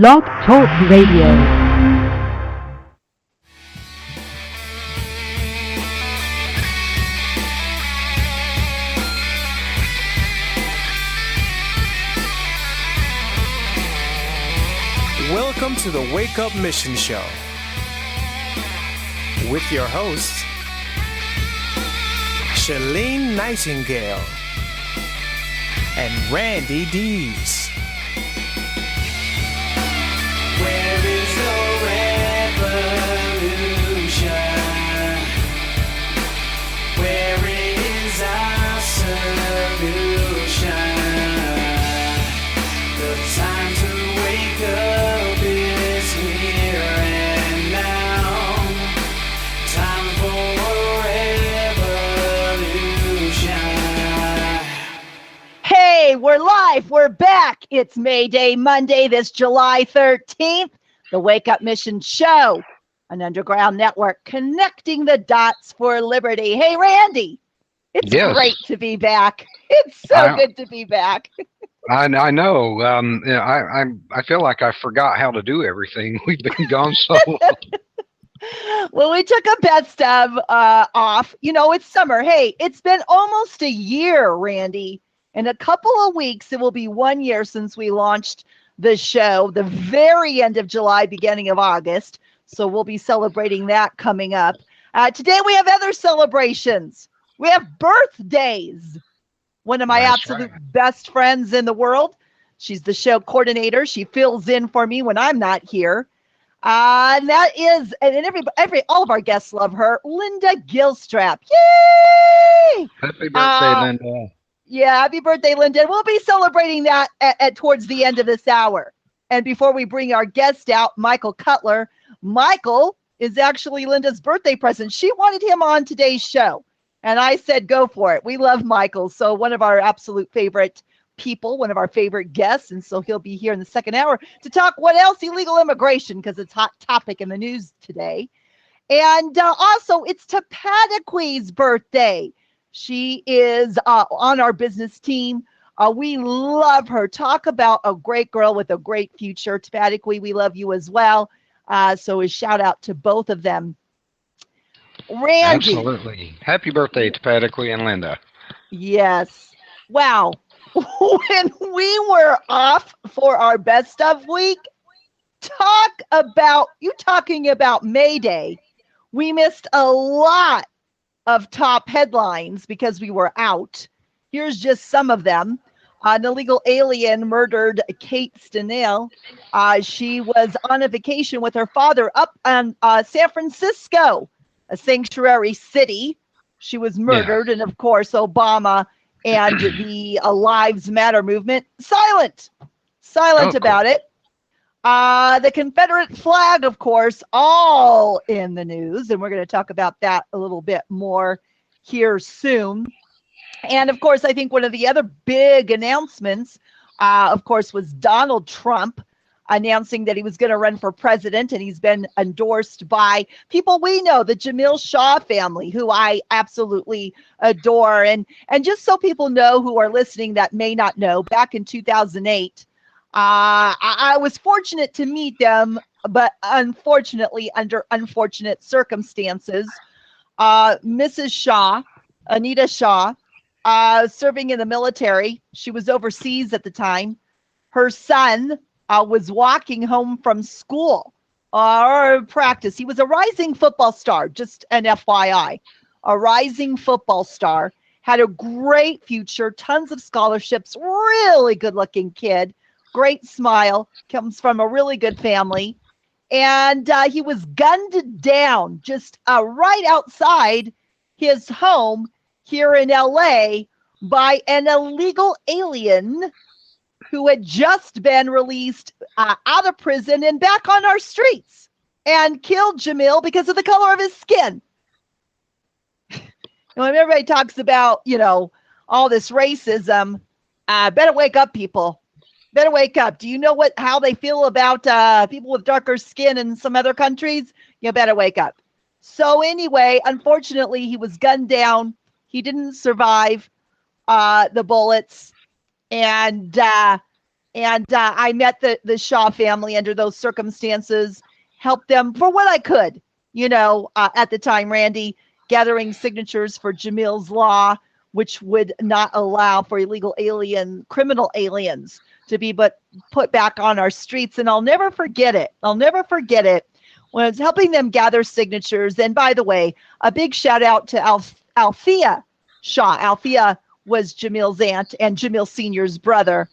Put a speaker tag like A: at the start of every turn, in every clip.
A: Blog Talk Radio.
B: Welcome to the Wake Up Mission Show with your hosts, Shalene Nightingale and Randy Dees.
C: Where is the revolution? Where is our solution? The time to wake up is here and now. Time for revolution.
D: Hey, we're live. We're back. It's Mayday Monday, this July 13th. The Wake Up Mission Show, an underground network connecting the dots for liberty. Hey, Randy, it's great to be back. It's so good to be back.
E: I know. I feel like I forgot how to do everything. We've been gone so long.
D: Well, we took a best of off. You know, it's summer. Hey, it's been almost a year, Randy. In a couple of weeks, it will be 1 year since we launched the show, the very end of July, beginning of August. So we'll be celebrating that coming up. Today, we have other celebrations. We have birthdays. One of my absolute best friends in the world. She's the show coordinator. She fills in for me when I'm not here. And that is, and all of our guests love her, Linda Gilstrap. Yay!
E: Happy birthday, Linda.
D: Yeah, happy birthday, Linda. We'll be celebrating that at towards the end of this hour. And before we bring our guest out, Michael Cutler, Michael is actually Linda's birthday present. She wanted him on today's show. And I said, go for it. We love Michael. So one of our absolute favorite people, one of our favorite guests. And so he'll be here in the second hour to talk what else? Illegal immigration, because it's a hot topic in the news today. And also, it's Tepatiqui's birthday. She is on our business team. We love her. Talk about a great girl with a great future. Tepatiqui, we love you as well. So a shout out to both of them. Randy.
E: Absolutely. Happy birthday to Tepatiqui and Linda.
D: Yes. Wow. When we were off for our best of week, talking about Mayday. We missed a lot of top headlines because we were out. Here's just some of them. An illegal alien murdered Kate Stenell. She was on a vacation with her father up in San Francisco, a sanctuary city. She was murdered. Yeah. And of course, Obama and the Lives Matter movement, silent about it. The Confederate flag, of course, all in the news. And we're going to talk about that a little bit more here soon. And of course, I think one of the other big announcements, of course, was Donald Trump announcing that he was going to run for president. And he's been endorsed by people we know, the Jamil Shaw family, who I absolutely adore. And just so people know who are listening that may not know, back in 2008, I was fortunate to meet them, but unfortunately, under unfortunate circumstances, Mrs. Shaw, Anita Shaw, serving in the military. She was overseas at the time. Her son was walking home from school or practice. He was a rising football star, just an FYI, a rising football star, had a great future, tons of scholarships, really good looking kid. Great smile, comes from a really good family. And he was gunned down just right outside his home here in LA by an illegal alien who had just been released out of prison and back on our streets, and killed Jamil because of the color of his skin. When everybody talks about, all this racism, better wake up, people. Better wake up. Do you know how they feel about people with darker skin in some other countries? You better wake up. So anyway, unfortunately, he was gunned down. He didn't survive the bullets. And And I met the Shaw family under those circumstances, helped them for what I could, at the time, Randy, gathering signatures for Jamil's law, which would not allow for criminal aliens to be put back on our streets. And I'll never forget it. When I was helping them gather signatures. And by the way, a big shout out to Althea Shaw. Althea was Jamil's aunt and Jamil Sr.'s brother.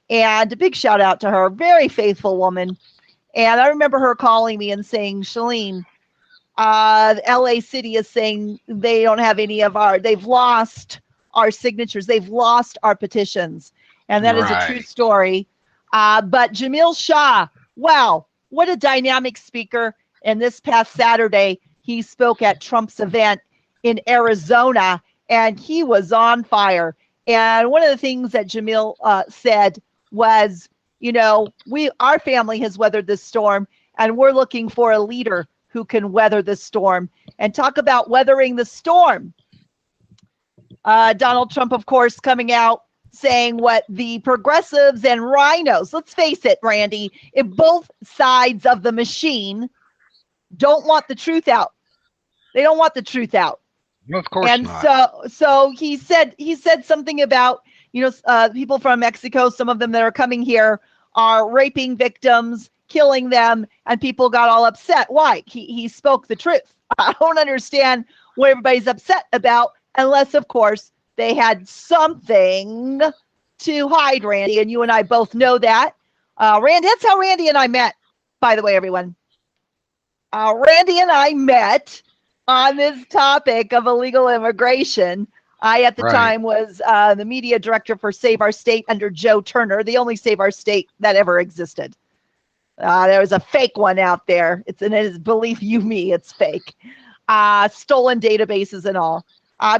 D: And a big shout out to her, very faithful woman. And I remember her calling me and saying, Shalene, LA City is saying they don't have they've lost our signatures. They've lost our petitions. And that is a true story. But Jamil Shaw, wow, what a dynamic speaker. And this past Saturday, he spoke at Trump's event in Arizona, and he was on fire. And one of the things that Jamil said was, our family has weathered this storm, and we're looking for a leader who can weather the storm. And talk about weathering the storm. Donald Trump, of course, coming out saying what the progressives and rhinos, let's face it, Randy, if both sides of the machine don't want the truth out. They don't want the truth out.
E: Well, of course
D: and
E: not.
D: So he said something about, people from Mexico, some of them that are coming here are raping victims, killing them, and people got all upset. Why? He spoke the truth. I don't understand what everybody's upset about, unless, of course, they had something to hide, Randy, and you and I both know that. Randy, that's how Randy and I met, by the way, everyone. Randy and I met on this topic of illegal immigration. I, at the time, was the media director for Save Our State under Joe Turner, the only Save Our State that ever existed. There was a fake one out there. It is, believe you me, it's fake. Stolen databases and all.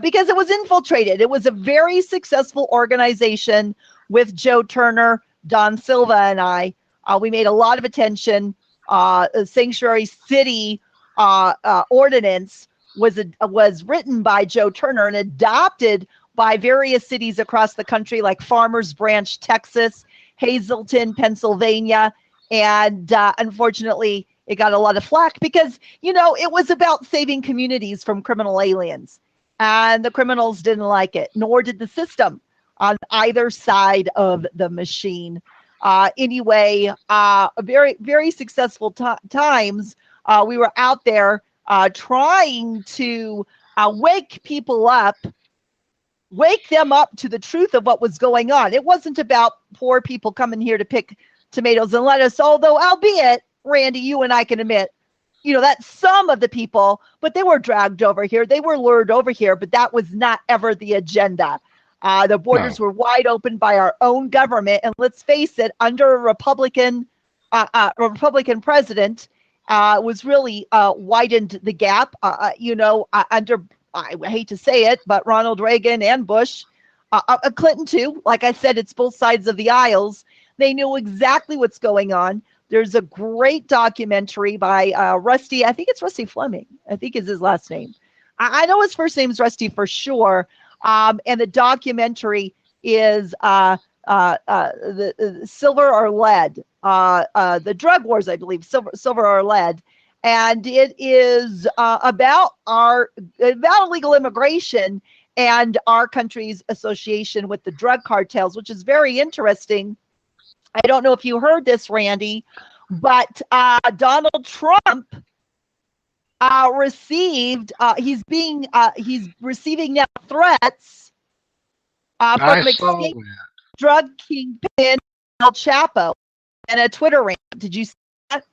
D: Because it was infiltrated. It was a very successful organization with Joe Turner, Don Silva, and I. We made a lot of attention. Sanctuary City ordinance was written by Joe Turner and adopted by various cities across the country, like Farmers Branch, Texas, Hazleton, Pennsylvania, and unfortunately, it got a lot of flack because, it was about saving communities from criminal aliens. And the criminals didn't like it, nor did the system on either side of the machine. Anyway, very, very successful times. We were out there trying to wake people up, wake them up to the truth of what was going on. It wasn't about poor people coming here to pick tomatoes and lettuce, although, albeit, Randy, you and I can admit, that some of the people, but they were dragged over here. They were lured over here, but that was not ever the agenda. The borders were wide open by our own government. And let's face it, under a Republican president, was really widened the gap, under, I hate to say it, but Ronald Reagan and Bush, Clinton too. Like I said, it's both sides of the aisles. They knew exactly what's going on. There's a great documentary by Rusty. I think it's Rusty Fleming. I think is his last name. I know his first name is Rusty for sure. And the documentary is the Silver or Lead, the drug wars, I believe, silver or lead. And it is about illegal immigration and our country's association with the drug cartels, which is very interesting. I don't know if you heard this, Randy, but Donald Trump he's receiving now threats from escaped drug kingpin El Chapo and a Twitter rant. Did you see that?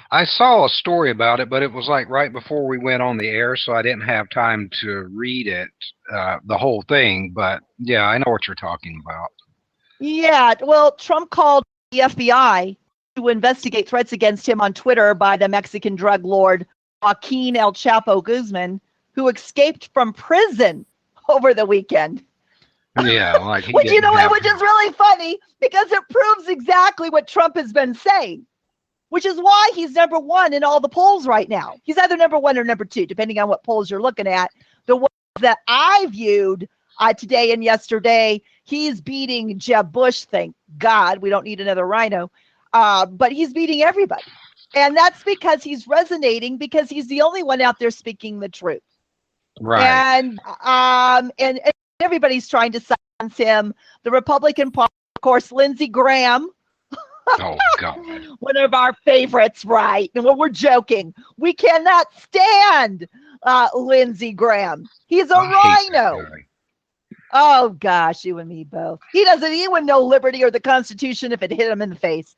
E: I saw a story about it, but it was like right before we went on the air, so I didn't have time to read it, the whole thing. But yeah, I know what you're talking about. Yeah,
D: well, Trump called the FBI to investigate threats against him on Twitter by the Mexican drug lord Joaquin El Chapo Guzman, who escaped from prison over the weekend.
E: Yeah, like
D: which is really funny because it proves exactly what Trump has been saying, which is why he's number one in all the polls right now. He's either number one or number two, depending on what polls you're looking at. The ones that I viewed today and yesterday. He's beating Jeb Bush. Thank God we don't need another rhino. But he's beating everybody. And that's because he's resonating, because he's the only one out there speaking the truth.
E: Right.
D: And everybody's trying to silence him. The Republican Party, of course, Lindsey Graham.
E: Oh, God.
D: One of our favorites, right? And we're joking. We cannot stand Lindsey Graham. He's a rhino. Oh, gosh, you and me both. He wouldn't know liberty or the Constitution if it hit him in the face.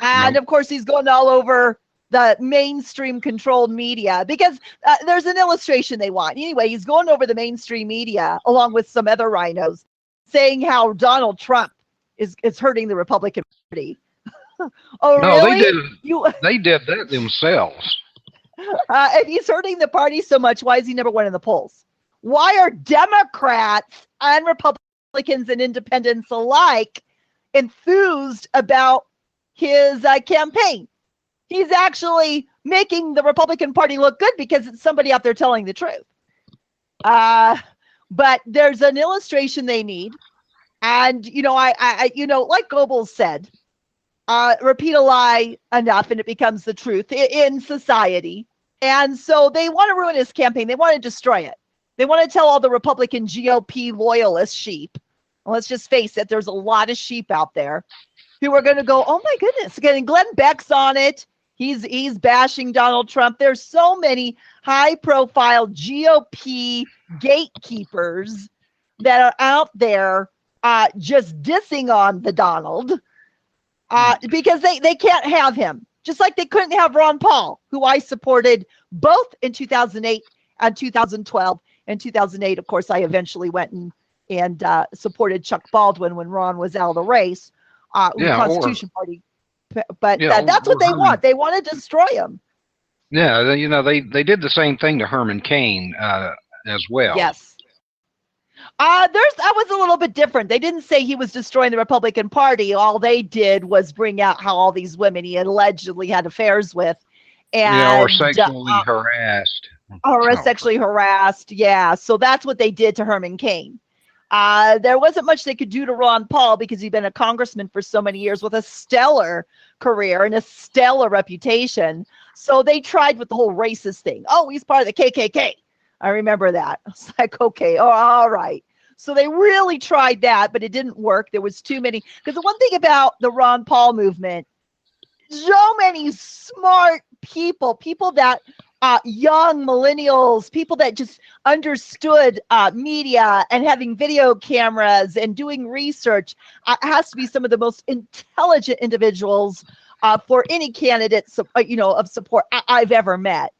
D: And, of course, he's going all over the mainstream controlled media because there's an illustration they want. Anyway, he's going over the mainstream media along with some other rhinos saying how Donald Trump is hurting the Republican Party. Oh,
E: no,
D: really?
E: They did that themselves.
D: If he's hurting the party so much, why is he number one in the polls? Why are Democrats and Republicans and independents alike enthused about his campaign? He's actually making the Republican Party look good because it's somebody out there telling the truth. But there's an illustration they need. And, I like Goebbels said, repeat a lie enough and it becomes the truth in society. And so they want to ruin his campaign. They want to destroy it. They want to tell all the Republican GOP loyalist sheep. Well, let's just face it. There's a lot of sheep out there who are going to go, oh my goodness. Again, Glenn Beck's on it. He's bashing Donald Trump. There's so many high profile GOP gatekeepers that are out there just dissing on the Donald because they can't have him. Just like they couldn't have Ron Paul, who I supported both in 2008 and 2012. In 2008, of course, I eventually went and supported Chuck Baldwin when Ron was out of the race, the Constitution Party. But that's what they want. They want to destroy him.
E: Yeah, they did the same thing to Herman Cain as well.
D: Yes. That was a little bit different. They didn't say he was destroying the Republican Party. All they did was bring out how all these women he allegedly had affairs with,
E: or sexually harassed.
D: Or sexually harassed. Yeah. So that's what they did to Herman Cain. There wasn't much they could do to Ron Paul because he'd been a congressman for so many years with a stellar career and a stellar reputation. So they tried with the whole racist thing. Oh, he's part of the KKK. I remember that. It's like, okay, all right. So they really tried that, but it didn't work. There was too many. Because the one thing about the Ron Paul movement, so many smart people that young millennials, people that just understood media and having video cameras and doing research, has to be some of the most intelligent individuals for any candidate, of support I've ever met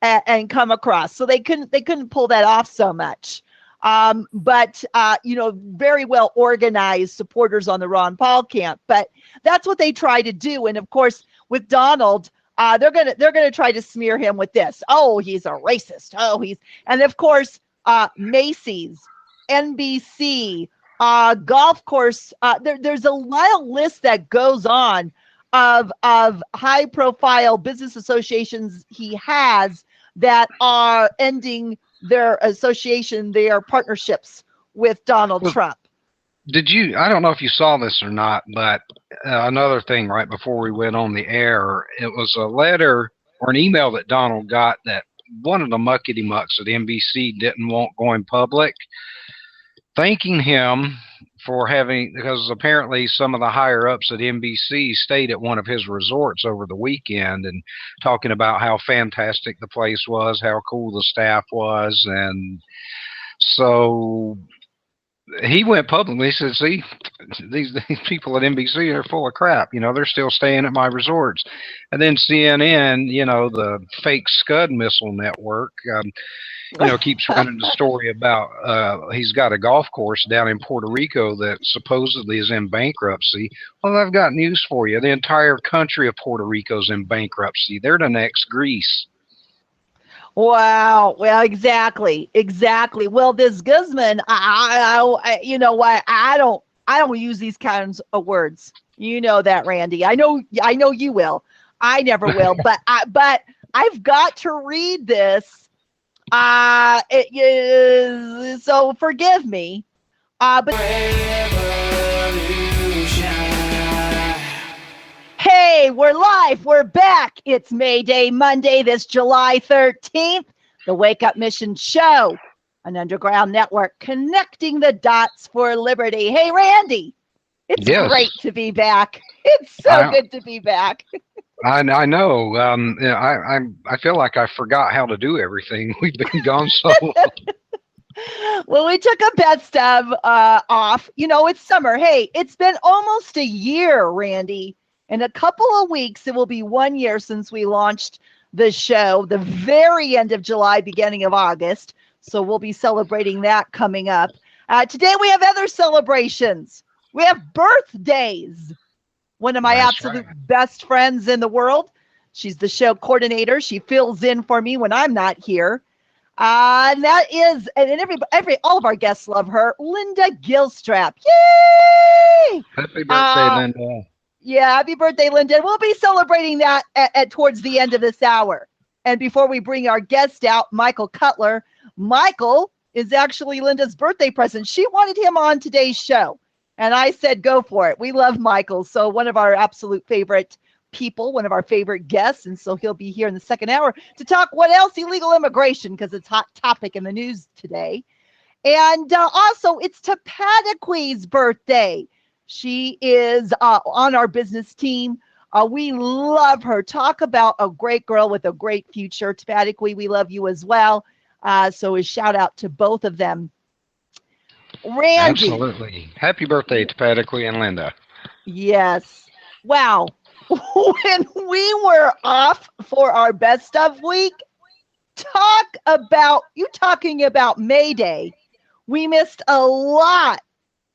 D: and come across. So they couldn't pull that off so much. But very well organized supporters on the Ron Paul camp. But that's what they try to do. And of course, with Donald, they're gonna try to smear him with this. Oh, he's a racist. Oh, and of course, Macy's, NBC, golf course. There's a wild list that goes on of high profile business associations he has that are ending their association, their partnerships with Donald Trump.
E: I don't know if you saw this or not, but another thing right before we went on the air, it was a letter or an email that Donald got that one of the muckety mucks at NBC didn't want going public, thanking him for because apparently some of the higher ups at NBC stayed at one of his resorts over the weekend and talking about how fantastic the place was, how cool the staff was. And so he went publicly. He said, see, these people at NBC are full of crap. They're still staying at my resorts. And then CNN, the fake Scud missile network, keeps running the story about he's got a golf course down in Puerto Rico that supposedly is in bankruptcy. Well, I've got news for you. The entire country of Puerto Rico's in bankruptcy. They're the next Greece.
D: Wow. Well, exactly. Well, this Guzman, you know what? I don't use these kinds of words. You know that, Randy. I know you will. I never will. But I've got to read this It is, so forgive me. But hey, we're live. We're back. It's Mayday Monday, this July 13th. The Wake Up Mission Show, an underground network connecting the dots for liberty. Hey, Randy, it's
E: Yes.
D: great to be back. It's so good to be back.
E: I know. I feel like I forgot how to do everything. We've been gone so long.
D: Well, we took a best of off. You know, it's summer. Hey, it's been almost a year, Randy. In a couple of weeks, it will be 1 year since we launched the show, the very end of July, beginning of August. So we'll be celebrating that coming up. Today, we have other celebrations. We have birthdays. One of my
E: That's
D: absolute
E: right.
D: best friends in the world. She's the show coordinator. She fills in for me when I'm not here. And that is, and all of our guests love her, Linda Gilstrap. Yay!
E: Happy birthday, Linda.
D: Yeah, happy birthday, Linda. We'll be celebrating that at towards the end of this hour. And before we bring our guest out, Michael Cutler, Michael is actually Linda's birthday present. She wanted him on today's show. And I said, go for it. We love Michael. So one of our absolute favorite people, one of our favorite guests. And so he'll be here in the second hour to talk what else? Illegal immigration, because it's a hot topic in the news today. And also, it's Tepatiqui's birthday. She is on our business team. We love her. Talk about a great girl with a great future. Tepatiqui, we love you as well. So a shout out to both of them. Randy.
E: Absolutely. Happy birthday to Tepatiqui and Linda.
D: Yes. Wow. When we were off for our best of week, talking about Mayday. We missed a lot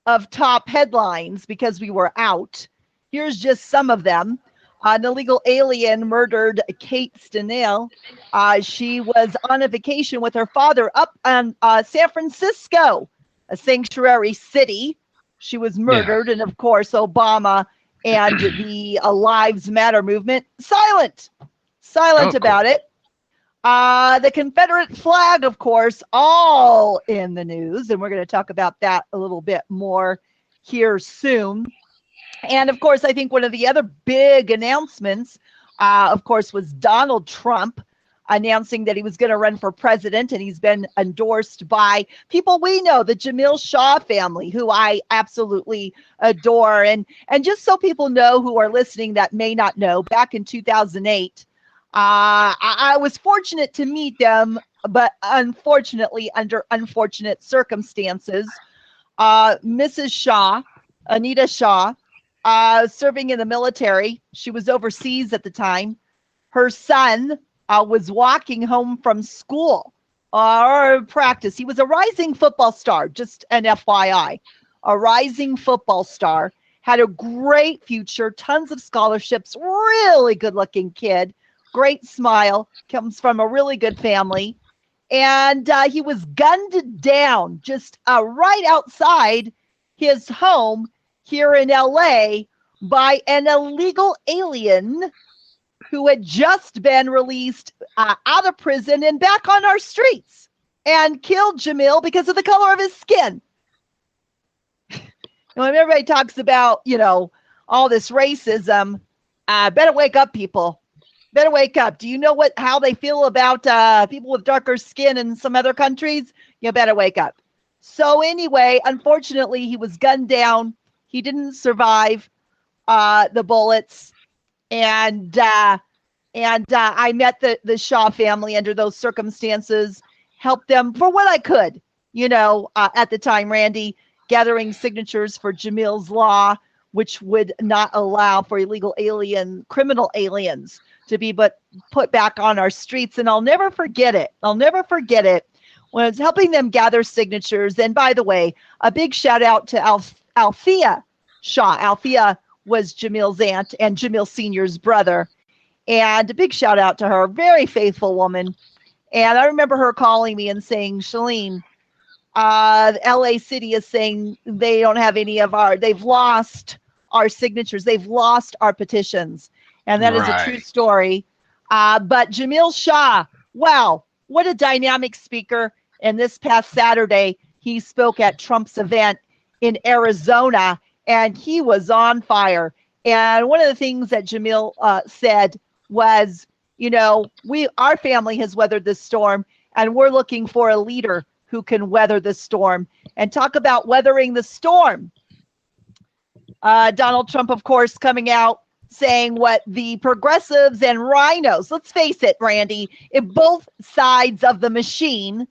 D: of top headlines because we were out. Here's just some of them. An illegal alien murdered Kate Stenell. She was on a vacation with her father up on San Francisco, a sanctuary city. She was murdered. Yeah. And of course, Obama and the Lives Matter movement, silent about it. The Confederate flag, of course, all in the news. And we're going to talk about that a little bit more here soon. And of course, I think one of the other big announcements, of course, was Donald Trump announcing that he was going to run for president, and he's been endorsed by people we know, the Jamil Shaw family, who I absolutely adore. And just so people know who are listening that may not know, back in 2008, I was fortunate to meet them, but unfortunately, under unfortunate circumstances, Mrs. Shaw, Anita Shaw, serving in the military. She was overseas at the time. Her son was walking home from school or practice. He was a rising football star, just an FYI, a rising football star, had a great future, tons of scholarships, really good looking kid, great smile, comes from a really good family. And he was gunned down just right outside his home here in LA by an illegal alien who had just been released out of prison and back on our streets, and killed Jamil because of the color of his skin. When everybody talks about, all this racism, better wake up, people. Better wake up. Do you know how they feel about people with darker skin in some other countries? You better wake up. So anyway, unfortunately, he was gunned down. He didn't survive the bullets. And I met the Shaw family under those circumstances, helped them for what I could, at the time, Randy, gathering signatures for Jamil's law, which would not allow for criminal aliens to be put back on our streets. And I'll never forget it. When I was helping them gather signatures. And by the way, a big shout out to Althea Shaw. Althea was Jamil's aunt and Jamil Sr.'s brother. And a big shout out to her, very faithful woman. And I remember her calling me and saying, Shalene, LA City is saying they don't have they've lost our signatures. They've lost our petitions. And that is a true story. But Jamil Shaw, wow, what a dynamic speaker. And this past Saturday, he spoke at Trump's event in Arizona, and he was on fire. And one of the things that Jamil said was, our family has weathered this storm, and we're looking for a leader who can weather the storm. And talk about weathering the storm. Donald Trump, of course, coming out saying what the progressives and rhinos, let's face it, Randy, if both sides of the machine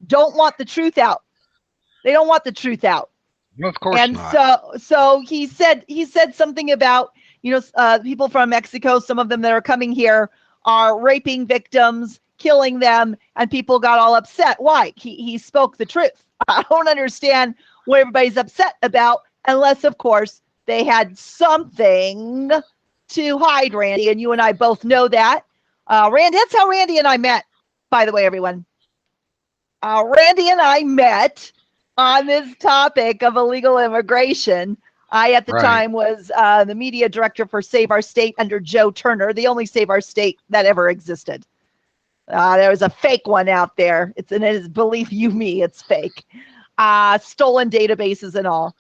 D: don't want the truth out. They don't want the truth out.
E: Well, of course
D: and
E: not.
D: So he said something about, people from Mexico, some of them that are coming here are raping victims, killing them, and people got all upset. Why? He spoke the truth. I don't understand what everybody's upset about, unless, of course, they had something to hide, Randy, and you and I both know that. Randy, that's how Randy and I met, by the way, everyone. Randy and I met on this topic of illegal immigration. I, at the time, was the media director for Save Our State under Joe Turner, the only Save Our State that ever existed. There was a fake one out there. It is, believe you me, it's fake. Stolen databases and all.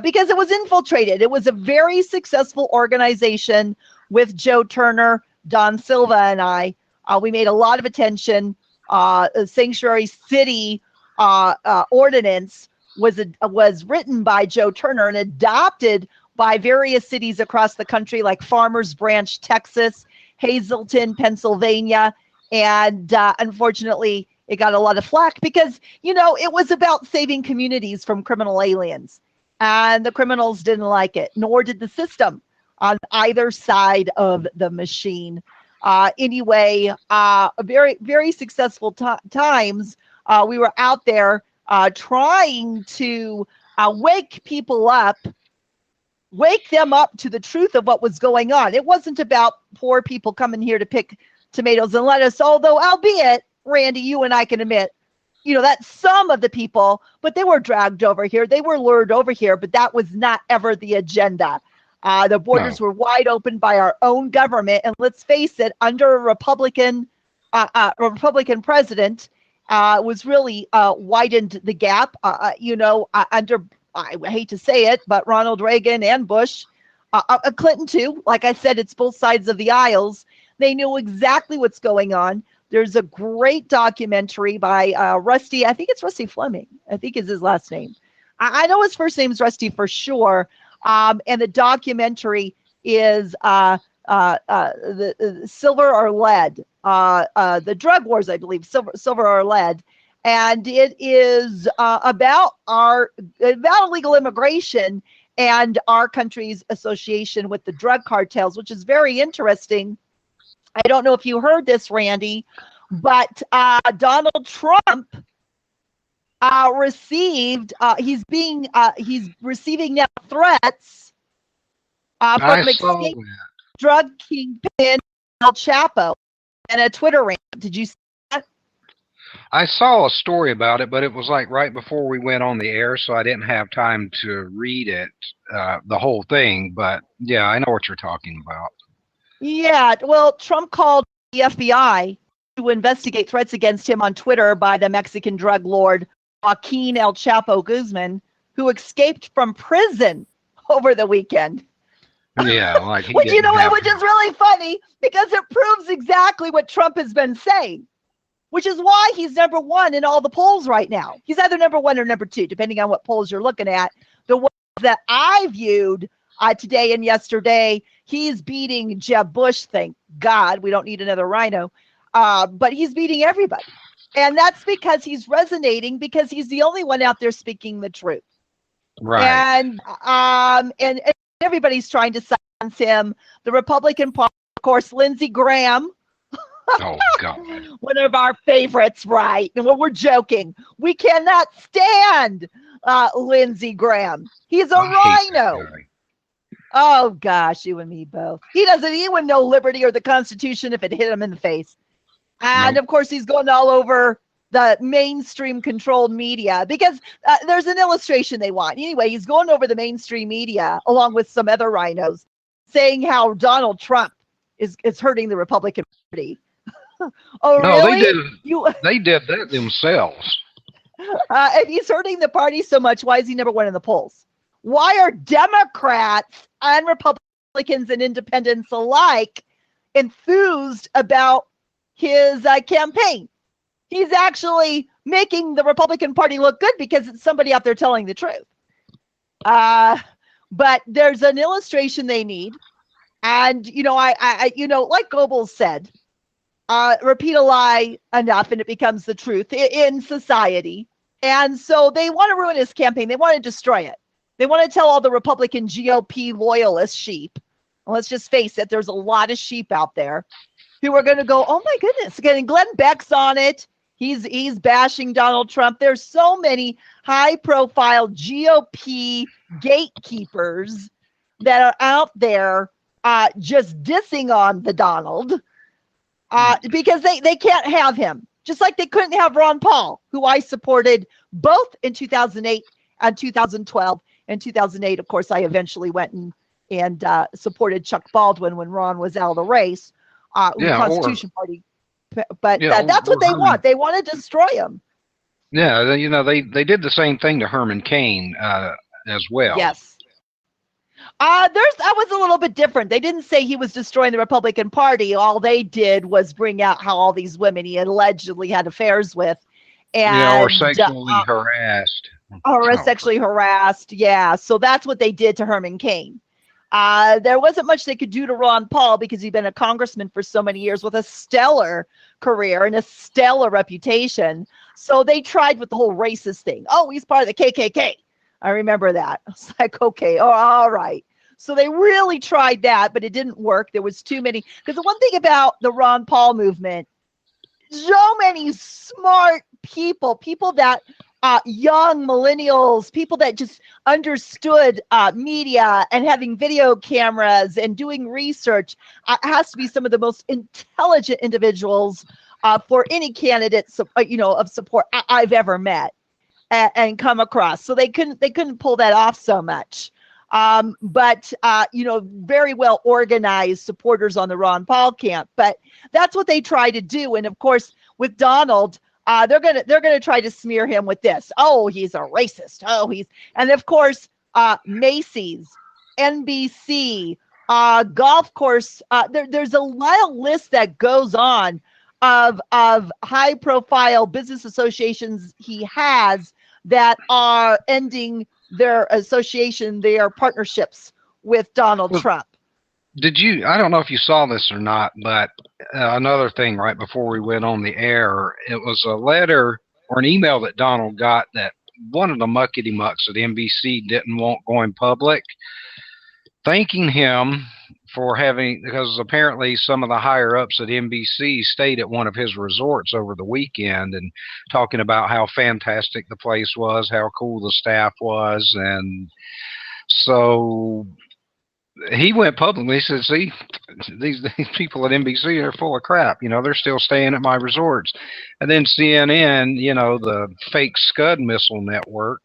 D: Because it was infiltrated. It was a very successful organization with Joe Turner, Don Silva, and I. We made a lot of attention. Sanctuary City ordinance was written by Joe Turner and adopted by various cities across the country, like Farmers Branch, Texas, Hazleton, Pennsylvania, and unfortunately, it got a lot of flack because, it was about saving communities from criminal aliens. And the criminals didn't like it, nor did the system on either side of the machine. Anyway, very, very successful times. We were out there trying to wake people up, wake them up to the truth of what was going on. It wasn't about poor people coming here to pick tomatoes and lettuce, although, albeit, Randy, you and I can admit, that's some of the people, but they were dragged over here. They were lured over here, but that was not ever the agenda. The borders were wide open by our own government. And let's face it, under a Republican president, was really widened the gap, under, I hate to say it, but Ronald Reagan and Bush, Clinton too. Like I said, it's both sides of the aisles. They knew exactly what's going on. There's a great documentary by Rusty. I think it's Rusty Fleming. I think is his last name. I know his first name is Rusty for sure. And the documentary is the Silver or Lead, the drug wars, I believe, silver or lead. And it is about illegal immigration and our country's association with the drug cartels, which is very interesting. I don't know if you heard this, Randy, but Donald Trump he's receiving now threats from escaped drug kingpin El Chapo and a Twitter rant. Did you see that?
E: I saw a story about it, but it was like right before we went on the air, so I didn't have time to read it, the whole thing. But yeah, I know what you're talking about.
D: Yeah, well, Trump called the FBI to investigate threats against him on Twitter by the Mexican drug lord Joaquin El Chapo Guzman, who escaped from prison over the weekend.
E: Yeah, like
D: which is really funny because it proves exactly what Trump has been saying, which is why he's number one in all the polls right now. He's either number one or number two, depending on what polls you're looking at. The ones that I viewed today and yesterday, he's beating Jeb Bush. Thank God we don't need another rhino. But he's beating everybody. And that's because he's resonating, because he's the only one out there speaking the truth.
E: Right.
D: And everybody's trying to silence him. The Republican Party, of course, Lindsey Graham.
E: Oh, God.
D: One of our favorites, right? And we're joking. We cannot stand Lindsey Graham. He's a rhino. Oh, gosh, you and me both. He wouldn't know liberty or the Constitution if it hit him in the face. And, of course, he's going all over the mainstream controlled media because there's an illustration they want. Anyway, he's going over the mainstream media along with some other rhinos saying how Donald Trump is hurting the Republican Party. Oh,
E: No, they
D: really?
E: did.
D: You,
E: They did that themselves.
D: if he's hurting the party so much, why is he number one in the polls? Why are Democrats and Republicans and independents alike enthused about his campaign? He's actually making the Republican Party look good because it's somebody out there telling the truth. But there's an illustration they need. And, like Goebbels said, repeat a lie enough and it becomes the truth in society. And so they want to ruin his campaign. They want to destroy it. They want to tell all the Republican GOP loyalist sheep. Well, let's just face it, there's a lot of sheep out there who are going to go, oh my goodness, again, Glenn Beck's on it. He's bashing Donald Trump. There's so many high-profile GOP gatekeepers that are out there just dissing on the Donald because they can't have him. Just like they couldn't have Ron Paul, who I supported both in 2008 and 2012. In 2008, of course, I eventually went and supported Chuck Baldwin when Ron was out of the race, Constitution Party. But that's what they want. They want to destroy him.
E: Yeah, they did the same thing to Herman Cain as well.
D: Yes. That was a little bit different. They didn't say he was destroying the Republican Party. All they did was bring out how all these women he allegedly had affairs with,
E: or sexually harassed.
D: Or sexually harassed. Yeah. So that's what they did to Herman Cain. There wasn't much they could do to Ron Paul because he'd been a congressman for so many years with a stellar career and a stellar reputation. So they tried with the whole racist thing. Oh, he's part of the KKK. I remember that. It's like, okay, all right. So they really tried that, but it didn't work. There was too many. Because the one thing about the Ron Paul movement, so many smart people that young millennials, people that just understood media and having video cameras and doing research, has to be some of the most intelligent individuals for any candidate, of support I've ever met and come across. So they couldn't pull that off so much. But very well organized supporters on the Ron Paul camp. But that's what they try to do. And of course, with Donald, they're gonna try to smear him with this. Oh, he's a racist. Oh, and of course, Macy's, NBC, golf course. There's a wild list that goes on of high profile business associations he has that are ending their association, their partnerships with Donald Trump.
E: I don't know if you saw this or not, but another thing right before we went on the air, it was a letter or an email that Donald got that one of the muckety mucks at NBC didn't want going public, thanking him for because apparently some of the higher ups at NBC stayed at one of his resorts over the weekend and talking about how fantastic the place was, how cool the staff was. And so he went public. He said, see, these people at NBC are full of crap. They're still staying at my resorts. And then CNN, the fake Scud missile network,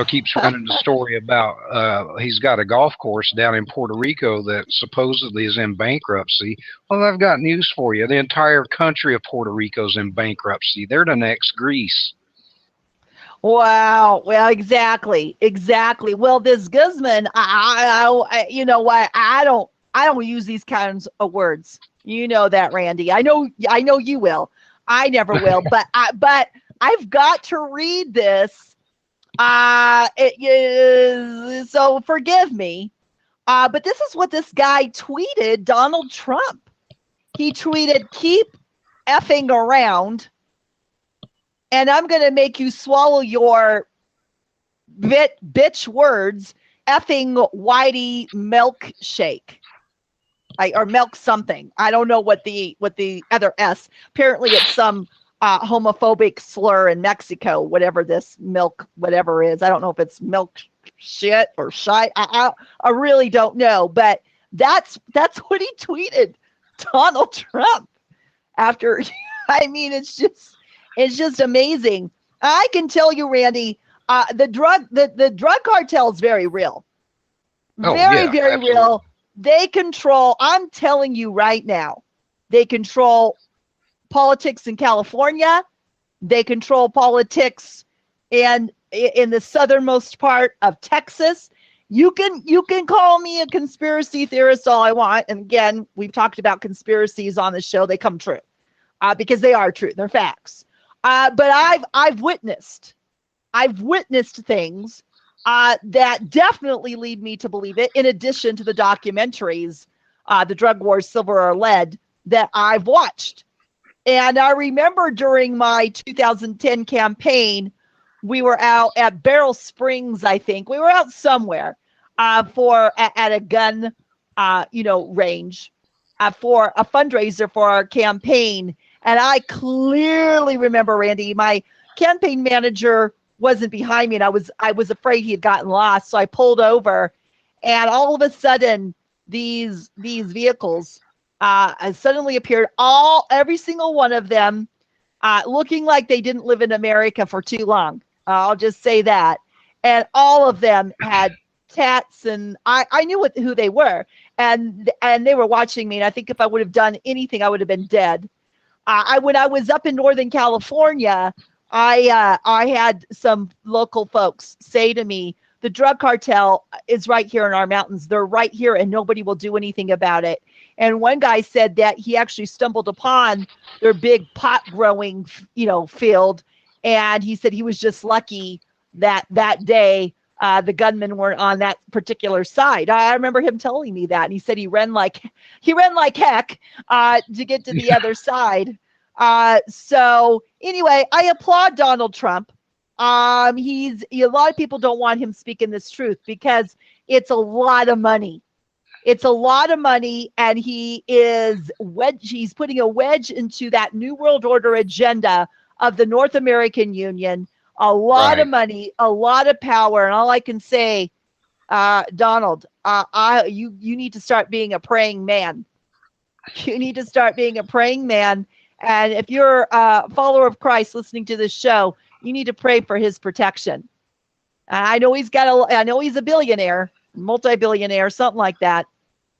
E: keeps running the story about he's got a golf course down in Puerto Rico that supposedly is in bankruptcy. Well, I've got news for you. The entire country of Puerto Rico's in bankruptcy. They're the next Greece.
D: Wow. Well, exactly. Well, this Guzman, you know what? I don't use these kinds of words. You know that, Randy. I know you will. I never will. but I've got to read this. So forgive me. But this is what this guy tweeted, Donald Trump. He tweeted, "Keep effing around, and I'm going to make you swallow your bitch words, effing whitey milkshake." Or milk something. I don't know what the other S. Apparently it's some homophobic slur in Mexico, whatever this milk, whatever is. I don't know if it's milk shit or shite. I really don't know. But that's what he tweeted, Donald Trump. After, it's just amazing. I can tell you, Randy, the drug cartel is very real. Very
E: absolutely.
D: real. They control, I'm telling you right now, They control politics in California. They control politics in the southernmost part of Texas. You can call me a conspiracy theorist all I want. And again, we've talked about conspiracies on the show. They come true because they are true. They're facts. But I've witnessed things that definitely lead me to believe it, in addition to the documentaries, The Drug Wars, Silver or Lead, that I've watched. And I remember during my 2010 campaign, we were out at Beryl Springs, I think. We were out somewhere at a gun, range for a fundraiser for our campaign. And I clearly remember, Randy, my campaign manager wasn't behind me, and I was afraid he had gotten lost. So I pulled over, and all of a sudden, these vehicles suddenly appeared. Every single one of them, looking like they didn't live in America for too long. I'll just say that. And all of them had tats, and I knew who they were, and they were watching me. And I think if I would have done anything, I would have been dead. When I was up in Northern California, I had some local folks say to me, the drug cartel is right here in our mountains. They're right here, and nobody will do anything about it. And one guy said that he actually stumbled upon their big pot growing, field. And he said he was just lucky that day the gunmen weren't on that particular side. I remember him telling me that. And he said he ran like heck to get to the other side. So anyway, I applaud Donald Trump. A lot of people don't want him speaking this truth because it's a lot of money. It's a lot of money, and he's putting a wedge into that New World Order agenda of the North American Union. A lot of money, a lot of power, and all I can say, Donald, you need to start being a praying man. You need to start being a praying man, and if you're a follower of Christ listening to this show, you need to pray for his protection. I know he's a billionaire, multi-billionaire, something like that.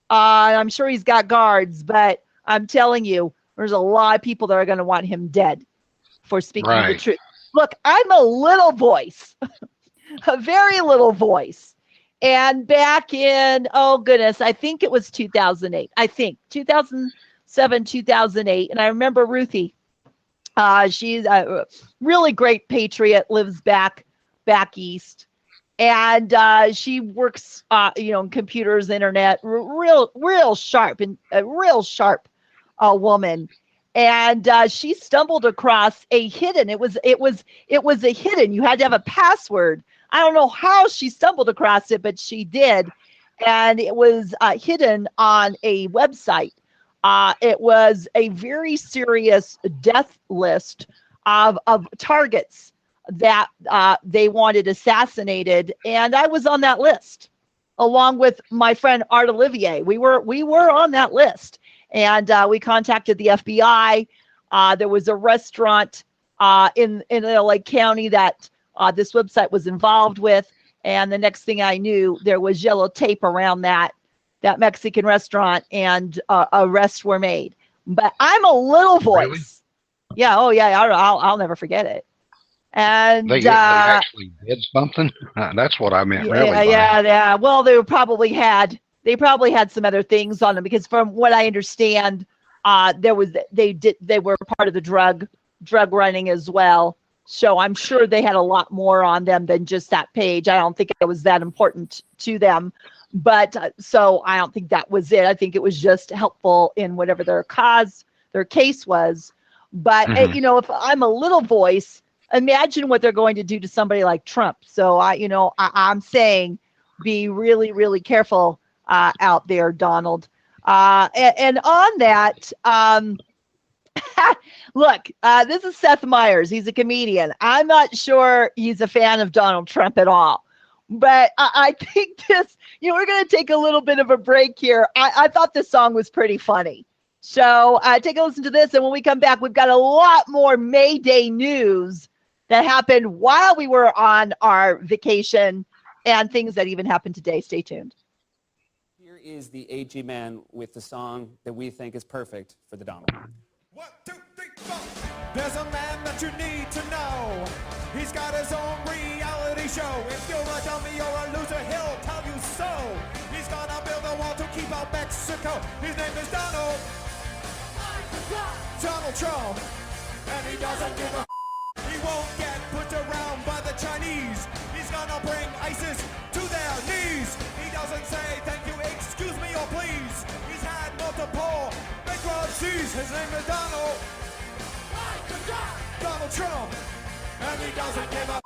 D: I'm sure he's got guards, but I'm telling you, there's a lot of people that are going to want him dead for speaking the truth. Look, I'm a little voice, a very little voice. And back in, I think it was 2008. 2007, 2008. And I remember Ruthie. She's a really great patriot, lives back east. And she works, in computers, internet, real sharp, and a real sharp woman. And she stumbled across a hidden. It was a hidden. You had to have a password. I don't know how she stumbled across it, but she did. And it was hidden on a website. It was a very serious death list of targets that they wanted assassinated, and I was on that list along with my friend Art Olivier. We were on that list, and we contacted the FBI. There was a restaurant in LA County that this website was involved with, and the next thing I knew, there was yellow tape around that Mexican restaurant, and arrests were made. But I'm a little voice. Really? Yeah. Oh yeah. I'll never forget it. And
E: they actually did something. That's what I meant. Really.
D: Yeah. Well, they probably had some other things on them, because from what I understand, they were part of the drug running as well. So I'm sure they had a lot more on them than just that page. I don't think it was that important to them. But so I don't think that was it. I think it was just helpful in whatever their case was. But, if I'm a little voice, imagine what they're going to do to somebody like Trump. So I'm saying be really, really careful out there, Donald. And on that, look, this is Seth Meyers. He's a comedian. I'm not sure he's a fan of Donald Trump at all. But I think this, we're going to take a little bit of a break here. I thought this song was pretty funny. So take a listen to this. And when we come back, we've got a lot more Mayday news that happened while we were on our vacation, and things that even happened today. Stay tuned.
A: Here is the AG man with the song that we think is perfect for the Donald.
F: 1, 2, 3, 4. There's a man that you need to know. He's got his own reality show. If you're a dummy or a loser, he'll tell you so. He's gonna build a wall to keep out Mexico. His name is Donald Trump, and he doesn't give a. He won't get put around by the Chinese. He's gonna bring ISIS to their knees. He doesn't say thank you, excuse me, or please. He's had multiple bankruptcies. His name is Donald Trump, and he doesn't give a.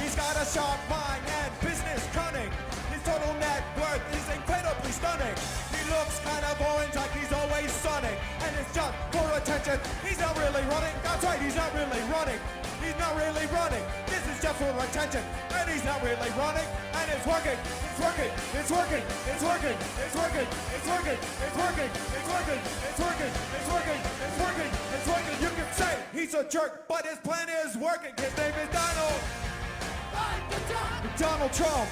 F: He's got a sharp mind and business cunning. His total net worth is incredibly stunning. He looks kind of orange like he's always sunning, and it's just for attention. He's not really running. That's right, he's not really running. He's not really running. This is just for attention, and he's not really running. And it's working. It's working. It's working. It's working. It's working. It's working. It's working. It's working. It's working. It's working. It's working. It's working. You can say he's a jerk, but his plan is working. His name is Donald Trump,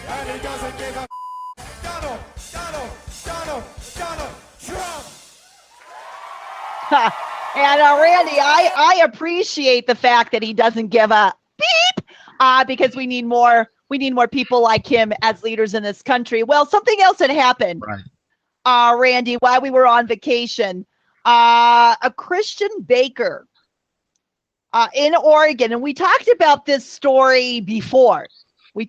F: and he doesn't give a. Donald Trump.
D: And Randy, I appreciate the fact that he doesn't give a beep, because we need more people like him as leaders in this country. Well, something else had happened,
E: Right.
D: Randy, while we were on vacation. A Christian baker in Oregon, and we talked about this story before. But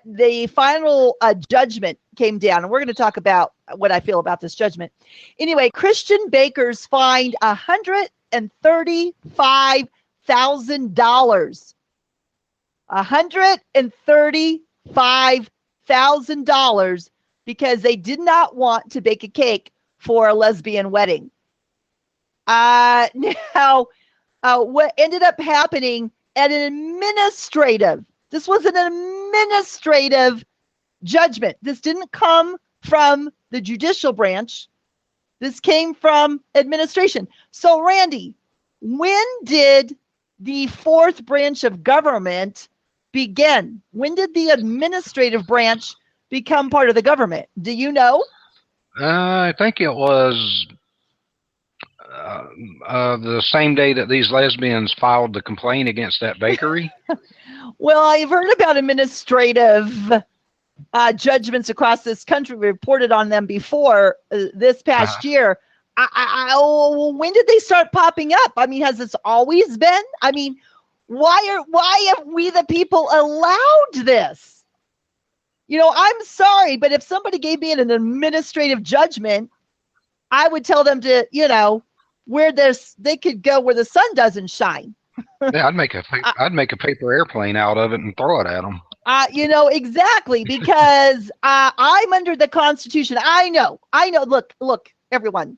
D: the final judgment came down, and we're going to talk about what I feel about this judgment. Anyway, Christian bakers fined $135,000. $135,000 because they did not want to bake a cake for a lesbian wedding. Now, what ended up happening at this was an administrative judgment. This didn't come from the judicial branch. This came from administration. So, Randy, when did the fourth branch of government begin? When did the administrative branch become part of the government? Do you know?
E: I think it was the same day that these lesbians filed the complaint against that bakery.
D: Well, I've heard about administrative judgments across this country. We reported on them before this past year. When did they start popping up? I mean, has this always been? I mean, why have we the people allowed this? You know, I'm sorry, but if somebody gave me an administrative judgment, I would tell them to, they could go where the sun doesn't shine.
E: Yeah, I'd make a paper airplane out of it and throw it at them.
D: Exactly, because I'm under the Constitution. I know. Look, everyone.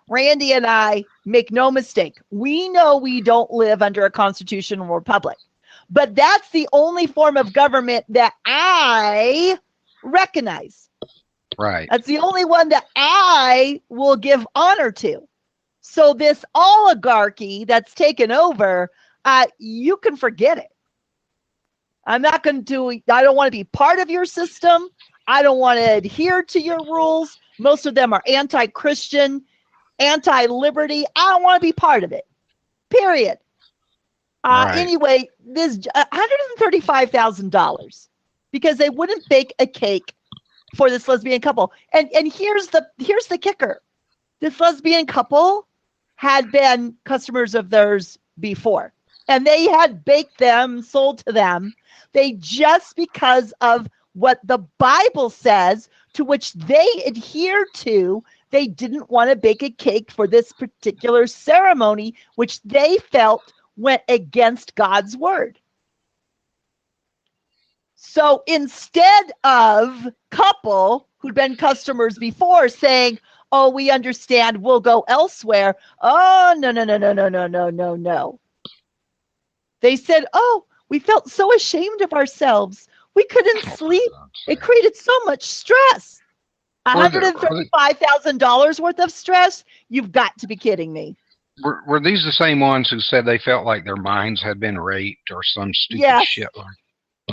D: Randy and I make no mistake. We know we don't live under a constitutional republic, but that's the only form of government that I recognize.
E: Right.
D: That's the only one that I will give honor to. So this oligarchy that's taken over, you can forget it. I don't want to be part of your system. I don't want to adhere to your rules. Most of them are anti-Christian, anti-liberty. I don't want to be part of it. Period.
E: Right.
D: Anyway, this $135,000 because they wouldn't bake a cake for this lesbian couple. And here's the kicker. This lesbian couple had been customers of theirs before, and they had baked them, sold to them. They just because of what the Bible says, to which they adhere to, they didn't want to bake a cake for this particular ceremony, which they felt went against God's word. So instead of couple who'd been customers before saying, oh, we understand, we'll go elsewhere. Oh, no. They said, oh, we felt so ashamed of ourselves. We couldn't sleep. It created so much stress. $135,000 worth of stress? You've got to be kidding me.
E: Were these the same ones who said they felt like their minds had been raped or some stupid shit like?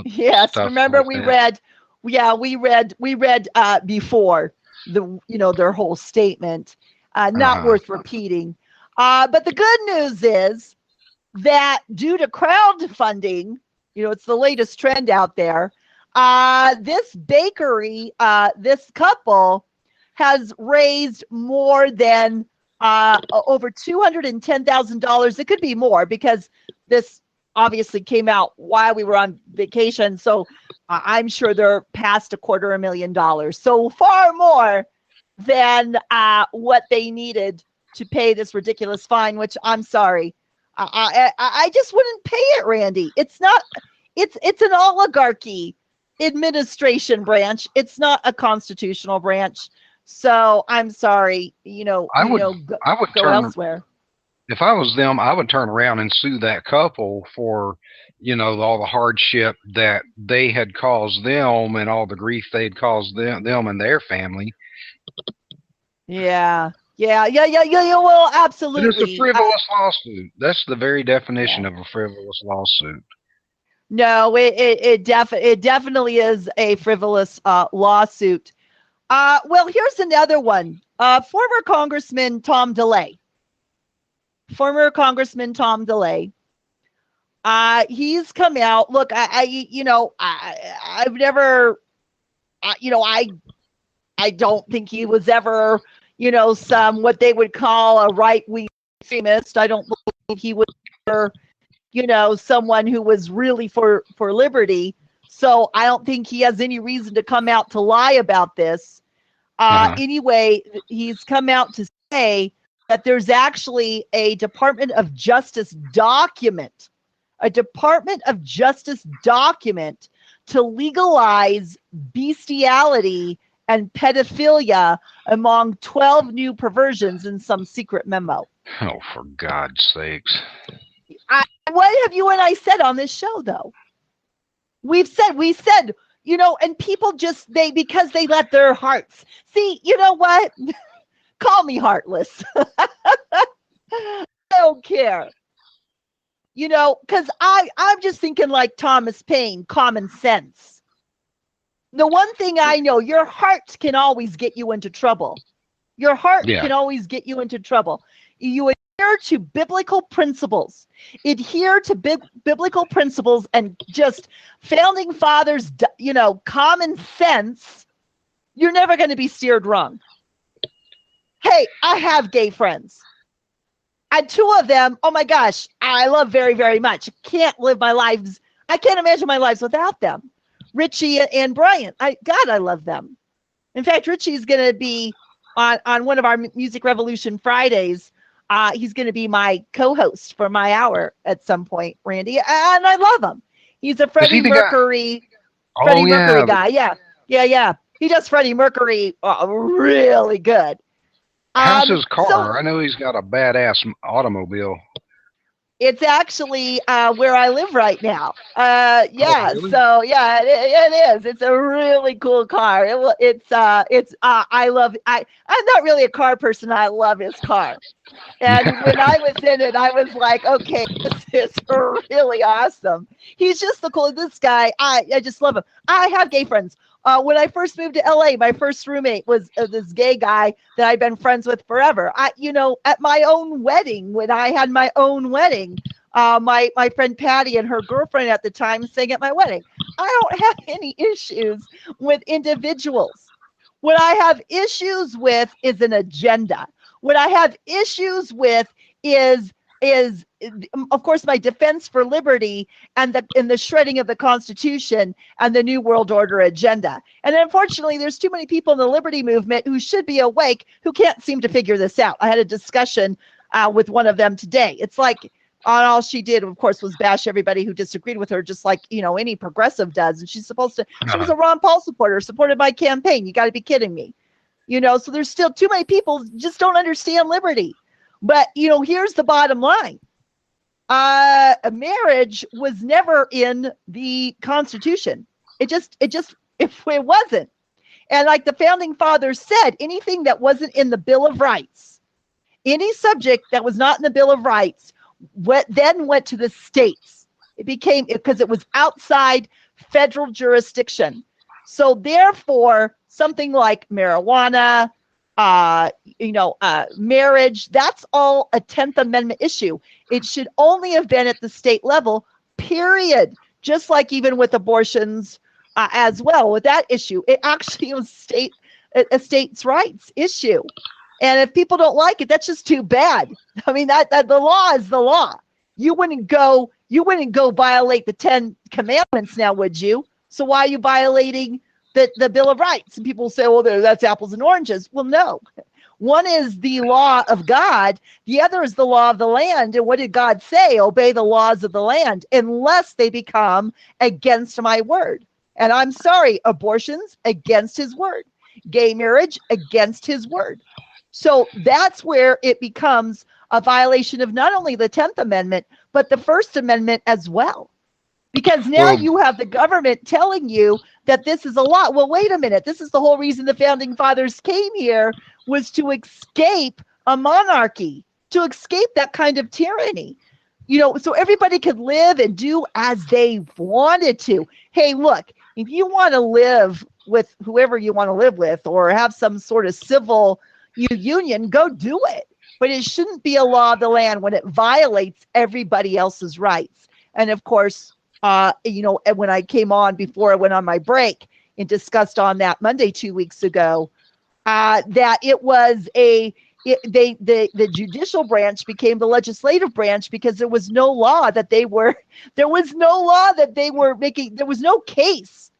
D: Yes,
E: stuff
D: remember
E: like
D: we
E: that.
D: read, we read before their whole statement. Not
E: Uh-huh.
D: worth repeating. But the good news is that due to crowdfunding, it's the latest trend out there. This bakery, this couple has raised more than over $210,000. It could be more because this obviously came out while we were on vacation. So I'm sure they're past $250,000. So far more than what they needed to pay this ridiculous fine, which I'm sorry. I just wouldn't pay it, Randy. It's not, it's an oligarchy administration branch. It's not a constitutional branch. So I'm sorry,
E: I would I would
D: go
E: turn
D: elsewhere.
E: if I was them, I would turn around and sue that couple for, all the hardship that they had caused them and all the grief they'd caused them and their family.
D: Yeah. Well,
E: But it's a
D: absolutely.
E: frivolous lawsuit. That's the very definition
D: Yeah.
E: of a frivolous lawsuit.
D: No, it definitely is a frivolous lawsuit. Well, here's another one. Former Congressman Tom DeLay. He's come out. Look, I've never, I don't think he was ever, some what they would call a right-wing extremist. I don't believe he was ever, someone who was really for liberty. So I don't think he has any reason to come out to lie about this.
E: Uh-huh.
D: Anyway, he's come out to say that there's actually a Department of Justice document to legalize bestiality and pedophilia among 12 new perversions in some secret memo.
E: Oh, for God's sakes.
D: What have you and I said on this show, though? We said, and people because they let their hearts see, you know what? Call me heartless. I don't care. Because I'm just thinking like Thomas Paine, common sense. The one thing I know, your heart can always get you into trouble. Your heart can always get you into trouble. You adhere to biblical principles. Adhere to biblical principles and just founding fathers, common sense. You're never going to be steered wrong. Hey, I have gay friends. And two of them, oh my gosh, I love very, very much. I can't imagine my lives without them. Richie and Brian. I love them. In fact, Richie's going to be on one of our Music Revolution Fridays. He's going to be my co-host for my hour at some point, Randy. And I love him. He's a Freddie Mercury guy. Yeah. He does Freddie Mercury really good.
E: How's his car? I know he's got a badass automobile.
D: It's actually where I live right now. Yeah.
E: Oh, really?
D: So yeah, it is. It's a really cool car. I'm not really a car person. I love his car. And when I was in it, I was like, okay, this is really awesome. He's just the coolest. This guy, I just love him. I have gay friends. When I first moved to LA, my first roommate was this gay guy that I've been friends with forever. At my own wedding, when I had my own wedding, my friend Patty and her girlfriend at the time sang at my wedding. I don't have any issues with individuals. What I have issues with is an agenda. What I have issues with is of course my defense for liberty and the shredding of the Constitution and the New World Order agenda. And unfortunately, there's too many people in the liberty movement who should be awake who can't seem to figure this out. I had a discussion with one of them today. It's like all she did, of course, was bash everybody who disagreed with her, just like any progressive does. And she was a Ron Paul supporter, supported my campaign. You got to be kidding me. So there's still too many people just don't understand liberty. But, here's the bottom line. A marriage was never in the Constitution. It wasn't. And like the founding fathers said, anything that wasn't in the Bill of Rights, any subject that was not in the Bill of Rights, then went to the states. It became, because it was outside federal jurisdiction. So therefore, something like marijuana, marriage, that's all a 10th Amendment issue. It should only have been at the state level, period. Just like even with abortions as well, with that issue, it actually was a states' rights issue. And if people don't like it, that's just too bad. I mean, that the law is the law. You wouldn't go violate the 10 commandments now, would you? So why are you violating the Bill of Rights? And people say, well, that's apples and oranges. Well, no. One is the law of God. The other is the law of the land. And what did God say? Obey the laws of the land unless they become against my word. And I'm sorry, abortions against his word. Gay marriage against his word. So that's where it becomes a violation of not only the 10th Amendment, but the First Amendment as well. Because now you have the government telling you that this is a law. Well, wait a minute. This is the whole reason the founding fathers came here, was to escape a monarchy, to escape that kind of tyranny. So everybody could live and do as they wanted to. Hey, look, if you want to live with whoever you want to live with or have some sort of civil union, go do it. But it shouldn't be a law of the land when it violates everybody else's rights. And of course, when I came on before I went on my break and discussed on that Monday 2 weeks ago, that it was the judicial branch became the legislative branch because there was no law that they were making. There was no case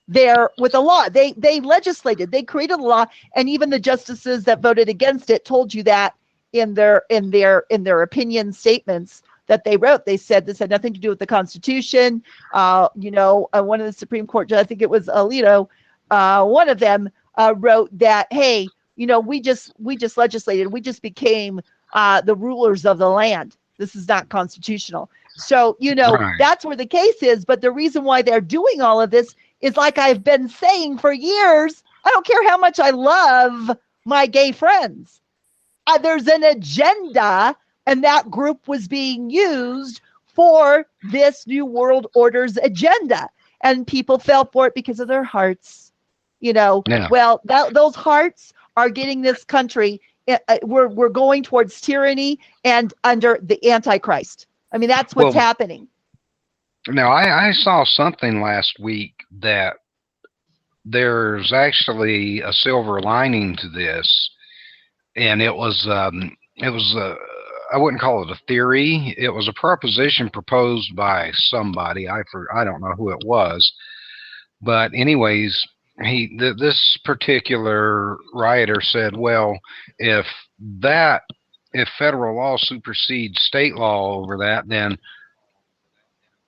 D: there with a law. They legislated, they created a law, and even the justices that voted against it told you that in their opinion statements that they wrote. They said this had nothing to do with the Constitution. One of the Supreme Court judges, I think it was Alito, one of them wrote that, hey, we just legislated, we just became the rulers of the land. This is not constitutional. So,
E: Right.
D: That's where the case is. But the reason why they're doing all of this is, like I've been saying for years, I don't care how much I love my gay friends. There's an agenda, and that group was being used for this New World Order's agenda. And people fell for it because of their hearts.
E: Yeah.
D: Well, those hearts are getting this country. We're going towards tyranny and under the Antichrist. I mean, that's what's happening.
E: Now, I saw something last week that there's actually a silver lining to this, and it was I wouldn't call it a theory. It was a proposition proposed by somebody. I don't know who it was, but anyways, this particular writer said, well, if federal law supersedes state law over that, then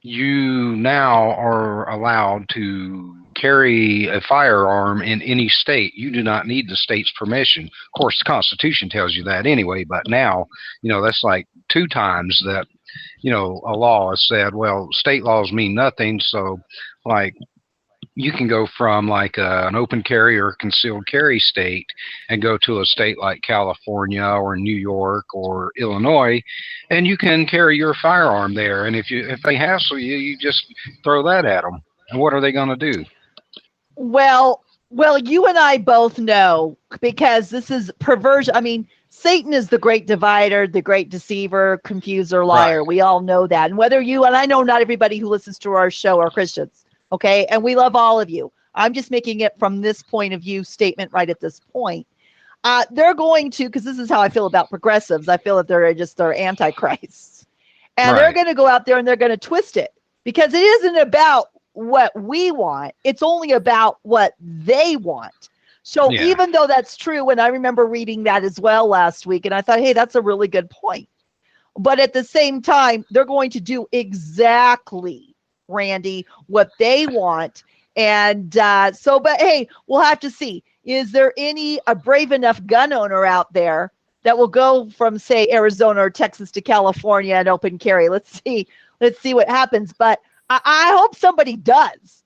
E: you now are allowed to carry a firearm in any state. You do not need the state's permission. Of course, the Constitution tells you that anyway, but now, that's like 2 times that, a law has said, well, state laws mean nothing. So like, you can go from like an open carry or concealed carry state and go to a state like California or New York or Illinois, and you can carry your firearm there. And if they hassle you, you just throw that at them. And what are they going to do?
D: Well, you and I both know, because this is perversion. I mean, Satan is the great divider, the great deceiver, confuser, liar.
E: Right.
D: We all know that. And and I know not everybody who listens to our show are Christians. Okay. And we love all of you. I'm just making it from this point of view statement right at this point. They're going to, because this is how I feel about progressives. I feel that they're antichrists. And
E: Right.
D: they're going to go out there and they're going to twist it, because it isn't about what we want. It's only about what they want. So
E: Yeah.
D: even though that's true, and I remember reading that as well last week, and I thought, hey, that's a really good point. But at the same time, they're going to do exactly, Randy, what they want. And but hey, we'll have to see. Is there a brave enough gun owner out there that will go from, say, Arizona or Texas to California and open carry? Let's see what happens. But I hope somebody does,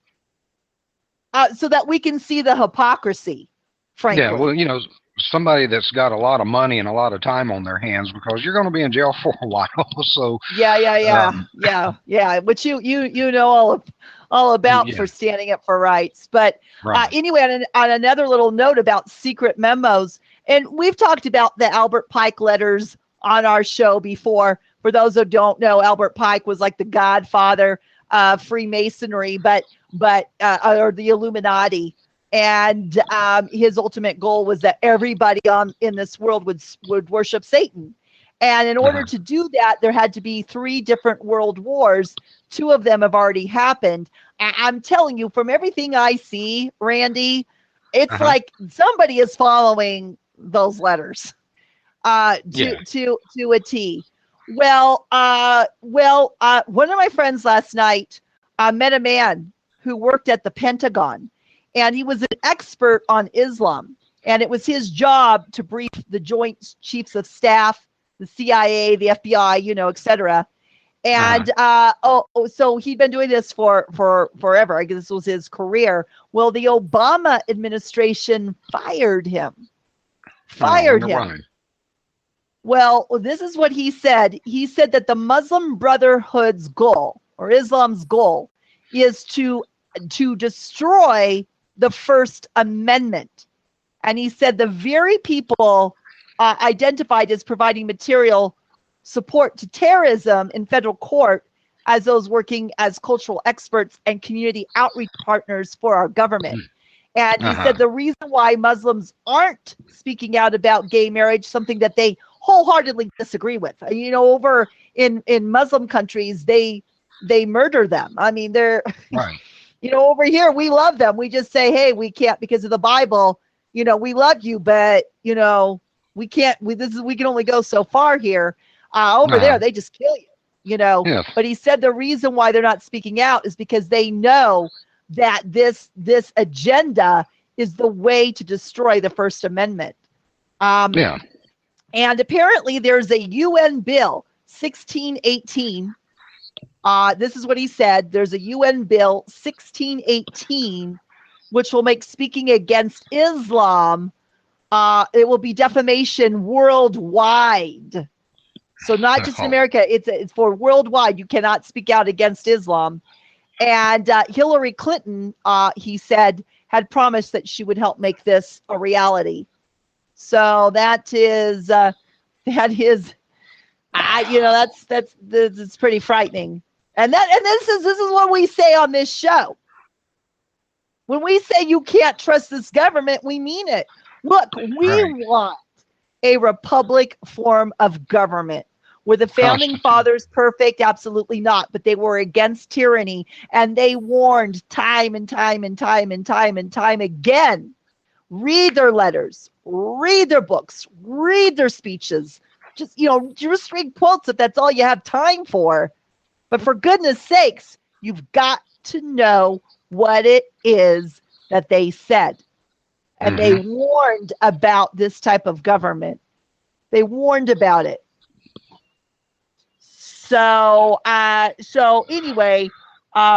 D: so that we can see the hypocrisy, frankly.
E: Yeah, well, somebody that's got a lot of money and a lot of time on their hands, because you're going to be in jail for a while. So
D: Yeah. Which you know all about
E: Yeah.
D: for standing up for rights. But
E: Right.
D: anyway, on another little note about secret memos, and we've talked about the Albert Pike letters on our show before. For those who don't know, Albert Pike was like the godfather of Freemasonry, but or the Illuminati. And his ultimate goal was that everybody in this world would worship Satan. And in order to do that, there had to be 3 different world wars. 2 of them have already happened. I'm telling you, from everything I see, Randy, it's like somebody is following those letters to a T. Well, one of my friends last night met a man who worked at the Pentagon, and he was an expert on Islam. And it was his job to brief the Joint Chiefs of Staff, the CIA, the FBI, et cetera. And so he'd been doing this for forever. I guess this was his career. Well, the Obama administration fired him.
E: Why?
D: Well, this is what he said. He said that the Muslim Brotherhood's goal, or Islam's goal, is to destroy the First Amendment. And he said the very people identified as providing material support to terrorism in federal court as those working as cultural experts and community outreach partners for our government. And he said the reason why Muslims aren't speaking out about gay marriage, something that they wholeheartedly disagree with. Over in Muslim countries, they murder them. I mean, they're,
E: Right.
D: Over here, we love them. We just say, hey, we can't because of the Bible, we love you, but, we can't, we can only go so far here. Over there, they just kill you,
E: Yes.
D: But he said the reason why they're not speaking out is because they know that this agenda is the way to destroy the First Amendment. And apparently there's a UN bill, 1618. This is what he said. There's a UN bill, 1618, which will make speaking against Islam, it will be defamation worldwide. So not just in America, it's for worldwide. You cannot speak out against Islam. And Hillary Clinton, he said, had promised that she would help make this a reality. So that's pretty frightening. And this is what we say on this show. When we say you can't trust this government, we mean it. Look, we want a republic form of government. Were the founding fathers perfect? Absolutely not. But they were against tyranny, and they warned time and time and time and time and time again. Read their letters, read their books, read their speeches. Just read quotes if that's all you have time for. But for goodness sakes, you've got to know what it is that they said. And they warned about this type of government. They warned about it. So anyway,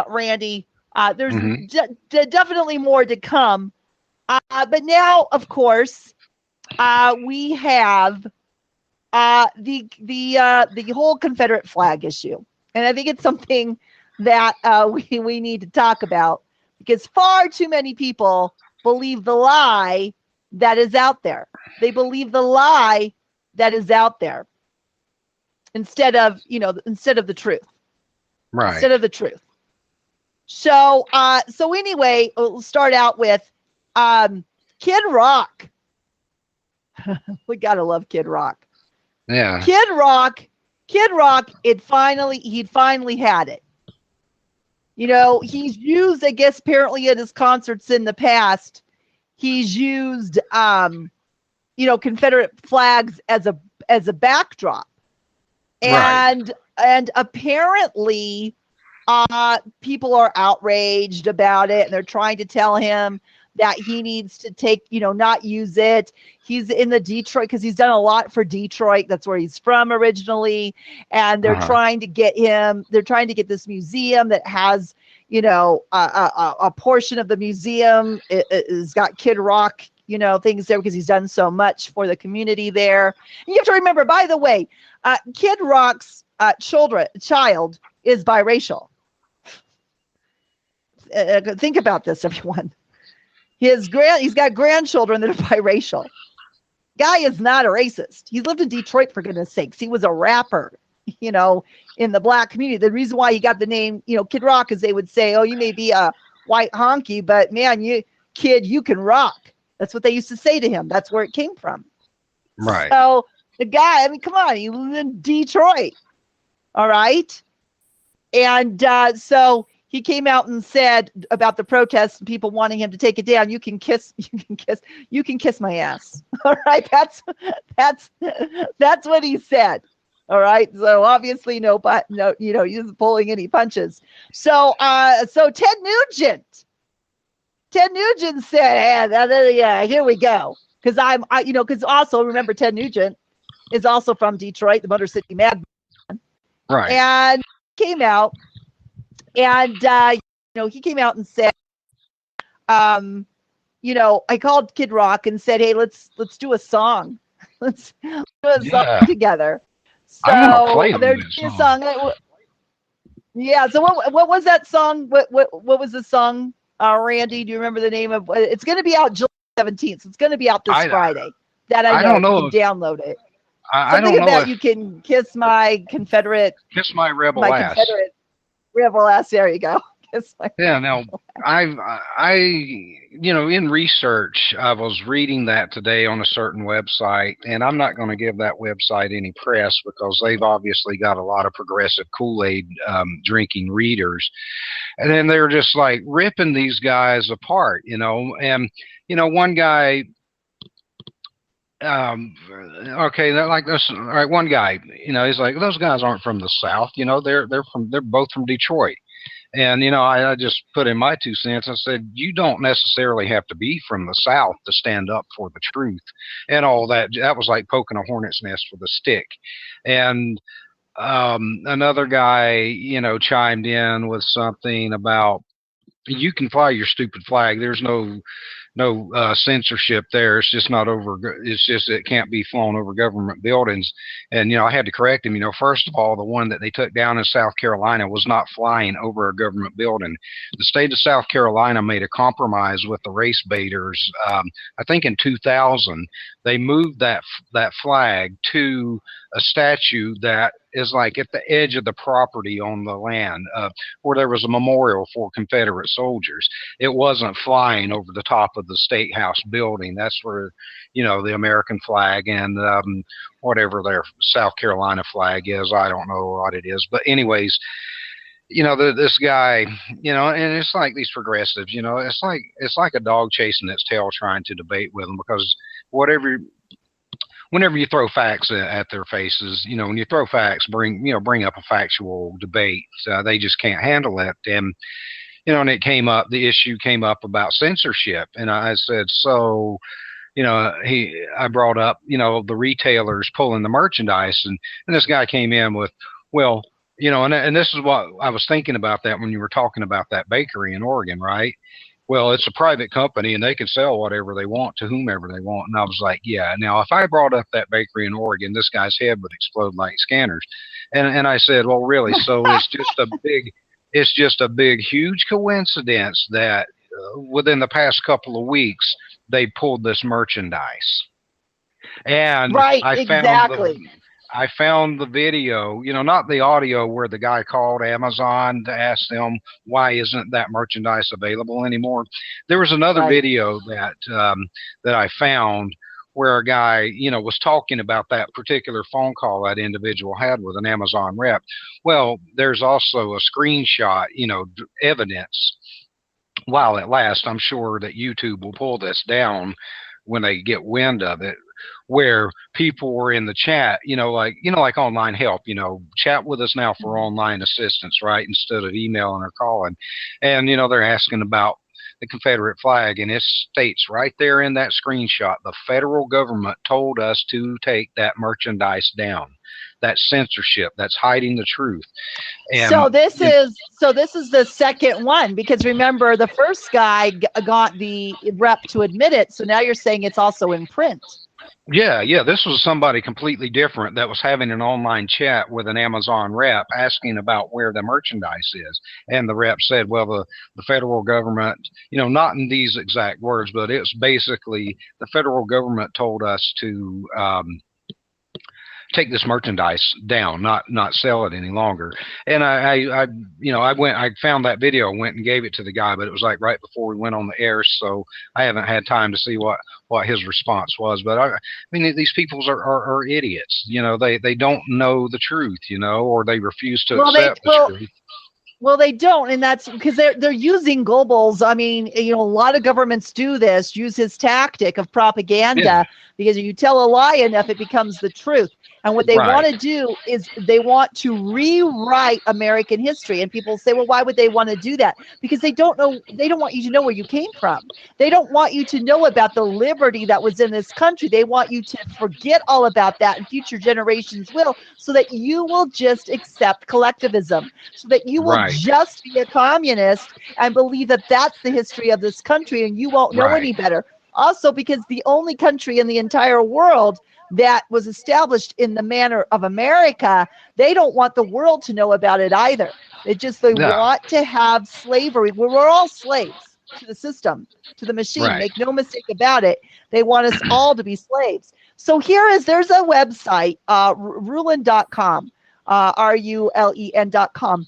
D: Randy, there's definitely more to come. But now, of course, we have the whole Confederate flag issue, and I think it's something that we need to talk about, because far too many people believe the lie that is out there. They believe the lie that is out there instead of the truth.
E: Right.
D: Instead of the truth. So anyway, we'll start out with Kid Rock. We gotta love Kid Rock.
E: Yeah.
D: Kid Rock, he'd finally had it. He's used, I guess, apparently at his concerts in the past, he's used Confederate flags as a backdrop. And apparently people are outraged about it, and they're trying to tell him that he needs to not use it. He's in the Detroit, because he's done a lot for Detroit. That's where he's from originally. And they're trying to get this museum that has, a portion of the museum is got Kid Rock, things there, because he's done so much for the community there. And you have to remember, by the way, Kid Rock's child is biracial. think about this, everyone. He's got grandchildren that are biracial. Guy is not a racist. He lived in Detroit, for goodness sakes. He was a rapper, in the black community. The reason why he got the name, Kid Rock, is they would say, oh, you may be a white honky, but man, you can rock. That's what they used to say to him. That's where it came from.
E: Right.
D: So the guy, come on, he lived in Detroit. All right. And so he came out and said about the protests and people wanting him to take it down. You can kiss my ass. All right. That's what he said. All right. So obviously he isn't pulling any punches. So Ted Nugent said, yeah, here we go. Because also remember, Ted Nugent is also from Detroit, the Motor City Mad.
E: Right.
D: And came out and he came out and said, I called Kid Rock and said, hey, let's do a song. Let's do a song together. So there's a song. Yeah. So what was that song? What was the song? Randy, do you remember the name of? It's going to be out July 17th. So it's going to be out this Friday. That I don't know. You can download it.
E: I don't know
D: about you can kiss my Confederate.
E: Kiss my rebel ass.
D: Confederate rebel ass. There you go.
E: Yeah. Now, I in research, I was reading that today on a certain website, and I'm not going to give that website any press because they've obviously got a lot of progressive Kool-Aid drinking readers, and then they're just like ripping these guys apart, and one guy. Okay, they're like this. All right, one guy, he's like, those guys aren't from the South, they're both from Detroit. And, I just put in my 2 cents. I said, you don't necessarily have to be from the South to stand up for the truth and all that. That was like poking a hornet's nest with a stick. And another guy, chimed in with something about, you can fly your stupid flag. There's no censorship there. It's just not over. It's just it can't be flown over government buildings. And I had to correct him. First of all, the one that they took down in South Carolina was not flying over a government building. The state of South Carolina made a compromise with the race baiters. I think in 2000 they moved that flag to a statue that is like at the edge of the property on the land where there was a memorial for Confederate soldiers. It wasn't flying over the top of the State House building. That's where, the American flag and whatever their South Carolina flag is. I don't know what it is. But anyways, this guy, and it's like these progressives, it's like a dog chasing its tail trying to debate with them, because whenever you throw facts at their faces, when you throw facts, bring up a factual debate, they just can't handle it. And, and the issue came up about censorship. And I said, so, I brought up, the retailers pulling the merchandise, and this guy came in with, well, and this is what I was thinking about that when you were talking about that bakery in Oregon, right? Well, it's a private company and they can sell whatever they want to whomever they want. And I was like, yeah. Now, if I brought up that bakery in Oregon, this guy's head would explode like scanners. And I said, well, really? So it's just a big, huge coincidence that within the past couple of weeks, they pulled this merchandise. And
D: right, exactly.
E: I found the video, not the audio where the guy called Amazon to ask them why isn't that merchandise available anymore. There was another video that I found where a guy, was talking about that particular phone call that individual had with an Amazon rep. Well, there's also a screenshot, evidence. While it lasts, I'm sure that YouTube will pull this down when they get wind of it, where people were in the chat, like online help, chat with us now for online assistance, right? Instead of emailing or calling. And, they're asking about the Confederate flag, and it states right there in that screenshot, the federal government told us to take that merchandise down. That's censorship. That's hiding the truth. And
D: so this is the second one, because remember, the first guy got the rep to admit it. So now you're saying it's also in print.
E: Yeah. This was somebody completely different that was having an online chat with an Amazon rep asking about where the merchandise is. And the rep said, well, the federal government, not in these exact words, but it's basically the federal government told us to take this merchandise down, not sell it any longer. And I found that video, went and gave it to the guy, but it was like right before we went on the air, so I haven't had time to see what his response was. But I mean, these people are idiots. They don't know the truth, or they refuse to accept the truth.
D: Well, they don't, and that's because they're using Goebbels. I mean, a lot of governments do this, use his tactic of propaganda, because if you tell a lie enough, it becomes the truth. And what they want to do is they want to rewrite American history. And people say, well, why would they want to do that? Because they don't know. They don't want you to know where you came from. They don't want you to know about the liberty that was in this country. They want you to forget all about that, and future generations will, so that you will just accept collectivism, so that you will just be a communist and believe that that's the history of this country, and you won't know any better. Also, because the only country in the entire world that was established in the manner of America, they don't want the world to know about it either. They want to have slavery. We're all slaves to the system, to the machine. Make no mistake about it. They want us all to be slaves. So there's a website, rulen.com, RULEN.com.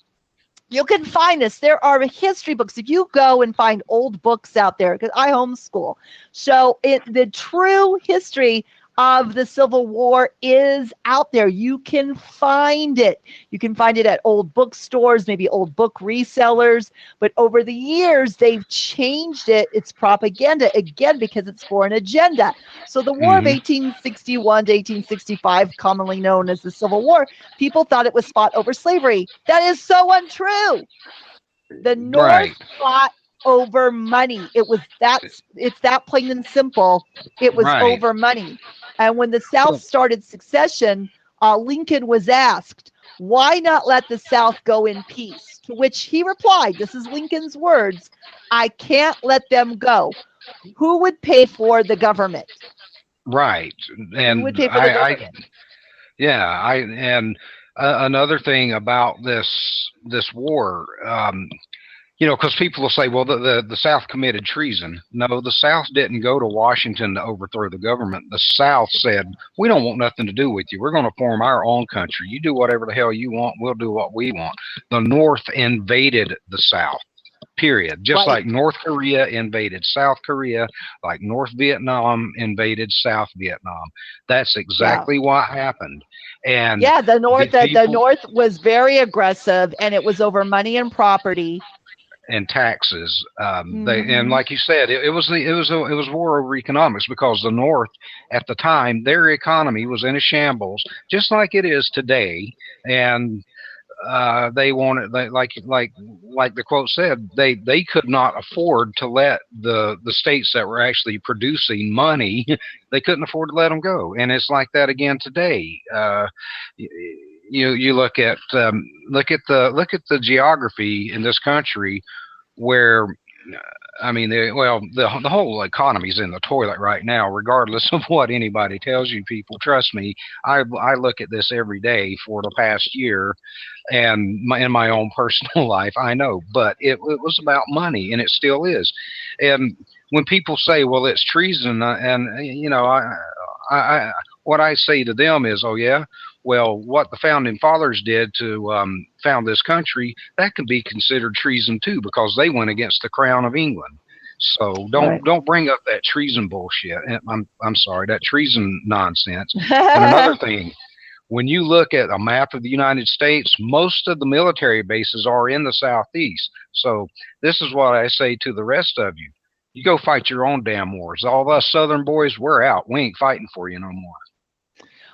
D: You can find this. There are history books. If you go and find old books out there, because I homeschool, so the true history of the Civil War is out there. You can find it. You can find it at old bookstores, maybe old book resellers. But over the years, they've changed it. It's propaganda, again, because it's for an agenda. So the War of 1861 to 1865, commonly known as the Civil War, people thought it was fought over slavery. That is so untrue. The North fought over money. It's that plain and simple. It was over money. And when the South started secession, Lincoln was asked, why not let the South go in peace? To which he replied, this is Lincoln's words, I can't let them go. Who would pay for the government?
E: Right. And
D: who would pay for the government?
E: Another thing about this war, because people will say, well, the South committed treason. No, the South didn't go to Washington to overthrow the government. The South said, we don't want nothing to do with you. We're going to form our own country. You do whatever the hell you want. We'll do what we want. The North invaded the South, period. Just like North Korea invaded South Korea, like North Vietnam invaded South Vietnam. That's exactly what happened. And
D: the North was very aggressive, and it was over money and property.
E: And taxes, and like you said, it was war over economics, because the North at the time, their economy was in a shambles, just like it is today, and they wanted, like the quote said, they could not afford to let the states that were actually producing money, they couldn't afford to let them go, and it's like that again today. You look at the geography in this country, where I mean, the whole economy's in the toilet right now, regardless of what anybody tells you. People, trust me, I look at this every day for the past year, and in my own personal life, I know. But it was about money, and it still is. And when people say, well, it's treason, what I say to them is, oh yeah, well, what the founding fathers did to found this country, that can be considered treason too, because they went against the crown of England. So don't bring up that treason bullshit. I'm sorry, that treason nonsense. And another thing, when you look at a map of the United States, most of the military bases are in the Southeast. So this is what I say to the rest of you. You go fight your own damn wars. All of us Southern boys, we're out. We ain't fighting for you no more.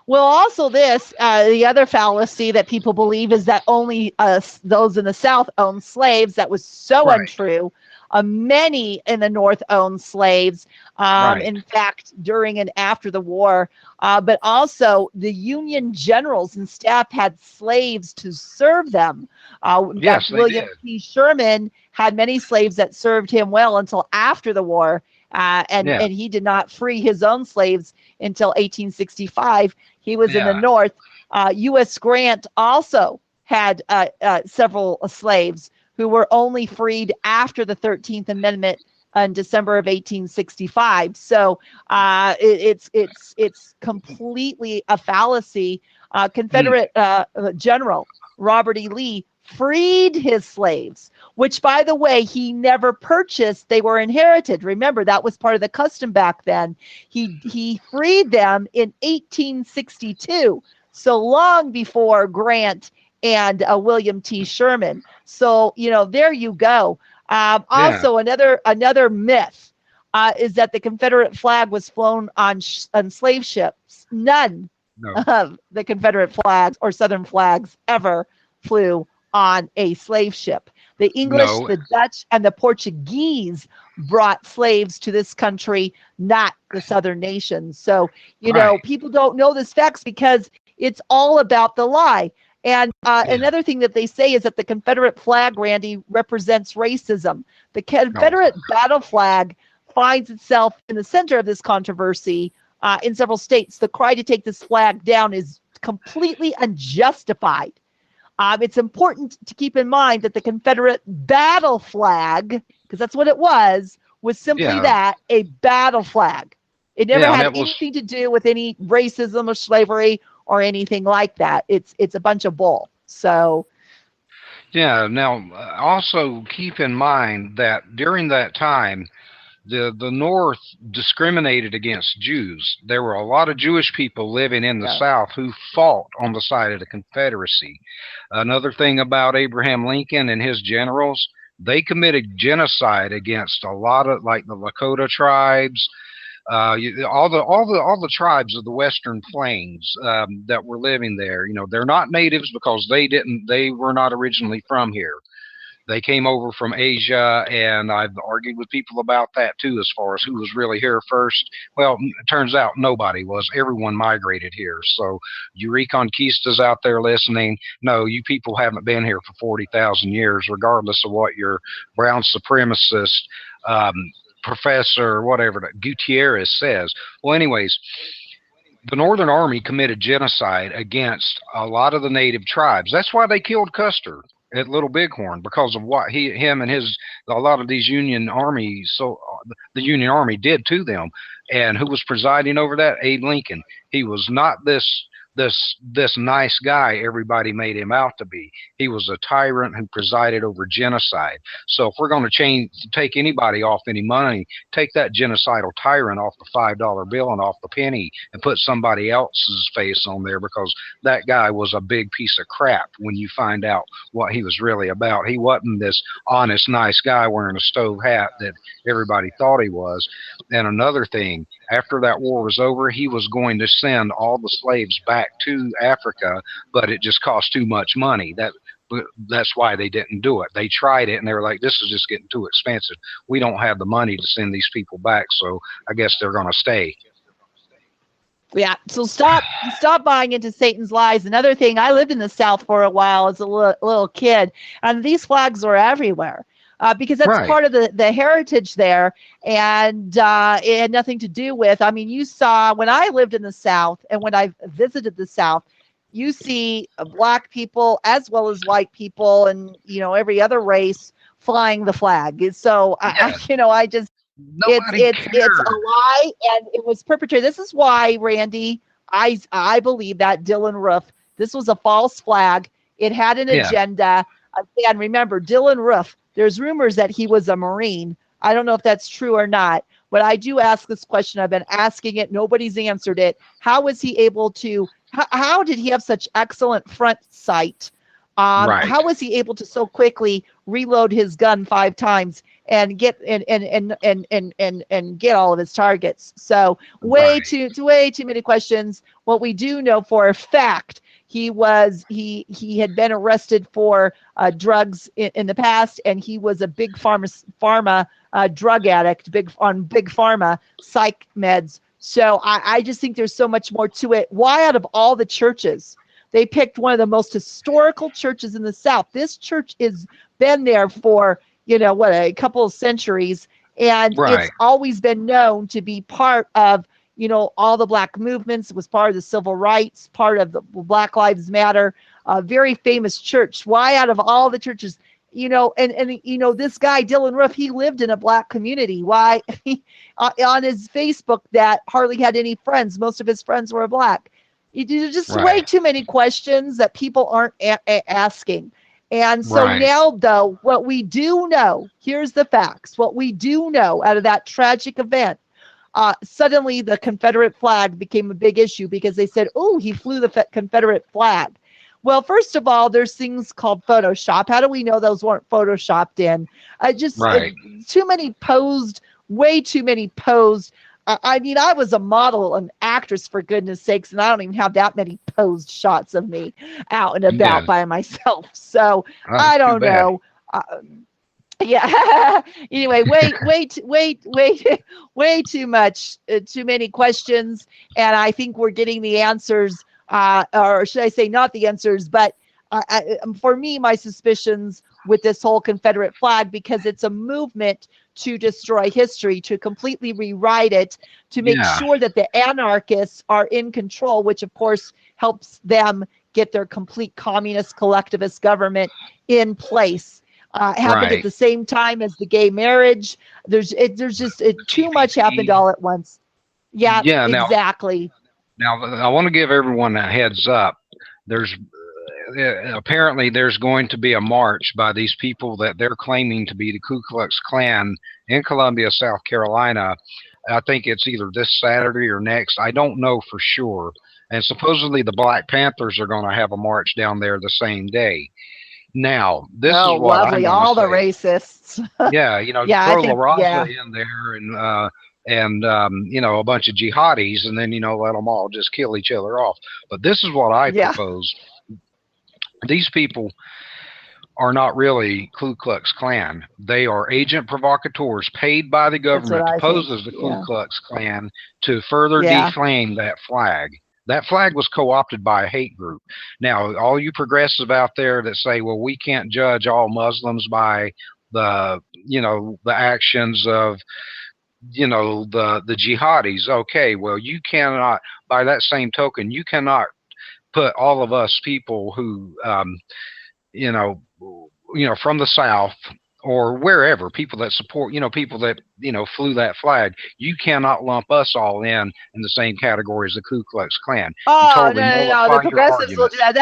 D: Well, also the other fallacy that people believe is that only those in the South own slaves. That was so untrue. Many in the North owned slaves, in fact, during and after the war. But also the Union generals and staff had slaves to serve them.
E: Yes,
D: William P. Sherman had many slaves that served him well until after the war. and he did not free his own slaves until 1865. He was in the
E: Yeah.
D: North. U.S. Grant also had several slaves who were only freed after the 13th Amendment in December of 1865. So it's completely a fallacy. Confederate General Robert E. Lee freed his slaves, which, by the way, he never purchased. They were inherited. Remember, that was part of the custom back then. He freed them in 1862, so long before Grant and William T. Sherman. So, there you go. Also, another myth is that the Confederate flag was flown on slave ships. None
E: No.
D: of the Confederate flags or Southern flags ever flew on a slave ship. The English,
E: No.
D: the Dutch, and the Portuguese brought slaves to this country, not the Southern nations. So,
E: Right.
D: people don't know this facts because it's all about the lie. And another thing that they say is that the Confederate flag, Randy, represents racism. The Confederate battle flag finds itself in the center of this controversy in several states. The cry to take this flag down is completely unjustified. It's important to keep in mind that the Confederate battle flag, because that's what it was simply that, a battle flag. It never had anything to do with any racism or slavery or anything like that. It's a bunch of bull. So
E: Yeah. Now, also keep in mind that during that time, the North discriminated against Jews. There were a lot of Jewish people living in the South who fought on the side of the Confederacy. Another thing about Abraham Lincoln and his generals, they committed genocide against a lot of, like, the Lakota tribes, all the tribes of the Western Plains that were living there. They're not natives because they were not originally from here. They came over from Asia, and I've argued with people about that too, as far as who was really here first. Well, it turns out nobody was. Everyone migrated here. So you Reconquistas out there listening, no, you people haven't been here for 40,000 years, regardless of what your brown supremacist professor, whatever, Gutierrez says. Well, anyways, the Northern Army committed genocide against a lot of the native tribes. That's why they killed Custer at Little Bighorn, because of what a lot of these Union armies, so the Union Army did to them. And who was presiding over that? Abe Lincoln. He was not this nice guy everybody made him out to be. He was a tyrant who presided over genocide. So if we're going to take anybody off any money, take that genocidal tyrant off the $5 bill and off the penny and put somebody else's face on there, because that guy was a big piece of crap when you find out what he was really about. He wasn't this honest, nice guy wearing a stove hat that everybody thought he was. And another thing, after that war was over, he was going to send all the slaves back to Africa, but it just cost too much money. That's why they didn't do it. They tried it, and they were like, this is just getting too expensive. We don't have the money to send these people back, so I guess they're going to stay.
D: Yeah, so stop buying into Satan's lies. Another thing, I lived in the South for a while as a little kid, and these flags were everywhere. Because that's part of the heritage there, and it had nothing to do with, you saw, when I lived in the South and when I visited the South, you see black people as well as white people and, every other race flying the flag. So, I just, it's a lie, and it was perpetrated. This is why, Randy, I believe that Dylan Roof, this was a false flag. It had an agenda. And remember, Dylan Roof, there's rumors that he was a Marine. I don't know if that's true or not, but I do ask this question. I've been asking it. Nobody's answered it. How was he able to, how did he have such excellent front sight? How was he able to so quickly reload his gun 5 times and get and get all of his targets? So way too many questions. What we do know for a fact, he had been arrested for drugs in the past, and he was a big pharma drug addict, big pharma psych meds. So I just think there's so much more to it. Why, out of all the churches, they picked one of the most historical churches in the South? This church has been there for a couple of centuries, And it's
E: Right.
D: always been known to be part of, all the black movements. It was part of the civil rights, part of the Black Lives Matter, a very famous church. Why out of all the churches, this guy, Dylan Roof, he lived in a black community. Why on his Facebook that hardly had any friends. Most of his friends were black. There's just way
E: Right.
D: too many questions that people aren't asking. And so
E: Right.
D: now, though, what we do know, here's the facts. What we do know out of that tragic event, suddenly the Confederate flag became a big issue because they said, oh, he flew the Confederate flag. Well, first of all, there's things called Photoshop. How do we know those weren't Photoshopped in?
E: Right.
D: Too many posed, way too many posed. I mean, I was a model, an actress, for goodness sakes, and I don't even have that many posed shots of me out and about
E: Yeah.
D: by myself. So
E: That's
D: I
E: too
D: don't
E: bad.
D: know. Yeah. Anyway, way too much, too many questions, and I think we're getting the answers, or should I say, not the answers, but for me, my suspicions with this whole Confederate flag, because it's a movement to destroy history, to completely rewrite it, to make
E: Yeah.
D: sure that the anarchists are in control, which of course helps them get their complete communist collectivist government in place. Happened at
E: Right.
D: the same time as the gay marriage. There's just too much happened
E: LGBT.
D: all at once. Yeah,
E: Yeah.
D: exactly.
E: Now I want to give everyone a heads up. There's apparently there's going to be a march by these people that they're claiming to be the Ku Klux Klan in Columbia, South Carolina. I think it's either this Saturday or next. I don't know for sure. And supposedly the Black Panthers are going to have a march down there the same day. Now, this
D: Oh,
E: is what I'm
D: lovely.
E: going to
D: All the
E: say.
D: racists.
E: Yeah,
D: Yeah, I
E: throw La
D: think,
E: Raza
D: yeah.
E: in there and a bunch of jihadis, and then let them all just kill each other off. But this is what I
D: Yeah.
E: propose. These people are not really Ku Klux Klan. They are agent provocateurs paid by the
D: That's what
E: government to
D: I
E: pose
D: think.
E: as the Ku
D: Yeah.
E: Klux Klan to further
D: Yeah.
E: defame that flag. That flag was co-opted by a hate group. Now, all you progressives out there that say, well, we can't judge all Muslims by the actions of the jihadis. Okay, well, you cannot, by that same token, you cannot put all of us people who from the South or wherever, people that support, people that flew that flag, you cannot lump us all in the same category as the Ku Klux Klan. You
D: Oh,
E: totally
D: no. The
E: nullify your
D: progressives will
E: argument.
D: do that.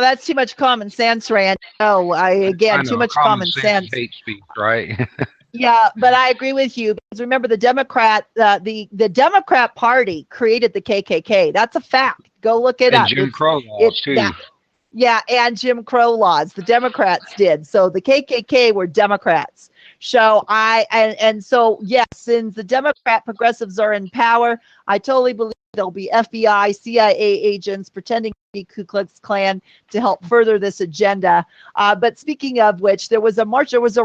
D: That's too much common sense, Rand. No,
E: I
D: too
E: know
D: much
E: common
D: common
E: sense is
D: sense.
E: hate speech, right?
D: Yeah, but I agree with you, because remember, the Democrat Party created the KKK. That's a fact. Go look it
E: And
D: up.
E: Jim Crow laws too.
D: Yeah, and Jim Crow laws. The Democrats did. So the KKK were Democrats. So so yes, since the Democrat progressives are in power, I totally believe there'll be FBI, CIA agents pretending to be Ku Klux Klan to help further this agenda. But speaking of which, there was a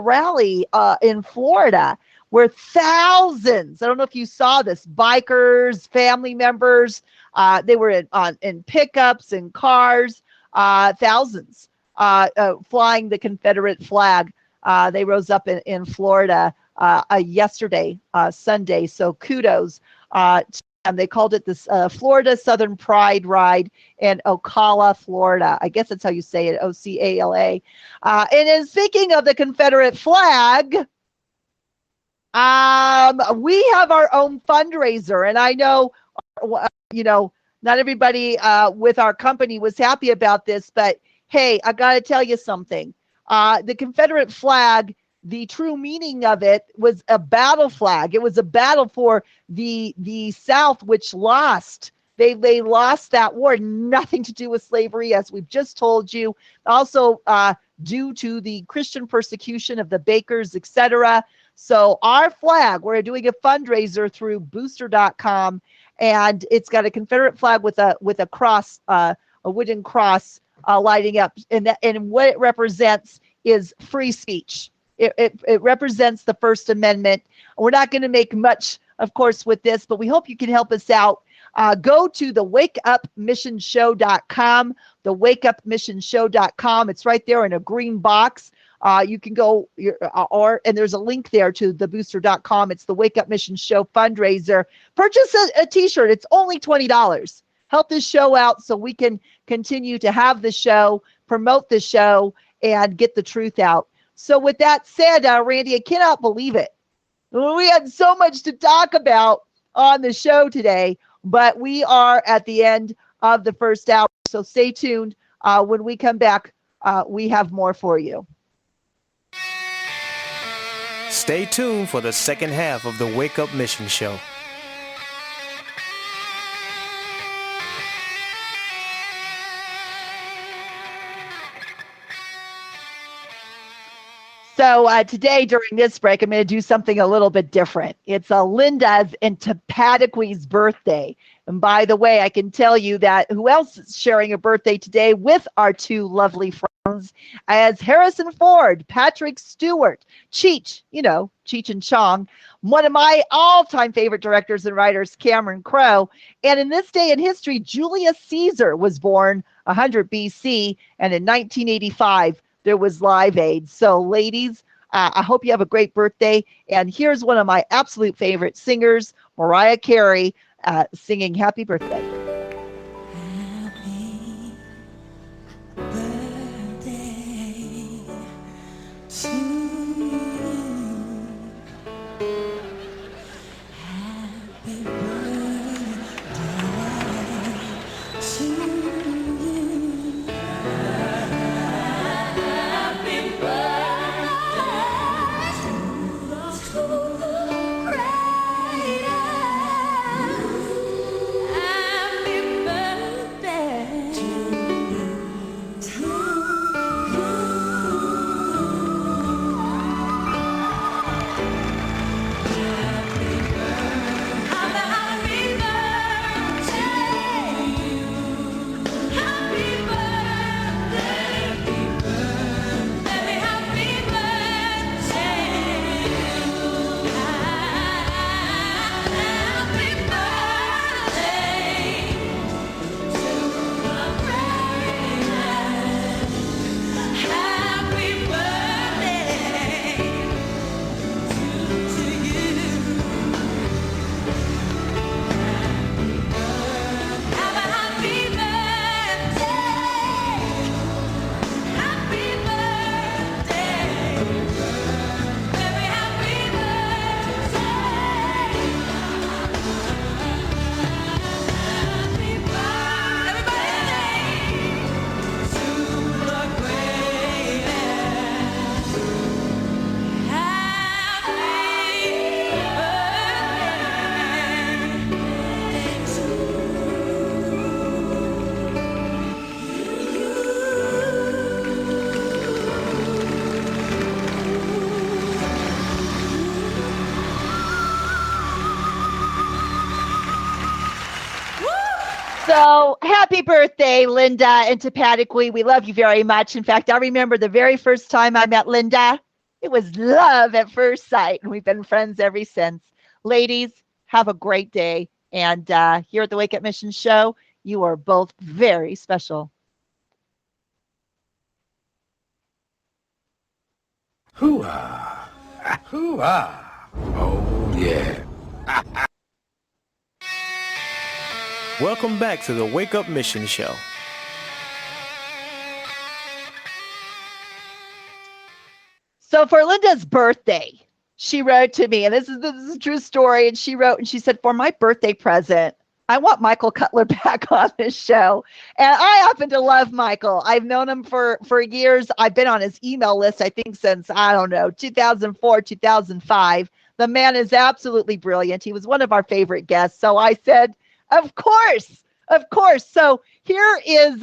D: rally in Florida where thousands, I don't know if you saw this, bikers, family members, they were in pickups and cars, thousands flying the Confederate flag. They rose up in Florida yesterday, Sunday. So kudos to them. They called it this Florida Southern Pride Ride in Ocala, Florida. I guess that's how you say it, Ocala. And then speaking of the Confederate flag, we have our own fundraiser, and I know, not everybody with our company was happy about this, but hey, I got to tell you something. The Confederate flag, the true meaning of it was a battle flag. It was a battle for the South, which lost. They lost that war. Nothing to do with slavery, as we've just told you. Also, due to the Christian persecution of the Bakers, etc. So our flag, we're doing a fundraiser through booster.com, and it's got a Confederate flag with a cross, a wooden cross lighting up, and what it represents is free speech. It represents the First Amendment. We're not going to make much, of course, with this, but we hope you can help us out. Go to the wakeupmissionshow.com, the wakeupmissionshow.com. It's right there in a green box. You can go, and there's a link there to thebooster.com. It's the Wake Up Mission Show fundraiser. Purchase a t-shirt. It's only $20. Help this show out so we can continue to have the show, promote the show, and get the truth out. So with that said, Randy, I cannot believe it. We had so much to talk about on the show today, but we are at the end of the first hour. So stay tuned. When we come back, we have more for you.
B: Stay tuned for the second half of the Wake Up Mission Show.
D: So today during this break, I'm going to do something a little bit different. It's Linda's and Tepatique's birthday. And by the way, I can tell you that who else is sharing a birthday today with our two lovely friends as Harrison Ford, Patrick Stewart, Cheech, Cheech and Chong, one of my all-time favorite directors and writers, Cameron Crowe. And in this day in history, Julius Caesar was born 100 BC, and in 1985, there was Live Aid. So ladies, I hope you have a great birthday. And here's one of my absolute favorite singers, Mariah Carey, singing Happy Birthday.
C: Happy birthday to you. Happy birthday to you. Happy birthday to the greatest. Happy birthday to you.
D: So happy birthday, Linda and Tepatique. We love you very much. In fact, I remember the very first time I met Linda. It was love at first sight, and we've been friends ever since. Ladies, have a great day. And here at the Wake Up Mission Show, you are both very special.
G: Hoo-ah. Hoo-ah. Oh, yeah.
B: Welcome back to the Wake Up Mission Show.
D: So for Linda's birthday, she wrote to me, and this is a true story, and she wrote and she said, for my birthday present, I want Michael Cutler back on this show. And I happen to love Michael. I've known him for years. I've been on his email list, I think, since, 2004, 2005. The man is absolutely brilliant. He was one of our favorite guests. So I said, of course. So here is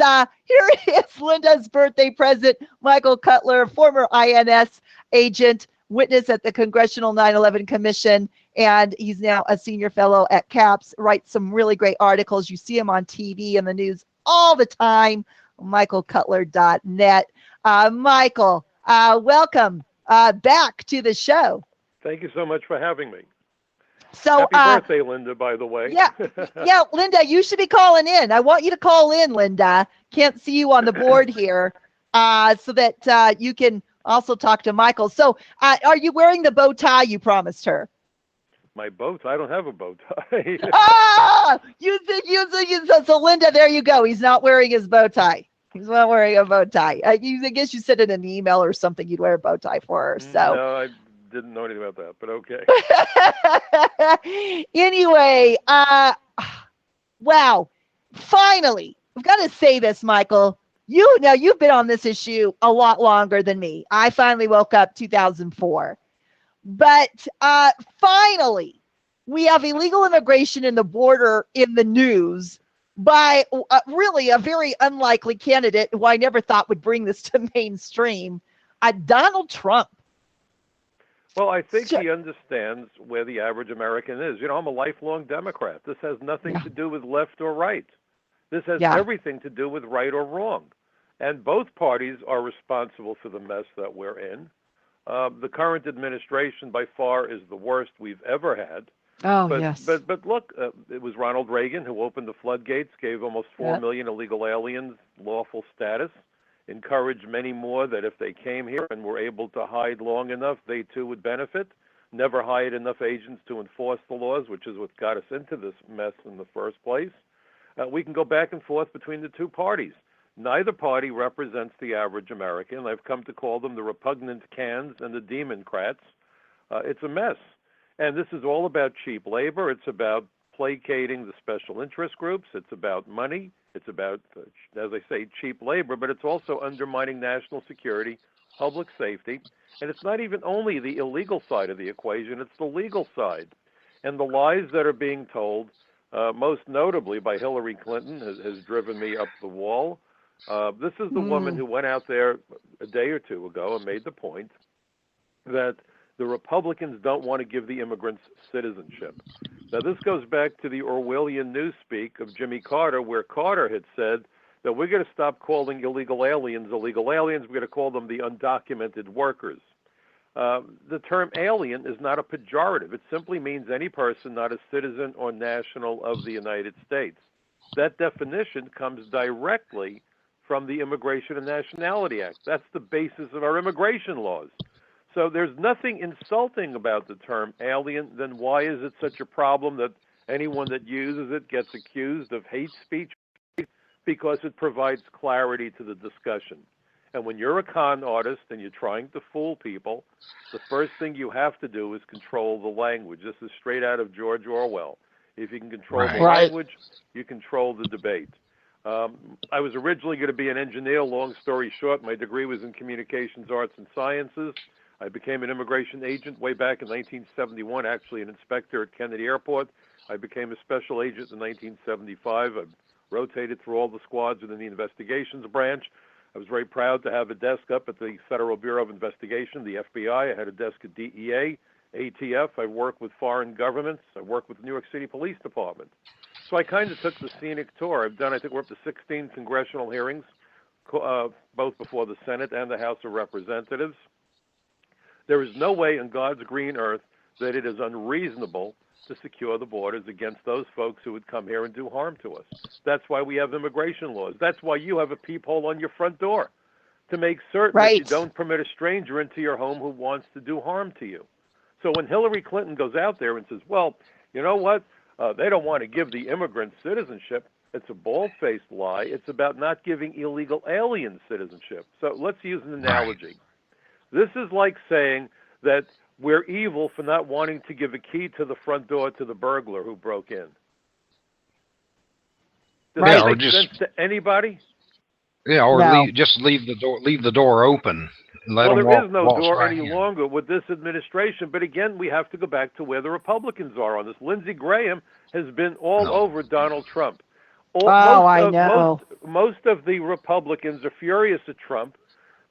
D: Linda's birthday present. Michael Cutler, former INS agent, witness at the Congressional 9/11 Commission, and he's now a senior fellow at CAPS, writes some really great articles. You see him on TV and the news all the time, michaelcutler.net. Michael, welcome back to the show.
H: Thank you so much for having me.
D: So,
H: happy birthday, Linda, by the way.
D: Yeah, Linda, you should be calling in. I want you to call in, Linda. Can't see you on the board here, so that you can Also talk to Michael. So are you wearing the bow tie you promised her?
H: My bow tie? I don't have a bow tie.
D: So Linda, there you go. He's not wearing his bow tie. He's not wearing a bow tie. I guess you said in an email or something you'd wear a bow tie for her. So
H: No, I didn't know anything about that, but okay.
D: Anyway, wow. Finally, I've got to say this, Michael. You've been on this issue a lot longer than me. I finally woke up 2004. But finally, we have illegal immigration in the border in the news by really a very unlikely candidate who I never thought would bring this to mainstream, Donald Trump.
H: Well, I think he understands where the average American is. You know, I'm a lifelong Democrat. This has nothing to do with left or right. This has everything to do with right or wrong. And both parties are responsible for the mess that we're in. The current administration by far is the worst we've ever had.
D: Oh,
H: but,
D: yes.
H: But look, it was Ronald Reagan who opened the floodgates, gave almost 4 million illegal aliens lawful status, encouraged many more that if they came here and were able to hide long enough, they too would benefit. Never hired enough agents to enforce the laws, which is what got us into this mess in the first place. We can go back and forth between the two parties. Neither party represents the average American. I've come to call them the repugnant cans and the Democrats. It's a mess. And this is all about cheap labor. It's about placating the special interest groups. It's about money. It's about, as I say, cheap labor, but it's also undermining national security, public safety. And it's not even only the illegal side of the equation, it's the legal side. And the lies that are being told, most notably by Hillary Clinton, has driven me up the wall. This is the woman who went out there a day or two ago and made the point that the Republicans don't want to give the immigrants citizenship. Now, this goes back to the Orwellian newspeak of Jimmy Carter, where Carter had said that we're going to stop calling illegal aliens. We're going to call them the undocumented workers. The term alien is not a pejorative. It simply means any person not a citizen or national of the United States. That definition comes directly from the Immigration and Nationality Act. That's the basis of our immigration laws. So there's nothing insulting about the term alien. Then why is it such a problem that anyone that uses it gets accused of hate speech? Because it provides clarity to the discussion. And when you're a con artist and you're trying to fool people, the first thing you have to do is control the language. This is straight out of George Orwell. If you can control the language, you control the debate. I was originally going to be an engineer. Long story short, my degree was in communications, arts, and sciences. I became an immigration agent way back in 1971, actually an inspector at Kennedy Airport. I became a special agent in 1975. I rotated through all the squads within the investigations branch. I was very proud to have a desk up at the Federal Bureau of Investigation, the FBI. I had a desk at DEA, ATF. I worked with foreign governments. I worked with the New York City Police Department. So I kind of took the scenic tour. I've done, I think we're up to 16 congressional hearings, both before the Senate and the House of Representatives. There is no way on God's green earth that it is unreasonable to secure the borders against those folks who would come here and do harm to us. That's why we have immigration laws. That's why you have a peephole on your front door, to make certain that you don't permit a stranger into your home who wants to do harm to you. So when Hillary Clinton goes out there and says, well, you know what, they don't want to give the immigrants citizenship, it's a bald-faced lie. It's about not giving illegal aliens citizenship. So let's use an analogy. This is like saying that we're evil for not wanting to give a key to the front door to the burglar who broke in. Does that make sense to anybody?
E: Yeah, or just leave the door open.
H: Well, there is no door any longer with this administration. But again, we have to go back to where the Republicans are on this. Lindsey Graham has been all over Donald Trump. Most of the Republicans are furious at Trump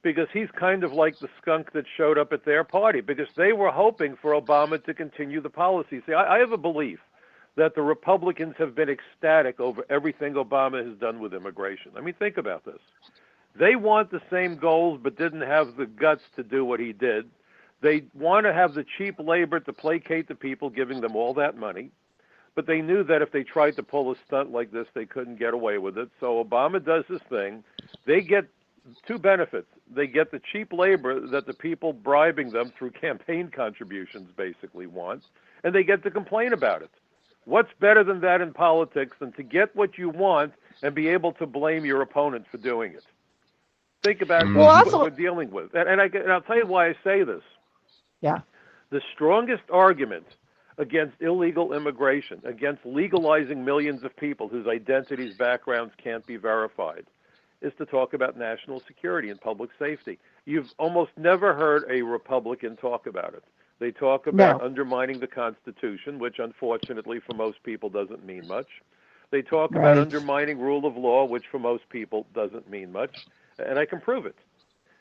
H: because he's kind of like the skunk that showed up at their party, because they were hoping for Obama to continue the policy. See, I have a belief that the Republicans have been ecstatic over everything Obama has done with immigration. I mean, think about this. They want the same goals but didn't have the guts to do what he did. They want to have the cheap labor to placate the people, giving them all that money. But they knew that if they tried to pull a stunt like this, they couldn't get away with it. So Obama does his thing. They get two benefits. They get the cheap labor that the people bribing them through campaign contributions basically want, and they get to complain about it. What's better than that in politics than to get what you want and be able to blame your opponent for doing it? Think about what we're dealing with. And I'll tell you why I say this.
D: Yeah.
H: The strongest argument against illegal immigration, against legalizing millions of people whose identities, backgrounds can't be verified, is to talk about national security and public safety. You've almost never heard a Republican talk about it. They talk about undermining the Constitution, which unfortunately for most people doesn't mean much. They talk about undermining rule of law, which for most people doesn't mean much, and I can prove it.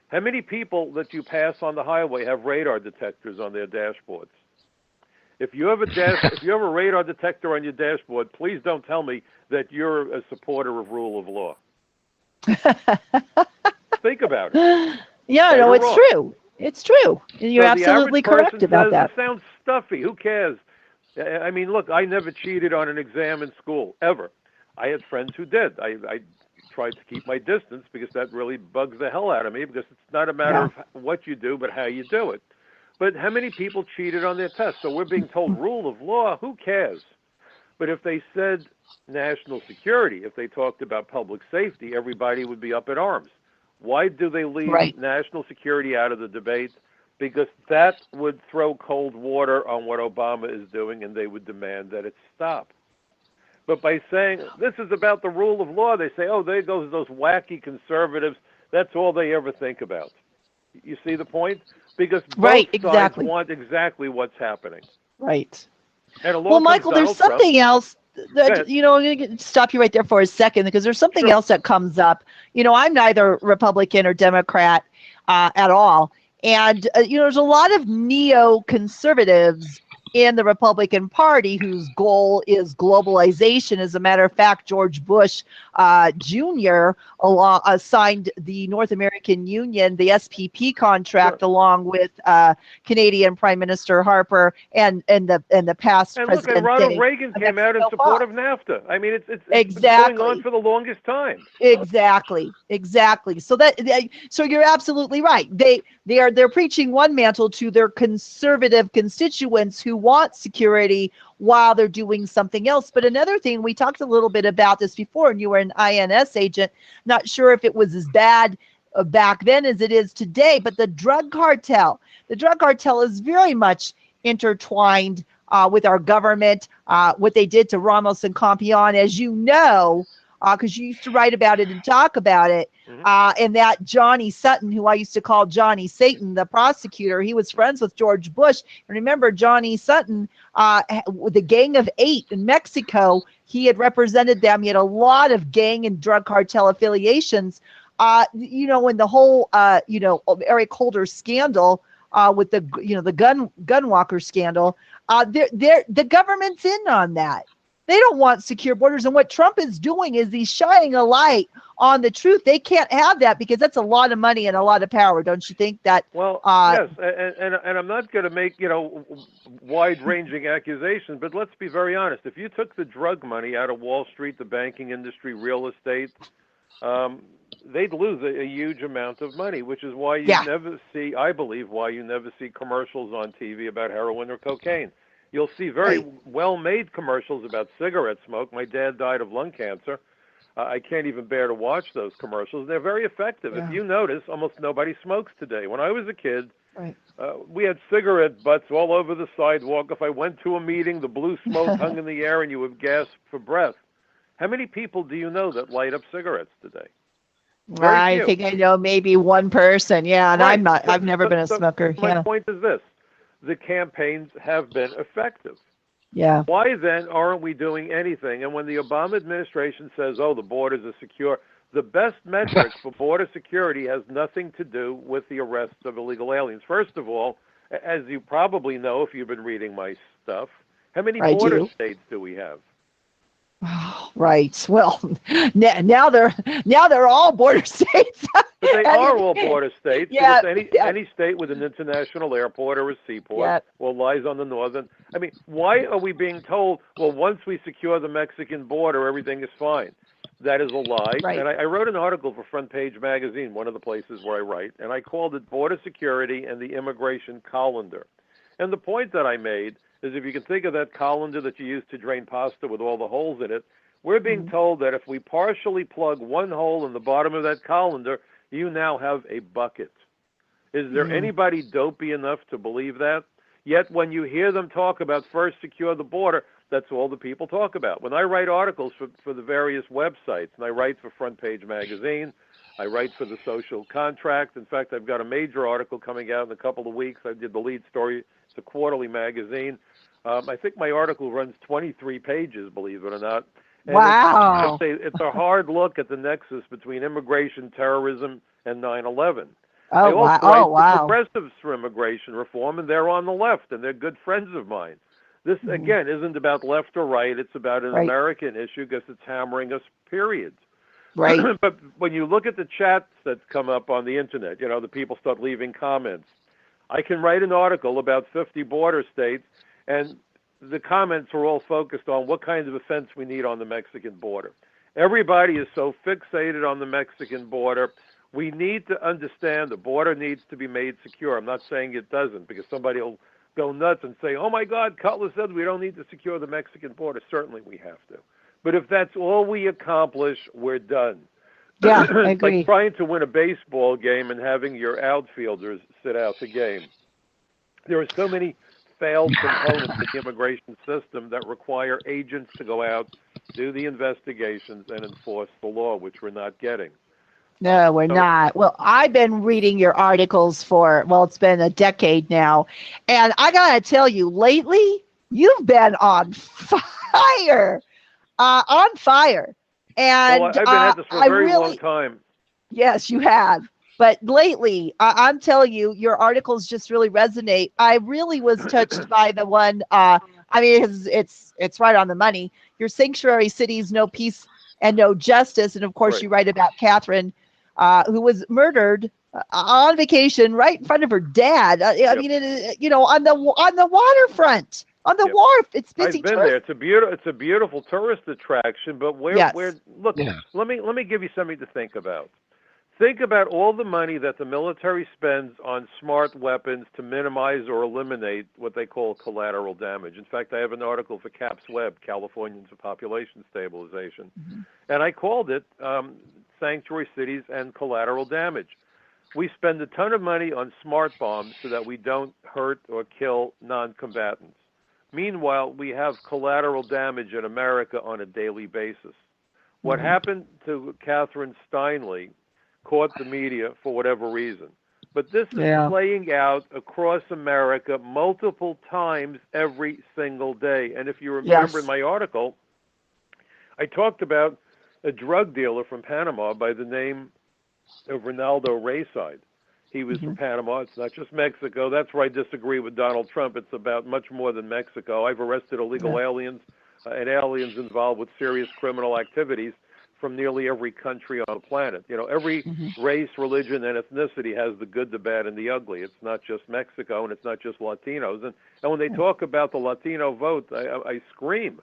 H: How many people that you pass on the highway have radar detectors on their dashboards? If you have a radar detector on your dashboard, please don't tell me that you're a supporter of rule of law. Think about it.
D: Yeah,
H: Right
D: no,
H: or
D: it's
H: wrong.
D: true. It's true. You're
H: So
D: absolutely
H: the average
D: correct
H: person
D: about
H: says,
D: that.
H: It sounds stuffy. Who cares? I mean, look, I never cheated on an exam in school, ever. I had friends who did. I tried to keep my distance because that really bugs the hell out of me, because it's not a matter of what you do, but how you do it. But how many people cheated on their tests? So we're being told rule of law. Who cares? But if they said national security, if they talked about public safety, everybody would be up in arms. Why do they leave national security out of the debate? Because that would throw cold water on what Obama is doing, and they would demand that it stop. But by saying this is about the rule of law, they say, oh, there goes those wacky conservatives. That's all they ever think about. You see the point? Because both sides want exactly what's happening.
D: Right.
H: And
D: Well, Michael, there's something else that, you know, I'm going to stop you right there for a second, because there's something else that comes up. You know, I'm neither Republican or Democrat at all. And, you know, there's a lot of neoconservatives in the Republican Party whose goal is globalization. As a matter of fact, George Bush Jr. Signed the North American Union, the SPP contract, along with Canadian Prime Minister Harper and the past president.
H: Look, and Ronald Reagan came out in support of NAFTA. I mean, it's been going on for the longest time.
D: Exactly. So you're absolutely right. They're preaching one mantle to their conservative constituents who want security while they're doing something else. But another thing, we talked a little bit about this before, and you were an INS agent. Not sure if it was as bad back then as it is today, but the drug cartel is very much intertwined with our government. What they did to Ramos and Campion, as you know, because you used to write about it and talk about it. And that Johnny Sutton, who I used to call Johnny Satan, the prosecutor, he was friends with George Bush. And remember, Johnny Sutton, the Gang of Eight in Mexico, he had represented them. He had a lot of gang and drug cartel affiliations. You know, in the whole, you know, Eric Holder scandal with the, you know, the gunwalker scandal, the government's in on that. They don't want secure borders. And what Trump is doing is he's shining a light on the truth. They can't have that because that's a lot of money and a lot of power. Don't you think that?
H: Well, yes. And I'm not going to make, you know, wide-ranging accusations, but let's be very honest. If you took the drug money out of Wall Street, the banking industry, real estate, they'd lose a huge amount of money, which is why you never see, I believe, why you never see commercials on TV about heroin or cocaine. You'll see very well-made commercials about cigarette smoke. My dad died of lung cancer. I can't even bear to watch those commercials. They're very effective. If you notice, almost nobody smokes today. When I was a kid, we had cigarette butts all over the sidewalk. If I went to a meeting, the blue smoke hung in the air and you would gasp for breath. How many people do you know that light up cigarettes today?
D: I think I know maybe one person. Yeah, and I've never been a smoker.
H: My point is this. The campaigns have been effective.
D: Yeah.
H: Why then aren't we doing anything? And when the Obama administration says, oh, the borders are secure, the best metric for border security has nothing to do with the arrest of illegal aliens. First of all, as you probably know if you've been reading my stuff, how many border states do we have?
D: Oh, right. Well, now they're all border states.
H: But they are all border states. Because any state with an international airport or a seaport or lies on the northern. I mean, why are we being told, well, once we secure the Mexican border, everything is fine? That is a lie.
D: Right.
H: And I wrote an article for Front Page Magazine, one of the places where I write, and I called it Border Security and the Immigration Colander. And the point that I made is if you can think of that colander that you use to drain pasta with all the holes in it, we're being told that if we partially plug one hole in the bottom of that colander, you now have a bucket. Is there anybody dopey enough to believe that? Yet when you hear them talk about first secure the border, that's all the people talk about. When I write articles for the various websites, and I write for Front Page Magazine, I write for the Social Contract. In fact, I've got a major article coming out in a couple of weeks. I did the lead story. It's a quarterly magazine. I think my article runs 23 pages, believe it or not. And
D: Wow.
H: It's a hard look at the nexus between immigration, terrorism, and 9/11.
D: Oh,
H: I also
D: wow.
H: write
D: Oh,
H: for
D: wow.
H: progressives for immigration reform, and they're on the left, and they're good friends of mine. This, again, isn't about left or right. It's about an
D: Right.
H: American issue because it's hammering us, period.
D: Right.
H: But when you look at the chats that come up on the Internet, you know, the people start leaving comments. I can write an article about 50 border states, and the comments are all focused on what kind of offense we need on the Mexican border. Everybody is so fixated on the Mexican border. We need to understand the border needs to be made secure. I'm not saying it doesn't, because somebody will go nuts and say, oh, my God, Cutler said we don't need to secure the Mexican border. Certainly we have to. But if that's all we accomplish, we're done.
D: Yeah, I
H: It's
D: agree.
H: like trying to win a baseball game and having your outfielders sit out the game. There are so many failed components of the immigration system that require agents to go out, do the investigations, and enforce the law, which we're not getting.
D: No, we're not. Well, I've been reading your articles for, well, it's been a decade now. And I got to tell you, lately, you've been on fire. On fire. And
H: Well, I've been at this for a very long time.
D: Yes, you have. But lately, I'm telling you, your articles just really resonate. I really was touched by the one. I mean, it's right on the money. Your sanctuary cities, no peace and no justice, and of course,
H: Right.
D: you write about Catherine, who was murdered on vacation right in front of her dad. I
H: Yep.
D: mean, you know, on the waterfront, on the
H: Yep.
D: wharf. It's busy.
H: I've been there. It's a beautiful tourist attraction. But
D: Yes.
H: look,
E: Yeah.
H: let me give you something to think about. Think about all the money that the military spends on smart weapons to minimize or eliminate what they call collateral damage. In fact, I have an article for CAPS Web, Californians for Population Stabilization, and I called it Sanctuary Cities and Collateral Damage. We spend a ton of money on smart bombs so that we don't hurt or kill non-combatants. Meanwhile, we have collateral damage in America on a daily basis. What happened to Catherine Steinle caught the media for whatever reason. But this is playing out across America multiple times every single day. And if you remember in my article, I talked about a drug dealer from Panama by the name of Ronaldo Rayside. He was from Panama. It's not just Mexico. That's where I disagree with Donald Trump. It's about much more than Mexico. I've arrested illegal aliens and aliens involved with serious criminal activities from nearly every country on the planet. You know, every race, religion, and ethnicity has the good, the bad, and the ugly. It's not just Mexico, and it's not just Latinos. And when they talk about the Latino vote, I scream,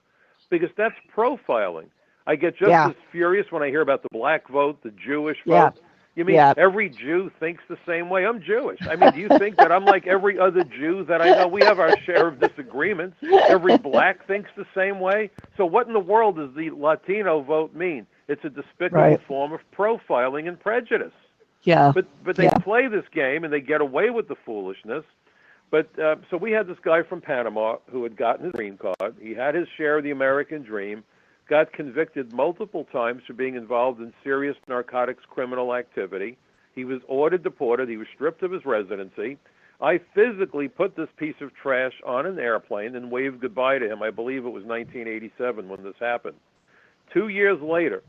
H: because that's profiling. I get just as furious when I hear about the black vote, the Jewish vote. You mean every Jew thinks the same way? I'm Jewish. I mean, do you think that I'm like every other Jew that I know? We have our share of disagreements. Every black thinks the same way. So what in the world does the Latino vote mean? It's a despicable form of profiling and prejudice.
D: Yeah.
H: But they play this game and they get away with the foolishness. But so we had this guy from Panama who had gotten his green card. He had his share of the American dream, got convicted multiple times for being involved in serious narcotics criminal activity. He was ordered deported. He was stripped of his residency. I physically put this piece of trash on an airplane and waved goodbye to him. I believe it was 1987 when this happened. 2 years later,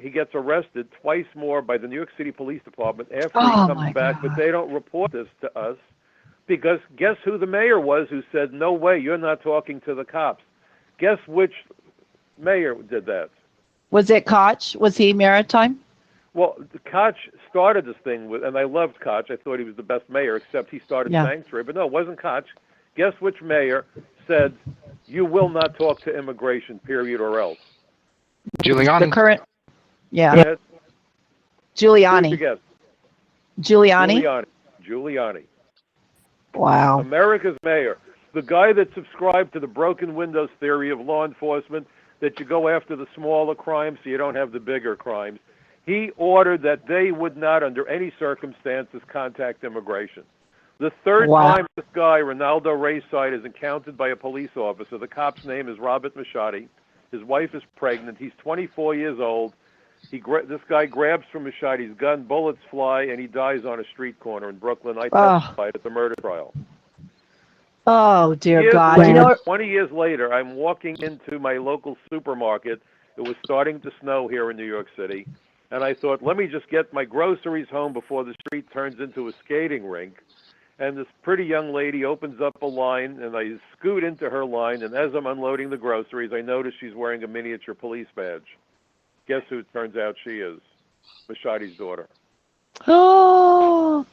H: he gets arrested twice more by the New York City Police Department after he comes back, but they don't report this to us because guess who the mayor was who said, no way, you're not talking to the cops. Guess which mayor did that?
D: Was it Koch? Was he maritime?
H: Well, Koch started this thing with, and I loved Koch. I thought he was the best mayor, except he started Sanctuary. But no, it wasn't Koch. Guess which mayor said, you will not talk to immigration, period, or else?
E: Giuliani.
D: Yeah.
H: Go ahead. Who's the
D: Giuliani.
H: guest?
D: Giuliani.
H: Giuliani.
D: Wow.
H: America's mayor. The guy that subscribed to the broken windows theory of law enforcement, that you go after the smaller crimes so you don't have the bigger crimes. He ordered that they would not, under any circumstances, contact immigration. The third
D: Wow.
H: time this guy, Ronaldo Rayside, is encountered by a police officer. The cop's name is Robert Machadi. His wife is pregnant. He's 24 years old. This guy grabs from Machadi's gun, bullets fly, and he dies on a street corner in Brooklyn. I testified at the murder trial.
D: Oh, dear
H: Years
D: God.
H: later,
D: You know,
H: 20 years later, I'm walking into my local supermarket. It was starting to snow here in New York City. And I thought, let me just get my groceries home before the street turns into a skating rink. And this pretty young lady opens up a line, and I scoot into her line. And as I'm unloading the groceries, I notice she's wearing a miniature police badge. Guess who it turns out she is? Machadi's daughter.
D: oh,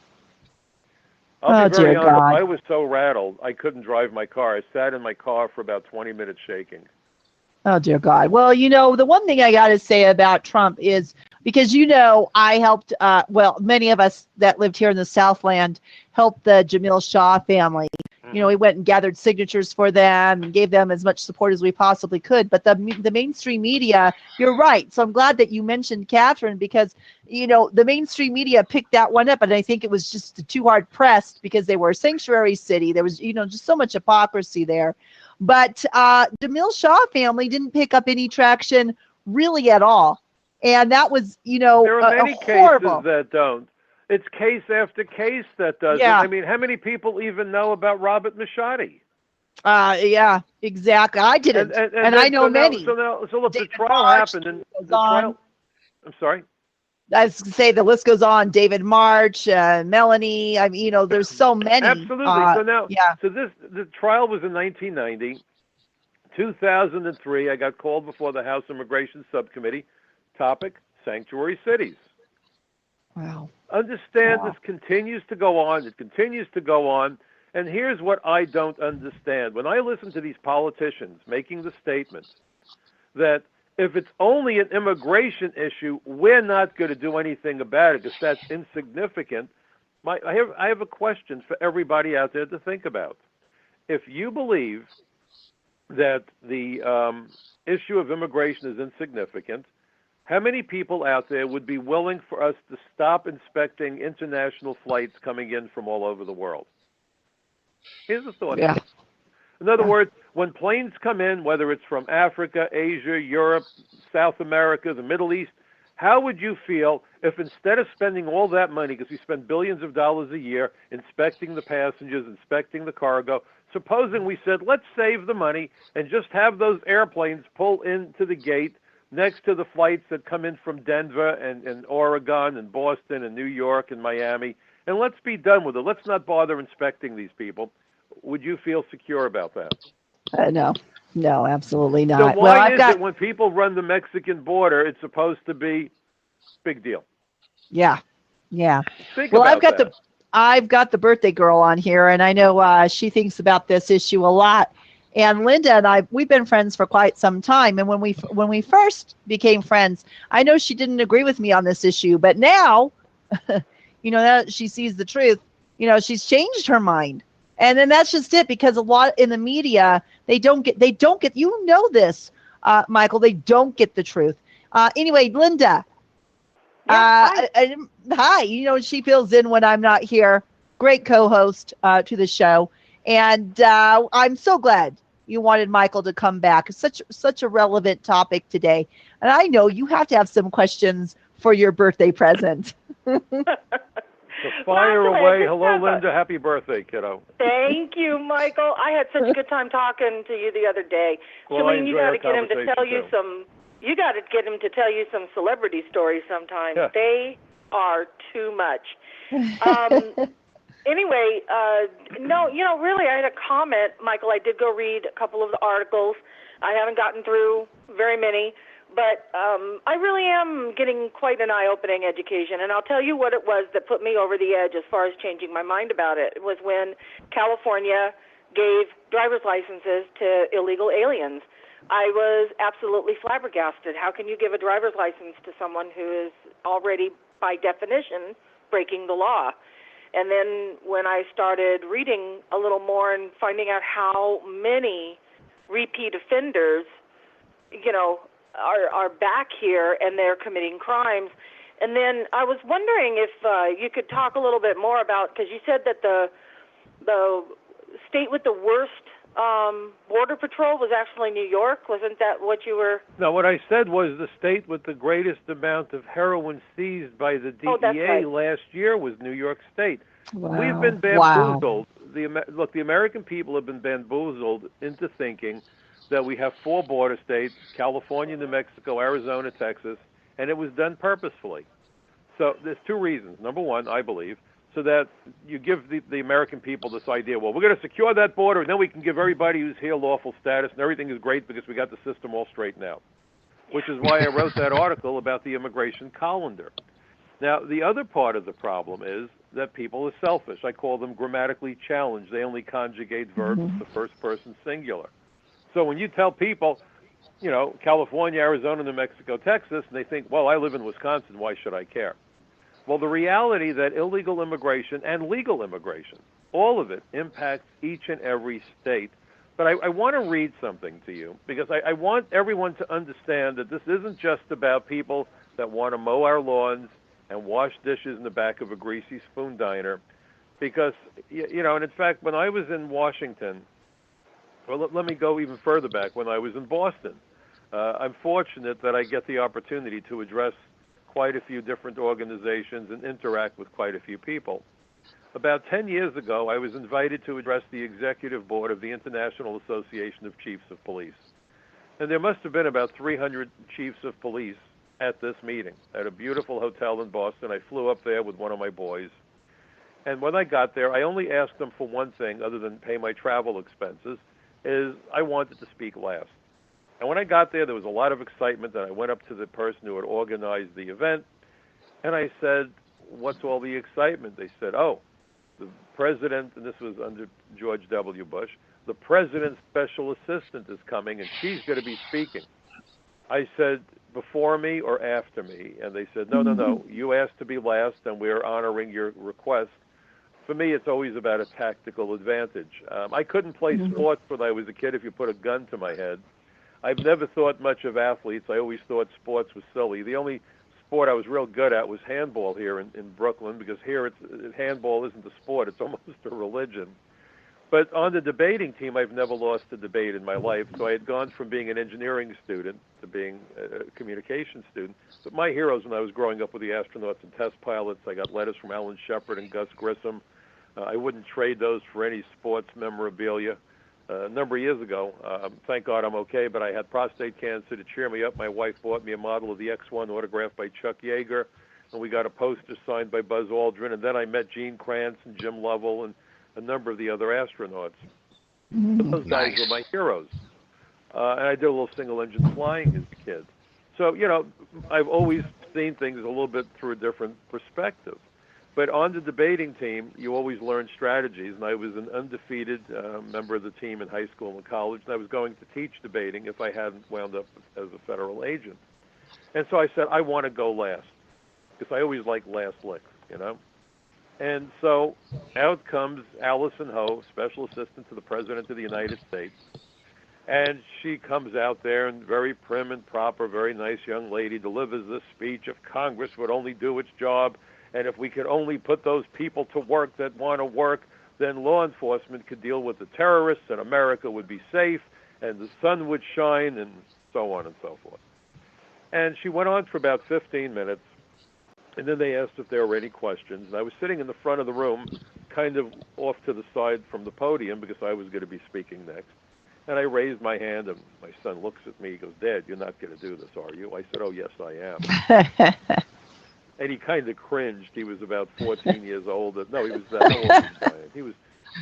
H: I'll be very
D: dear
H: honest.
D: God.
H: I was so rattled, I couldn't drive my car. I sat in my car for about 20 minutes shaking.
D: Oh, dear God. Well, you know, the one thing I got to say about Trump is because, you know, I helped, many of us that lived here in the Southland helped the Jamil Shaw family. You know, we went and gathered signatures for them and gave them as much support as we possibly could. But the mainstream media, you're right. So I'm glad that you mentioned Catherine because, you know, the mainstream media picked that one up. And I think it was just too hard pressed because they were a sanctuary city. There was, you know, just so much hypocrisy there. But Jamil Shaw family didn't pick up any traction really at all. And that was, you know,
H: there are many
D: horrible.
H: cases that don't. It's case after case that doesn't.
D: Yeah.
H: I mean, how many people even know about Robert Machadi?
D: Yeah, exactly. I didn't, and I know many.
H: So look,
D: David
H: the trial
D: March,
H: happened, and
D: goes
H: the trial.
D: on.
H: I'm sorry.
D: I was gonna say the list goes on. David March, Melanie. I mean, you know, there's so many.
H: Absolutely. So the trial was in 1990. 2003, I got called before the House Immigration Subcommittee. Topic: sanctuary cities.
D: Wow.
H: Understand this continues to go on. It continues to go on. And here's what I don't understand. When I listen to these politicians making the statement that if it's only an immigration issue, we're not going to do anything about it because that's insignificant. I have a question for everybody out there to think about. If you believe that the issue of immigration is insignificant, how many people out there would be willing for us to stop inspecting international flights coming in from all over the world? Here's the thought.
D: Yeah.
H: In other words, when planes come in, whether it's from Africa, Asia, Europe, South America, the Middle East, how would you feel if instead of spending all that money, because we spend billions of dollars a year inspecting the passengers, inspecting the cargo, supposing we said, let's save the money and just have those airplanes pull into the gate next to the flights that come in from Denver and Oregon and Boston and New York and Miami, and let's be done with it. Let's not bother inspecting these people. Would you feel secure about that?
D: No, absolutely not.
H: So why is it when people run the Mexican border, it's supposed to be big deal?
D: Yeah.
H: Think
D: Well,
H: about
D: I've got the birthday girl on here, and I know she thinks about this issue a lot. And Linda and we've been friends for quite some time. And when we first became friends, I know she didn't agree with me on this issue, but now, you know, now that she sees the truth, you know, she's changed her mind. And then that's just it, because a lot in the media, they don't get, you know this, Michael, they don't get the truth. Anyway, Linda, hi, you know, she fills in when I'm not here. Great co-host to the show. And I'm so glad you wanted Michael to come back. It's such a relevant topic today. And I know you have to have some questions for your birthday present.
H: So fire away. Hello, Linda. Happy birthday, kiddo.
I: Thank you, Michael. I had such a good time talking to you the other day.
H: Well,
I: Shalene, you got to get him to tell you
H: too.
I: some. You got to get him to tell you some celebrity stories sometime.
H: Yeah.
I: They are too much. Anyway, no, you know, really, I had a comment, Michael. I did go read a couple of the articles. I haven't gotten through very many, but I really am getting quite an eye-opening education. And I'll tell you what it was that put me over the edge as far as changing my mind about it. It was when California gave driver's licenses to illegal aliens. I was absolutely flabbergasted. How can you give a driver's license to someone who is already, by definition, breaking the law? And then when I started reading a little more and finding out how many repeat offenders, are back here and they're committing crimes. And then I was wondering if you could talk a little bit more about, because you said that the state with the worst border patrol was actually New York. Wasn't that what you were?
H: No, what I said was the state with the greatest amount of heroin seized by the DEA
I: that's right.
H: last year was New York State.
D: Wow.
H: We've been bamboozled. Look, the American people have been bamboozled into thinking that we have 4 border states, California, New Mexico, Arizona, Texas, and it was done purposefully. So there's 2 reasons. Number one, I believe, so that you give the American people this idea, well, we're going to secure that border, and then we can give everybody who's here lawful status, and everything is great because we got the system all straightened out, which is why I wrote that article about the immigration colander. Now, the other part of the problem is that people are selfish. I call them grammatically challenged. They only conjugate verbs to the first person singular. So when you tell people, California, Arizona, New Mexico, Texas, and they think, well, I live in Wisconsin, why should I care? Well, the reality that illegal immigration and legal immigration, all of it impacts each and every state. But I want to read something to you because I want everyone to understand that this isn't just about people that want to mow our lawns and wash dishes in the back of a greasy spoon diner. Because, and in fact, when I was in Washington, well, let me go even further back, when I was in Boston, I'm fortunate that I get the opportunity to address quite a few different organizations and interact with quite a few people. About 10 years ago, I was invited to address the executive board of the International Association of Chiefs of Police. And there must have been about 300 chiefs of police at this meeting at a beautiful hotel in Boston. I flew up there with one of my boys. And when I got there, I only asked them for one thing other than pay my travel expenses, is I wanted to speak last. And when I got there was a lot of excitement, and I went up to the person who had organized the event, and I said, what's all the excitement? They said, oh, the president, and this was under George W. Bush, the president's special assistant is coming, and she's going to be speaking. I said, before me or after me? And they said, no, you asked to be last, and we're honoring your request. For me, it's always about a tactical advantage. I couldn't play sports when I was a kid if you put a gun to my head. I've never thought much of athletes. I always thought sports was silly. The only sport I was real good at was handball here in Brooklyn, because here handball isn't a sport. It's almost a religion. But on the debating team, I've never lost a debate in my life. So I had gone from being an engineering student to being a communication student. But my heroes when I was growing up were the astronauts and test pilots. I got letters from Alan Shepard and Gus Grissom. I wouldn't trade those for any sports memorabilia. A number of years ago, thank God I'm okay, but I had prostate cancer. To cheer me up, my wife bought me a model of the X-1 autographed by Chuck Yeager, and we got a poster signed by Buzz Aldrin, and then I met Gene Kranz and Jim Lovell and a number of the other astronauts. Those guys were my heroes. And I did a little single-engine flying as a kid. So, I've always seen things a little bit through a different perspective. But on the debating team, you always learn strategies, and I was an undefeated member of the team in high school and college, and I was going to teach debating if I hadn't wound up as a federal agent. And so I said, I want to go last, because I always like last licks, And so out comes Allison Ho, Special Assistant to the President of the United States, and she comes out there and very prim and proper, very nice young lady, delivers this speech. If Congress would only do its job, and if we could only put those people to work that want to work, then law enforcement could deal with the terrorists, and America would be safe, and the sun would shine, and so on and so forth. And she went on for about 15 minutes, and then they asked if there were any questions. And I was sitting in the front of the room, kind of off to the side from the podium, because I was going to be speaking next. And I raised my hand, and my son looks at me. He goes, Dad, you're not going to do this, are you? I said, oh, yes, I am. And he kind of cringed. He was about 14 years old. No, he was that old. He was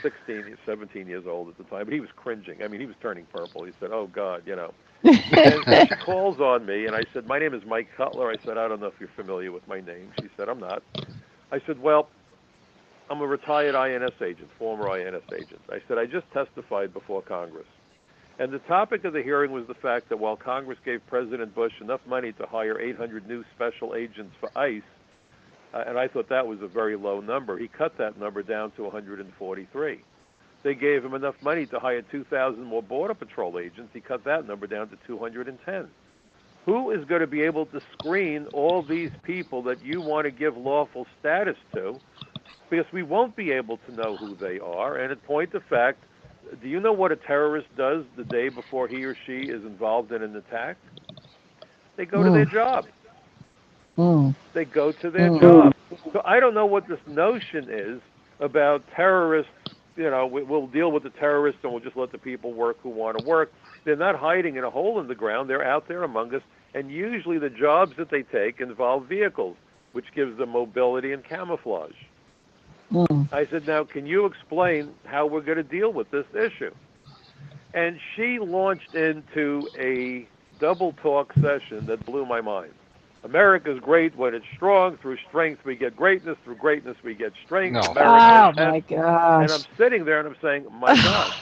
H: 16, 17 years old at the time, but he was cringing. I mean, he was turning purple. He said, oh, God, And so she calls on me, and I said, my name is Mike Cutler. I said, I don't know if you're familiar with my name. She said, I'm not. I said, well, I'm a retired INS agent, former INS agent. I said, I just testified before Congress. And the topic of the hearing was the fact that while Congress gave President Bush enough money to hire 800 new special agents for ICE, and I thought that was a very low number, he cut that number down to 143. They gave him enough money to hire 2,000 more Border Patrol agents. He cut that number down to 210. Who is going to be able to screen all these people that you want to give lawful status to? Because we won't be able to know who they are. And in point of fact, do you know what a terrorist does the day before he or she is involved in an attack? They go to their job. They go to their job. So I don't know what this notion is about terrorists. You know, we'll deal with the terrorists and we'll just let the people work who want to work. They're not hiding in a hole in the ground. They're out there among us. And usually the jobs that they take involve vehicles, which gives them mobility and camouflage. I said, now, can you explain how we're going to deal with this issue? And she launched into a double talk session that blew my mind. America's great when it's strong. Through strength, we get greatness. Through greatness, we get strength.
E: No.
D: Oh, my gosh.
H: And I'm sitting there and I'm saying, my God.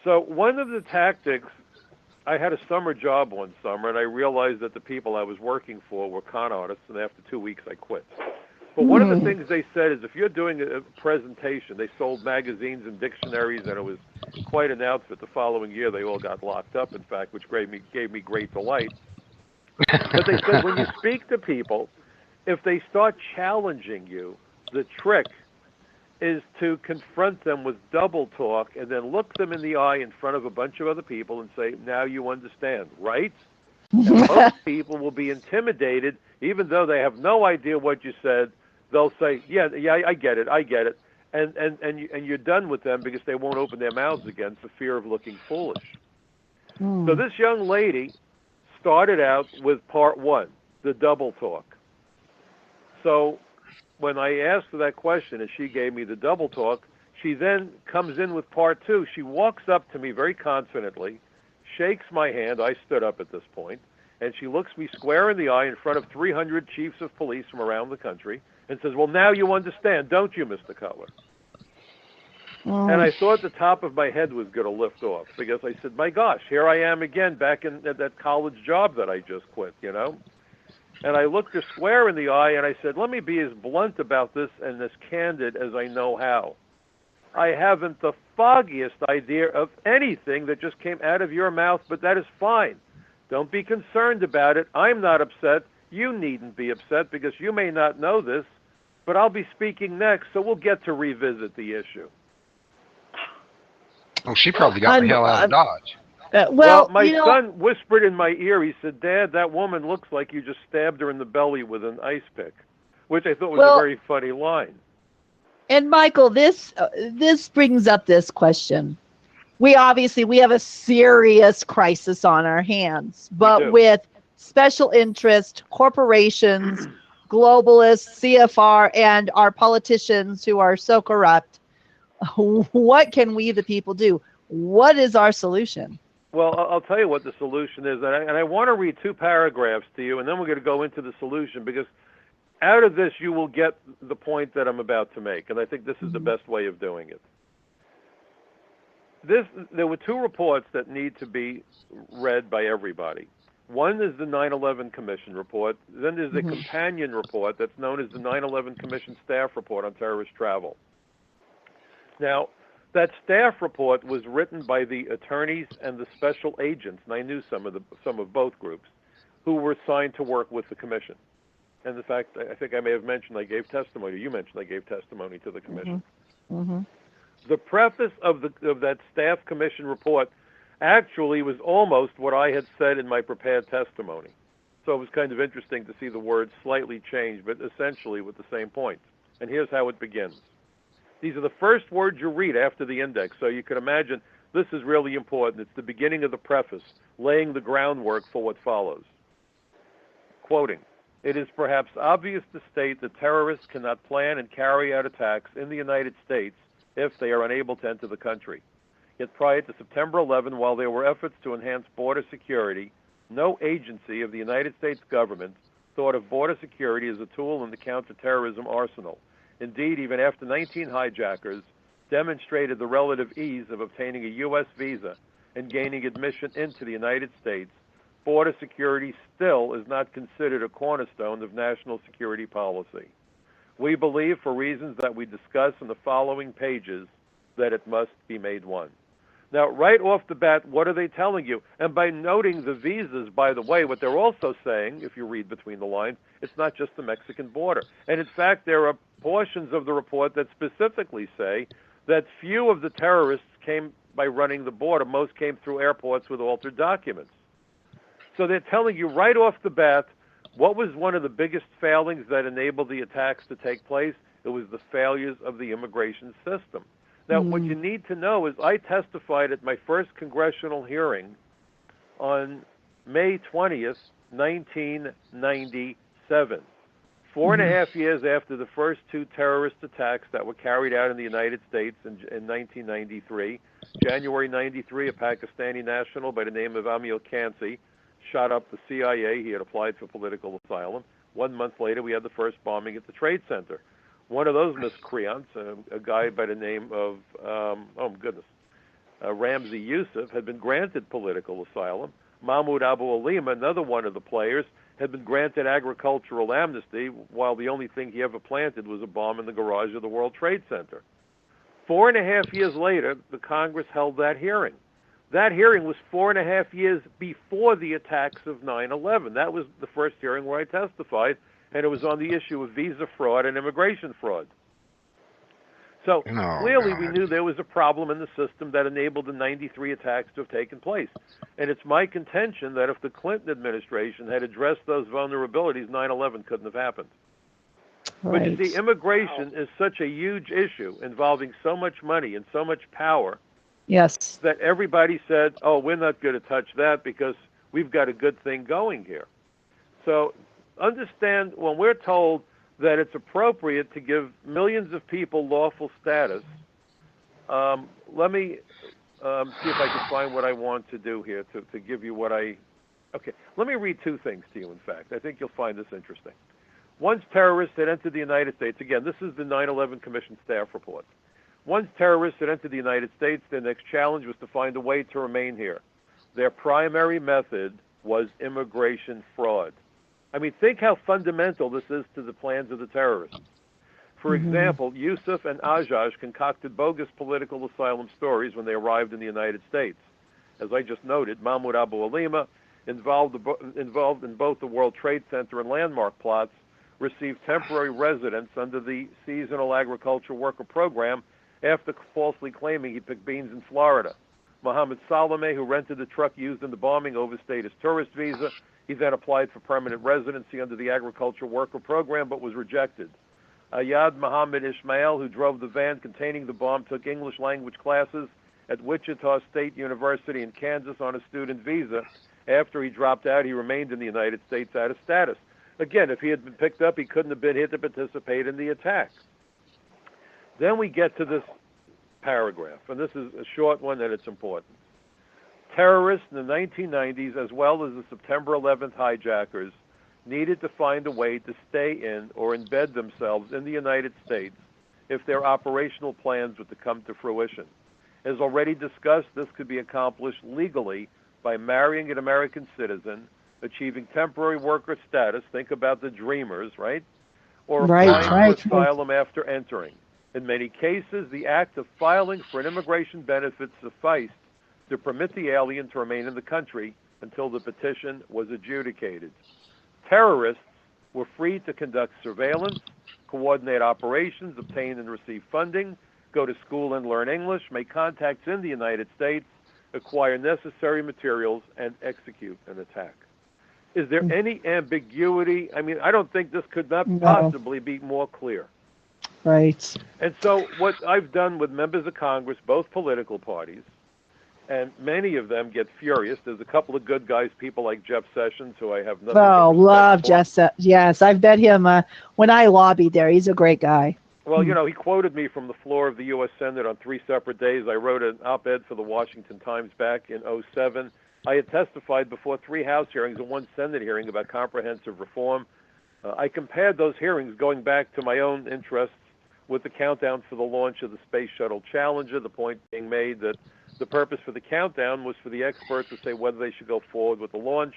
H: So one of the tactics, I had a summer job one summer, and I realized that the people I was working for were con artists, and after 2 weeks, I quit. But one of the things they said is if you're doing a presentation, they sold magazines and dictionaries, and it was quite an outfit. The following year, they all got locked up, in fact, which gave me great delight. But they said when you speak to people, if they start challenging you, the trick is to confront them with double talk and then look them in the eye in front of a bunch of other people and say, now you understand, right? And most people will be intimidated, even though they have no idea what you said. They'll say, yeah, I get it. And you're done with them because they won't open their mouths again for fear of looking foolish. So this young lady started out with part one, the double talk. So when I asked her that question and she gave me the double talk, she then comes in with part two. She walks up to me very confidently, shakes my hand. I stood up at this point, and she looks me square in the eye in front of 300 chiefs of police from around the country and says, well, now you understand, don't you, Mr. Cutler? And I thought the top of my head was going to lift off because I said, my gosh, here I am again back in that college job that I just quit, you know? And I looked her square in the eye and I said, let me be as blunt about this and as candid as I know how. I haven't the foggiest idea of anything that just came out of your mouth, but that is fine. Don't be concerned about it. I'm not upset. You needn't be upset because you may not know this, but I'll be speaking next, so we'll get to revisit the issue.
E: Oh, she probably got the hell out of Dodge.
H: Well, my son whispered in my ear, he said, Dad, that woman looks like you just stabbed her in the belly with an ice pick, which I thought was a very funny line.
D: And Michael, this brings up this question. We have a serious crisis on our hands, but with special interest, corporations, globalists, CFR, and our politicians who are so corrupt, what can we, the people, do? What is our solution?
H: Well, I'll tell you what the solution is, and I want to read 2 paragraphs to you, and then we're going to go into the solution, because out of this you will get the point that I'm about to make, and I think this is the best way of doing it. There were 2 reports that need to be read by everybody. One is the 9/11 Commission report. Then there's a companion report that's known as the 9/11 Commission Staff Report on Terrorist Travel. Now, that staff report was written by the attorneys and the special agents, and I knew some of both groups, who were assigned to work with the commission. And in fact, I think I may have mentioned I gave testimony. You mentioned I gave testimony to the commission. The preface of that staff commission report actually was almost what I had said in my prepared testimony. So it was kind of interesting to see the words slightly changed, but essentially with the same points. And here's how it begins. These are the first words you read after the index, so you can imagine this is really important. It's the beginning of the preface, laying the groundwork for what follows. Quoting, "It is perhaps obvious to state that terrorists cannot plan and carry out attacks in the United States if they are unable to enter the country. Yet prior to September 11, while there were efforts to enhance border security, no agency of the United States government thought of border security as a tool in the counterterrorism arsenal. Indeed, even after 19 hijackers demonstrated the relative ease of obtaining a U.S. visa, and gaining admission into the United States, border security still is not considered a cornerstone of national security policy. We believe, for reasons that we discuss in the following pages, that it must be made one. Now, right off the bat, what are they telling you? And by noting the visas, by the way, what they're also saying, if you read between the lines, it's not just the Mexican border. And in fact, there are portions of the report that specifically say that few of the terrorists came by running the border. Most came through airports with altered documents. So they're telling you right off the bat, what was one of the biggest failings that enabled the attacks to take place? It was the failures of the immigration system. Now, what you need to know is I testified at my first congressional hearing on May 20th, 1997. 4.5 years after the first two terrorist attacks that were carried out in the United States in 1993. January 93, a Pakistani national by the name of Amir Kansi shot up the CIA. He had applied for political asylum. 1 month later, we had the first bombing at the Trade Center. One of those miscreants, a guy by the name of, Ramzi Youssef, had been granted political asylum. Mahmoud Abu Alima, another one of the players, had been granted agricultural amnesty, while the only thing he ever planted was a bomb in the garage of the World Trade Center. 4.5 years later, the Congress held that hearing. That hearing was 4.5 years before the attacks of 9/11. That was the first hearing where I testified, and it was on the issue of visa fraud and immigration fraud. So clearly we knew there was a problem in the system that enabled the 93 attacks to have taken place. And it's my contention that if the Clinton administration had addressed those vulnerabilities, 9/11 couldn't have happened. But you see, immigration is such a huge issue involving so much money and so much power.
D: Yes.
H: That everybody said, oh, we're not going to touch that because we've got a good thing going here. So understand, when we're told that it's appropriate to give millions of people lawful status, let me see if I can find what I want to do here to give you what I... Okay, let me read two things to you, in fact. I think you'll find this interesting. Once terrorists had entered the United States, again, this is the 9/11 Commission staff report. Once terrorists had entered the United States, their next challenge was to find a way to remain here. Their primary method was immigration fraud. I mean, think how fundamental this is to the plans of the terrorists. For example, Yusuf and Ajaj concocted bogus political asylum stories when they arrived in the United States. As I just noted, Mahmoud Abu Alima, involved in both the World Trade Center and landmark plots, received temporary residence under the Seasonal Agriculture Worker Program after falsely claiming he picked beans in Florida. Mohammed Salome, who rented the truck used in the bombing, overstayed his tourist visa. He then applied for permanent residency under the Agriculture Worker Program, but was rejected. Ayad Mohammed Ismail, who drove the van containing the bomb, took English language classes at Wichita State University in Kansas on a student visa. After he dropped out, he remained in the United States out of status. Again, if he had been picked up, he couldn't have been here to participate in the attack. Then we get to this paragraph, and this is a short one and it's important. Terrorists in the 1990s, as well as the September 11th hijackers, needed to find a way to stay in or embed themselves in the United States if their operational plans were to come to fruition. As already discussed, this could be accomplished legally by marrying an American citizen, achieving temporary worker status, think about the dreamers, right? Or applying for asylum after entering. In many cases, the act of filing for an immigration benefit sufficed to permit the alien to remain in the country until the petition was adjudicated. Terrorists were free to conduct surveillance, coordinate operations, obtain and receive funding, go to school and learn English, make contacts in the United States, acquire necessary materials, and execute an attack. Is there any ambiguity? I mean, I don't think this could not possibly be more clear.
D: Right.
H: And so what I've done with members of Congress, both political parties, and many of them get furious. There's a couple of good guys, people like Jeff Sessions, who I have nothing
D: Oh,
H: but
D: love
H: respect
D: Jeff Sessions. Yes, I've met him when I lobbied there. He's a great guy.
H: Well, you know, he quoted me from the floor of the U.S. Senate on 3 separate days. I wrote an op-ed for the Washington Times back in 2007. I had testified before 3 House hearings and 1 Senate hearing about comprehensive reform. I compared those hearings, going back to my own interests, with the countdown for the launch of the Space Shuttle Challenger, the point being made that The purpose for the countdown was for the expert to say whether they should go forward with the launch.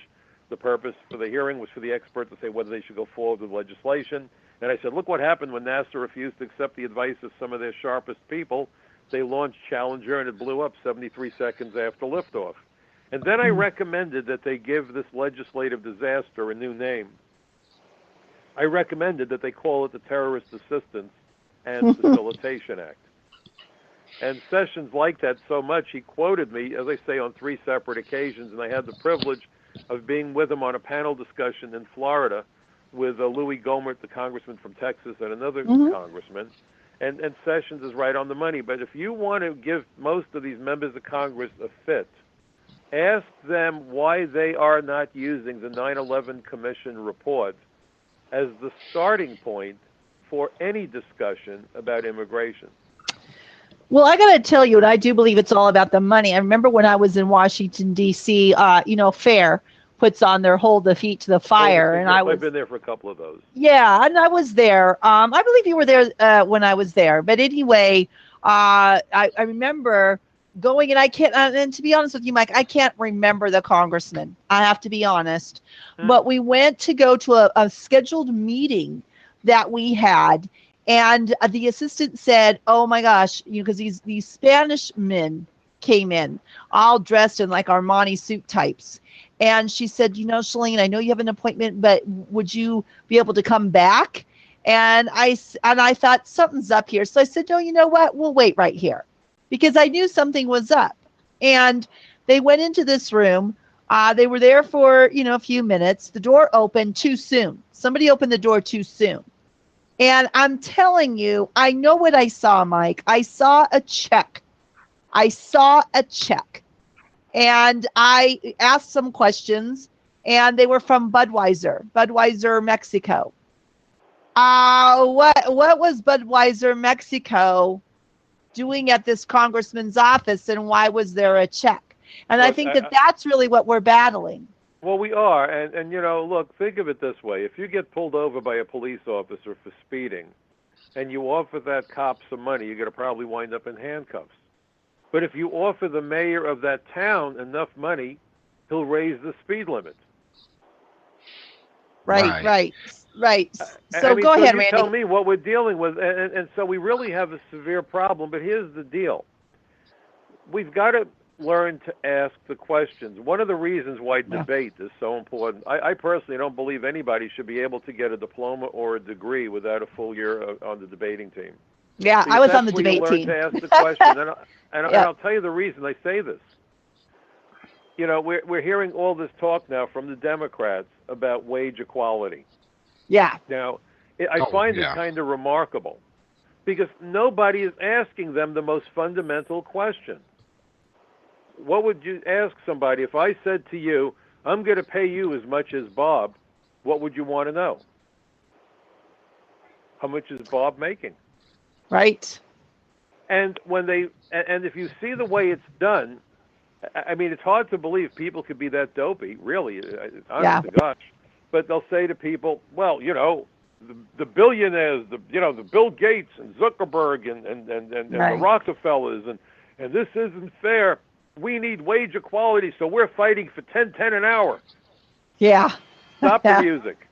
H: The purpose for the hearing was for the expert to say whether they should go forward with legislation. And I said, look what happened when NASA refused to accept the advice of some of their sharpest people. They launched Challenger, and it blew up 73 seconds after liftoff. And then I recommended that they give this legislative disaster a new name. I recommended that they call it the Terrorist Assistance and Facilitation Act. And Sessions liked that so much, he quoted me, as I say, on 3 separate occasions, and I had the privilege of being with him on a panel discussion in Florida with Louis Gohmert, the congressman from Texas, and another congressman. And Sessions is right on the money. But if you want to give most of these members of Congress a fit, ask them why they are not using the 9/11 Commission report as the starting point for any discussion about immigration.
D: Well, I got to tell you, and I do believe it's all about the money. I remember when I was in Washington, D.C., FAIR puts on their Hold the Feet to the Fire. And
H: I've been there for a couple of those.
D: Yeah, and I was there. I believe you were there when I was there. But anyway, I remember going, and I can't, and to be honest with you, Mike, I can't remember the congressman. I have to be honest. But we went to go to a scheduled meeting that we had. And the assistant said, oh my gosh, because these Spanish men came in all dressed in like Armani suit types. And she said, Shalene, I know you have an appointment, but would you be able to come back? And I thought something's up here. So I said, no, you know what? We'll wait right here, because I knew something was up. And they went into this room. They were there for, a few minutes. The door opened too soon. Somebody opened the door too soon. And I'm telling you, I know what I saw, Mike. I saw a check. And I asked some questions, and they were from Budweiser, Mexico. What was Budweiser, Mexico doing at this congressman's office, and why was there a check? And I think that's really what we're battling.
H: Well, we are, and look, think of it this way. If you get pulled over by a police officer for speeding, and you offer that cop some money, you're going to probably wind up in handcuffs. But if you offer the mayor of that town enough money, he'll raise the speed limit.
D: Right. So go ahead, Randy.
H: Tell me what we're dealing with, and so we really have a severe problem, but here's the deal. We've got to learn to ask the questions. One of the reasons why debate is so important, I personally don't believe anybody should be able to get a diploma or a degree without a full year on the debating team.
D: Yeah,
H: because
D: I was on the debate team.
H: To ask the question, and I'll tell you the reason I say this. We're hearing all this talk now from the Democrats about wage equality.
D: Yeah.
H: Now, I find it kind of remarkable because nobody is asking them the most fundamental question. What would you ask somebody if I said to you, I'm going to pay you as much as Bob? What would you want to know? How much is Bob making?
D: Right.
H: And if you see the way it's done, I mean, it's hard to believe people could be that dopey, really, honest to gosh. But they'll say to people, well, the billionaires, the Bill Gates and Zuckerberg and the Rockefellers, and this isn't fair. We need wage equality, so we're fighting for $10.10 an hour.
D: Yeah.
H: Stop the music.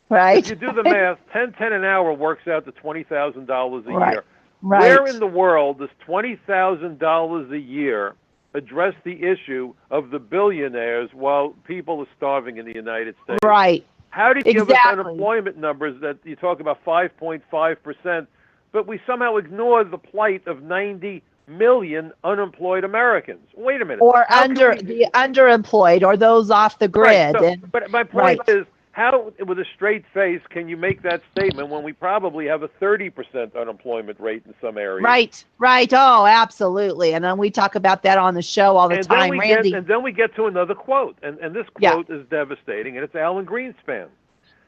D: Right.
H: If you do the math, $10.10 an hour works out to $20,000 a year.
D: Right.
H: Where in the world does $20,000 a year address the issue of the billionaires while people are starving in the United States?
D: Right.
H: How do you give us unemployment numbers that you talk about 5.5%, but we somehow ignore the plight of 90 million unemployed Americans? Wait a minute.
D: Or the underemployed, or those off the grid.
H: Right. So, but my point is, how, with a straight face, can you make that statement when we probably have a 30% unemployment rate in some areas?
D: Right. Oh, absolutely. And then we talk about that on the show all the time, Randy.
H: And then we get to another quote, and this quote is devastating, and it's Alan Greenspan.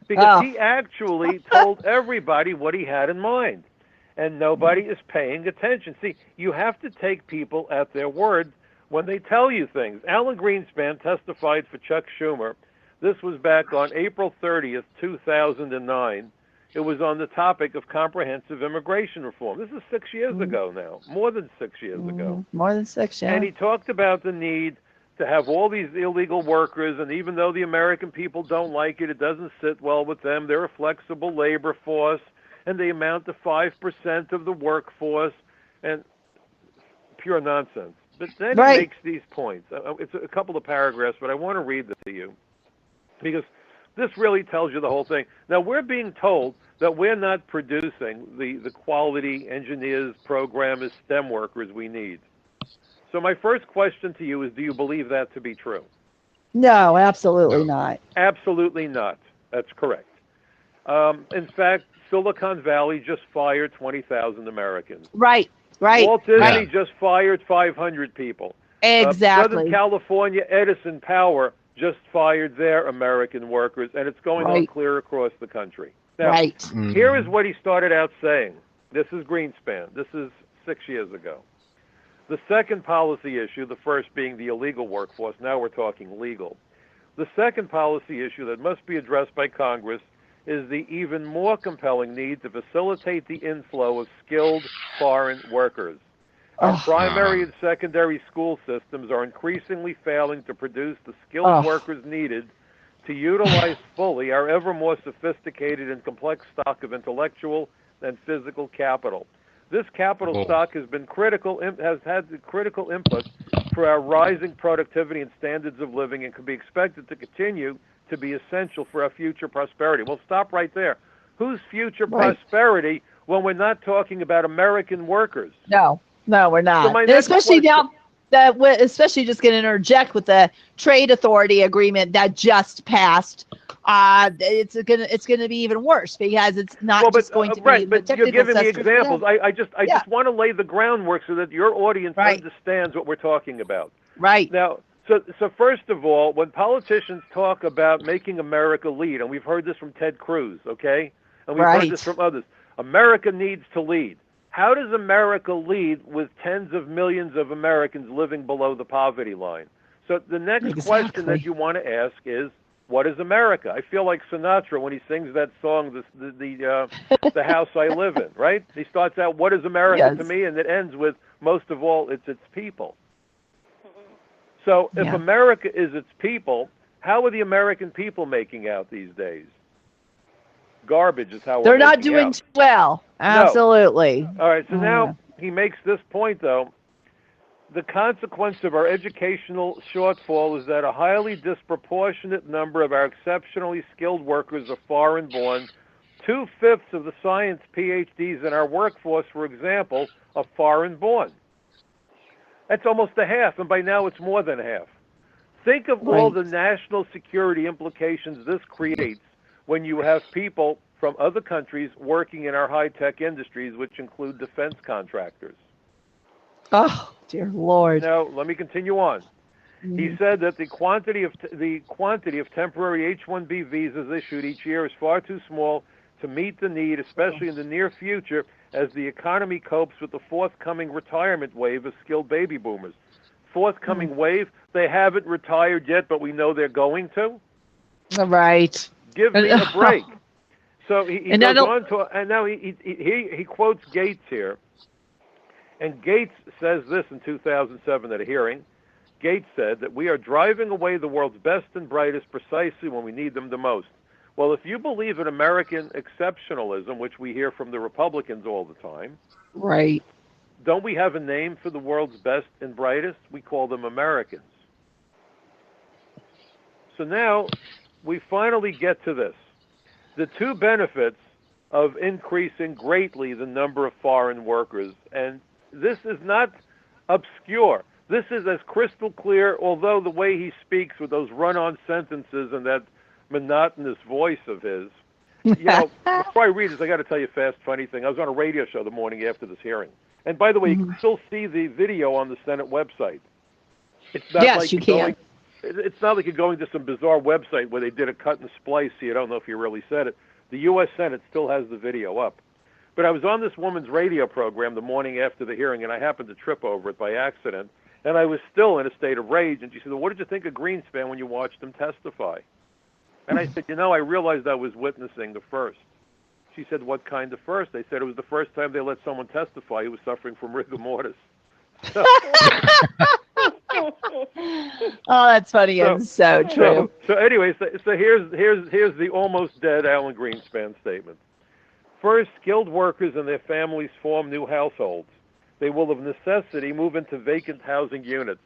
H: Because he actually told everybody what he had in mind, and nobody is paying attention. See, you have to take people at their word when they tell you things. Alan Greenspan testified for Chuck Schumer. This was back on April 30th, 2009. It was on the topic of comprehensive immigration reform. This is 6 years ago now, more than 6 years ago.
D: More than 6, yeah.
H: And he talked about the need to have all these illegal workers, and even though the American people don't like it, it doesn't sit well with them. They're a flexible labor force, and they amount to 5% of the workforce, and pure nonsense. But then he makes these points. It's a couple of paragraphs, but I want to read this to you because this really tells you the whole thing. Now, we're being told that we're not producing the quality engineers, programmers, STEM workers we need. So my first question to you is, do you believe that to be true?
D: No, absolutely not.
H: Absolutely not. That's correct. In fact, Silicon Valley just fired 20,000 Americans.
D: Right.
H: Walt Disney just fired 500 people.
D: Exactly.
H: Southern California Edison Power just fired their American workers, and it's going on clear across the country. Now, here is what he started out saying. This is Greenspan. This is 6 years ago. The second policy issue, the first being the illegal workforce, now we're talking legal. The second policy issue that must be addressed by Congress is the even more compelling need to facilitate the inflow of skilled foreign workers. Our primary and secondary school systems are increasingly failing to produce the skilled workers needed to utilize fully our ever more sophisticated and complex stock of intellectual and physical capital. This capital stock has been has had the critical input for our rising productivity and standards of living, and can be expected to continue to be essential for our future prosperity. Well, stop right there. Whose future prosperity when we're not talking about American workers?
D: No, we're not.
H: So
D: And especially now, especially just going to interject with the trade authority agreement that just passed. It's gonna be even worse because it's not just going to be the technical.
H: You're giving me examples. I just want to lay the groundwork so that your audience understands what we're talking about.
D: Right.
H: Now, so first of all, when politicians talk about making America lead, and we've heard this from Ted Cruz, okay? And we've heard this from others. America needs to lead. How does America lead with tens of millions of Americans living below the poverty line? So the next question that you want to ask is, what is America? I feel like Sinatra when he sings that song, the house I live in, right? He starts out, what is America to me? And it ends with, most of all, it's its people. So if America is its people, how are the American people making out these days? Garbage is how
D: they're not
H: making
D: doing
H: out.
D: well. Absolutely.
H: No. All right, so now he makes this point, though. The consequence of our educational shortfall is that a highly disproportionate number of our exceptionally skilled workers are foreign-born. 2/5 of the science PhDs in our workforce, for example, are foreign-born. That's almost a half, and by now it's more than half. Think of all the national security implications this creates when you have people from other countries working in our high-tech industries, which include defense contractors.
D: Oh, dear Lord.
H: Now, let me continue on. He said that the quantity of temporary H-1B visas issued each year is far too small to meet the need, especially in the near future, as the economy copes with the forthcoming retirement wave of skilled baby boomers. Forthcoming wave, they haven't retired yet, but we know they're going to.
D: Right.
H: Give me a break. So he goes on to, and now he quotes Gates here. And Gates says this in 2007 at a hearing. Gates said that we are driving away the world's best and brightest precisely when we need them the most. Well, if you believe in American exceptionalism, which we hear from the Republicans all the time,
D: right?
H: Don't we have a name for the world's best and brightest? We call them Americans. So now we finally get to this. The two benefits of increasing greatly the number of foreign workers, and this is not obscure. This is as crystal clear, although the way he speaks with those run-on sentences and that monotonous voice of his. You know, before I read this, I got to tell you a fast, funny thing. I was on a radio show the morning after this hearing. And by the way, you can still see the video on the Senate website. It's not like you can. It's not like you're going to some bizarre website where they did a cut and splice, so you don't know if you really said it. The U.S. Senate still has the video up. But I was on this woman's radio program the morning after the hearing, and I happened to trip over it by accident. And I was still in a state of rage. And she said, well, what did you think of Greenspan when you watched him testify? And I said, you know, I realized I was witnessing the first. She said, what kind of first? They said it was the first time they let someone testify who was suffering from rigor mortis. So,
D: Oh, that's funny and so true.
H: So anyway, so here's the almost dead Alan Greenspan statement. First, skilled workers and their families form new households. They will of necessity move into vacant housing units.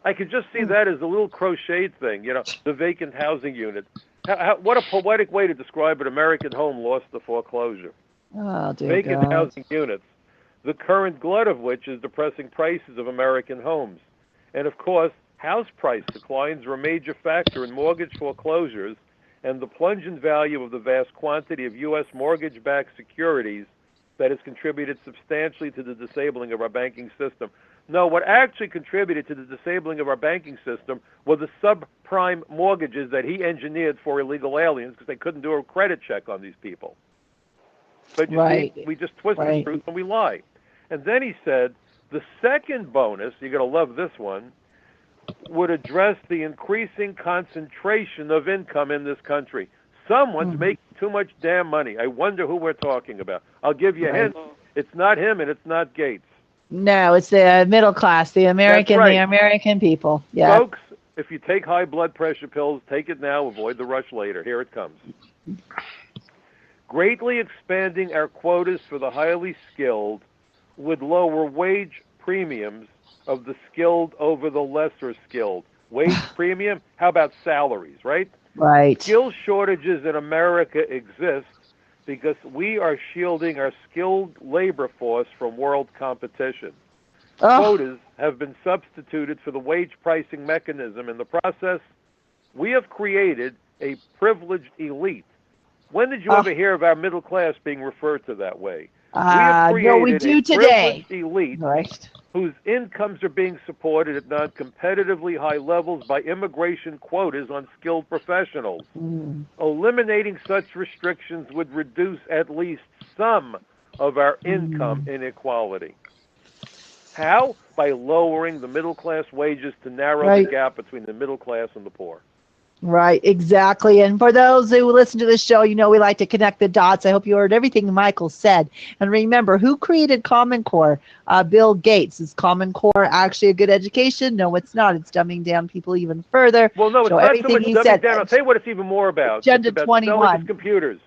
H: I could just see that as a little crocheted thing, the vacant housing unit. What a poetic way to describe an American home lost to foreclosure.
D: Oh, dear
H: Vacant
D: God.
H: housing units, the current glut of which is depressing prices of American homes. And of course, house price declines are a major factor in mortgage foreclosures and the plunge in value of the vast quantity of U.S. mortgage-backed securities that has contributed substantially to the disabling of our banking system. No, what actually contributed to the disabling of our banking system were the subprime mortgages that he engineered for illegal aliens because they couldn't do a credit check on these people. But you see, we just twist the truth and we lie. And then he said, the second bonus, you're going to love this one, would address the increasing concentration of income in this country. Someone's making too much damn money. I wonder who we're talking about. I'll give you a hint. It's not him and it's not Gates.
D: No, it's the middle class, the American people. Yeah.
H: Folks, if you take high blood pressure pills, take it now, avoid the rush later. Here it comes. Greatly expanding our quotas for the highly skilled would lower wage premiums of the skilled over the lesser skilled. Wage premium? How about salaries, right?
D: Right.
H: Skill shortages in America exist because we are shielding our skilled labor force from world competition. Quotas have been substituted for the wage pricing mechanism. In the process, we have created a privileged elite. When did you ever hear of our middle class being referred to that way? We have created
D: we do
H: a
D: today.
H: privileged elite whose incomes are being supported at non-competitively high levels by immigration quotas on skilled professionals. Eliminating such restrictions would reduce at least some of our income inequality. How? By lowering the middle class wages to narrow the gap between the middle class and the poor.
D: Right, exactly. And for those who listen to this show, we like to connect the dots. I hope you heard everything Michael said. And remember, who created Common Core? Bill Gates. Is Common Core actually a good education? No, it's not. It's dumbing down people even further.
H: Well, no, it's not so much dumbing down. I'll tell you what it's even more about.
D: Agenda
H: it's about
D: 21.
H: selling his computers.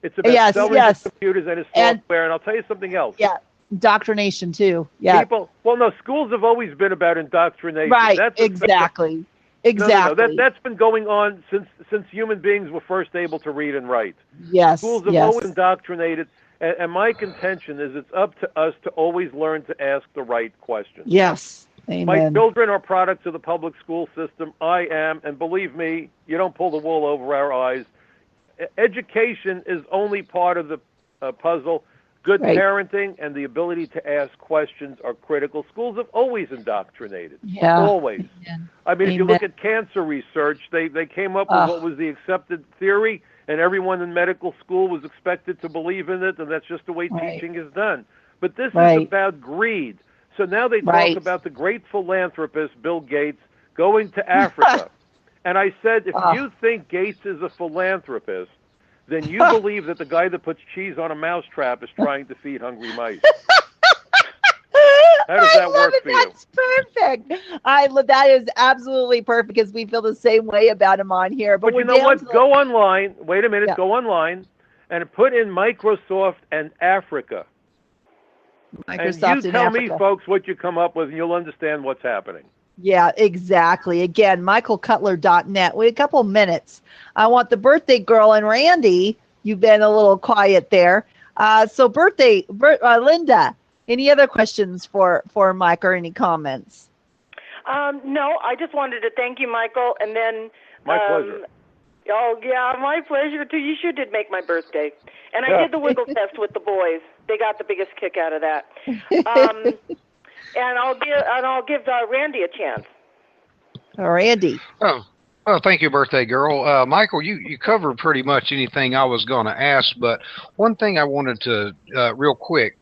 H: It's about selling his computers and his software. And I'll tell you something else.
D: Yeah, indoctrination too. Yeah.
H: Schools have always been about indoctrination.
D: Right,
H: That's
D: exactly.
H: No. That's been going on since human beings were first able to read and write.
D: Yes.
H: Schools have always indoctrinated, and my contention is it's up to us to always learn to ask the right questions.
D: Yes. Amen.
H: My children are products of the public school system. I am, and believe me, you don't pull the wool over our eyes. Education is only part of the puzzle. Good parenting and the ability to ask questions are critical. Schools have always indoctrinated.
D: Yeah.
H: Always.
D: Amen.
H: I mean, if you look at cancer research, they came up with what was the accepted theory, and everyone in medical school was expected to believe in it, and that's just the way teaching is done. But this is about greed. So now they talk about the great philanthropist, Bill Gates, going to Africa. And I said, if you think Gates is a philanthropist, then you believe that the guy that puts cheese on a mousetrap is trying to feed hungry mice. How does that work for you?
D: That's perfect. That is absolutely perfect because we feel the same way about him on here. But
H: you know what? Go online. Wait a minute. Go online and put in Microsoft and Africa.
D: Microsoft
H: and you tell me, folks, what you come up with, and you'll understand what's happening.
D: Yeah, exactly. Again, michaelcutler.net. Wait a couple minutes. I want the birthday girl and Randy. You've been a little quiet there. So Linda, any other questions for Mike or any comments?
I: No, I just wanted to thank you, Michael. And then
H: my pleasure.
I: Oh, yeah, my pleasure, too. You sure did make my birthday. And I did the wiggle test with the boys. They got the biggest kick out of that. And I'll give Randy a chance.
D: Randy.
E: Oh, Well, thank you, birthday girl. Michael, you covered pretty much anything I was going to ask, but one thing I wanted to, real quick,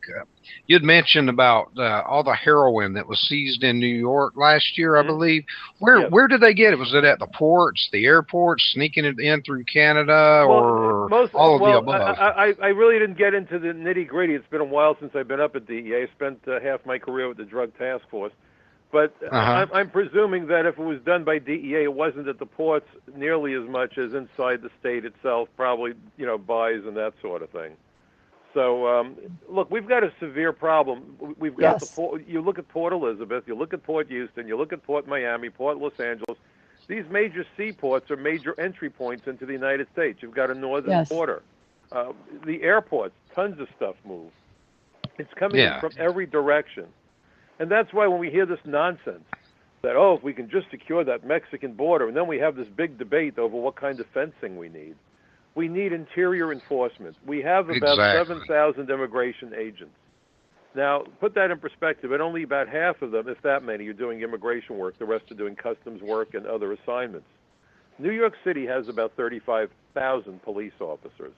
E: you'd mentioned about all the heroin that was seized in New York last year, I believe.
H: Yes.
E: Where did they get it? Was it at the ports, the airports, sneaking it in through Canada, or all of the above?
H: I really didn't get into the nitty gritty. It's been a while since I've been up at DEA. I spent half my career with the Drug Task Force. But I'm presuming that if it was done by DEA, it wasn't at the ports nearly as much as inside the state itself, probably, buys and that sort of thing. So, look, we've got a severe problem. We've got you look at Port Elizabeth, you look at Port Houston, you look at Port Miami, Port Los Angeles. These major seaports are major entry points into the United States. You've got a northern border. The airports, tons of stuff move. It's coming in from every direction. And that's why when we hear this nonsense that, if we can just secure that Mexican border, and then we have this big debate over what kind of fencing we need. We need interior enforcement. We have about 7,000 immigration agents. Now, put that in perspective, and only about half of them, if that many, are doing immigration work. The rest are doing customs work and other assignments. New York City has about 35,000 police officers.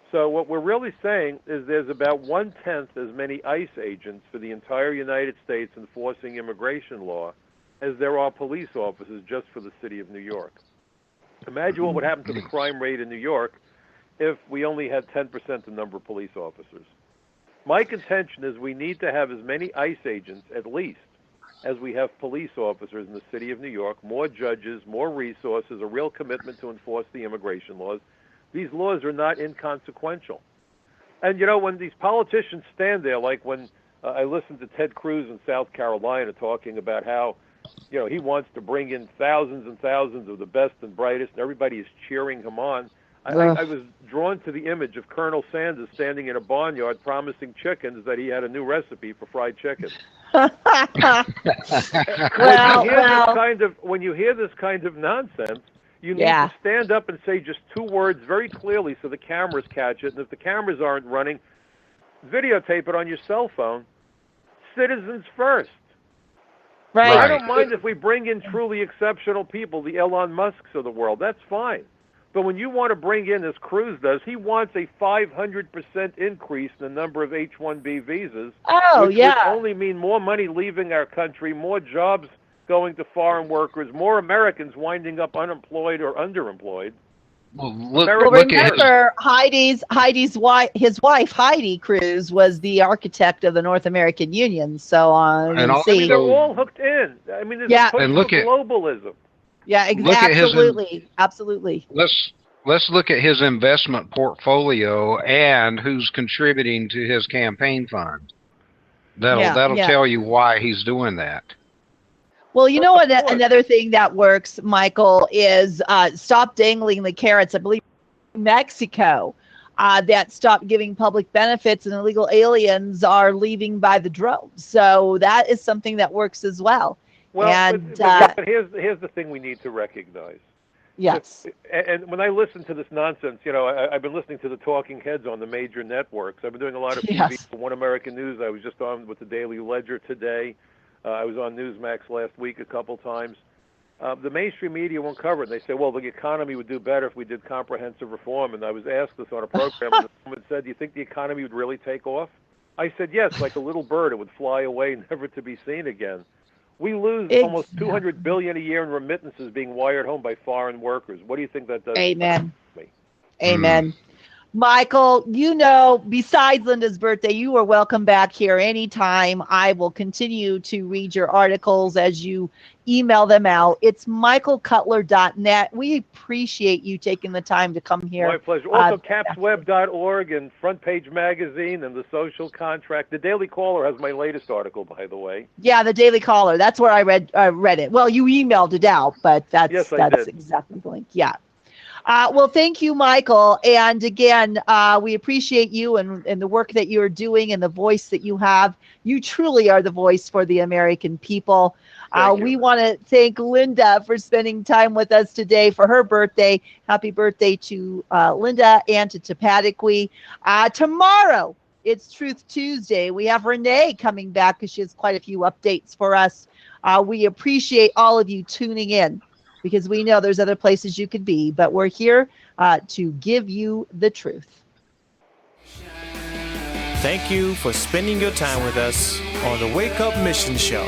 H: So what we're really saying is there's about 1/10 as many ICE agents for the entire United States enforcing immigration law as there are police officers just for the city of New York. Imagine what would happen to the crime rate in New York if we only had 10% the number of police officers. My contention is we need to have as many ICE agents, at least, as we have police officers in the city of New York, more judges, more resources, a real commitment to enforce the immigration laws. These laws are not inconsequential. And, when these politicians stand there, like when I listened to Ted Cruz in South Carolina talking about how, he wants to bring in thousands and thousands of the best and brightest, and everybody is cheering him on. I was drawn to the image of Colonel Sanders standing in a barnyard promising chickens that he had a new recipe for fried chicken. When you hear this kind of nonsense, you need to stand up and say just two words very clearly so the cameras catch it. And if the cameras aren't running, videotape it on your cell phone. Citizens first.
D: Right.
H: I don't mind if we bring in truly exceptional people, the Elon Musks of the world. That's fine. But when you want to bring in, as Cruz does, he wants a 500% increase in the number of H-1B visas, which would only mean more money leaving our country, more jobs going to foreign workers, more Americans winding up unemployed or underemployed.
D: Remember, Heidi's wife, his wife Heidi Cruz, was the architect of the North American Union. So
H: they're all hooked in. I mean, there's a push for globalism.
D: Yeah, exactly. Absolutely.
E: Let's look at his investment portfolio and who's contributing to his campaign fund. That'll tell you why he's doing that.
D: Well, another thing that works, Michael, is stop dangling the carrots. I believe Mexico that stopped giving public benefits and illegal aliens are leaving by the droves. So that is something that works as well.
H: Well, but here's the thing we need to recognize.
D: Yes.
H: And when I listen to this nonsense, I've been listening to the talking heads on the major networks. I've been doing a lot of TV for One American News. I was just on with the Daily Ledger today. I was on Newsmax last week a couple times. The mainstream media won't cover it. They say, well, the economy would do better if we did comprehensive reform. And I was asked this on a program, and the woman said, do you think the economy would really take off? I said, yes, like a little bird. It would fly away, never to be seen again. We lose almost $200 billion a year in remittances being wired home by foreign workers. What do you think that does?
D: Amen. Amen. Michael, besides Linda's birthday, you are welcome back here anytime. I will continue to read your articles as you email them out. It's michaelcutler.net. We appreciate you taking the time to come here.
H: My pleasure. Also, capsweb.org and Front Page Magazine and The Social Contract. The Daily Caller has my latest article, by the way.
D: Yeah, the Daily Caller. That's where I read it. Well, you emailed it out, but that's exactly the link. Yeah. Well, thank you, Michael. And again, we appreciate you and the work that you're doing and the voice that you have. You truly are the voice for the American people. We want to thank Linda for spending time with us today for her birthday. Happy birthday to Linda and to Tepatiqui. Tomorrow, it's Truth Tuesday. We have Renee coming back because she has quite a few updates for us. We appreciate all of you tuning in. because we know there's other places you could be, but we're here to give you the truth.
B: Thank you for spending your time with us on the Wake Up Mission Show.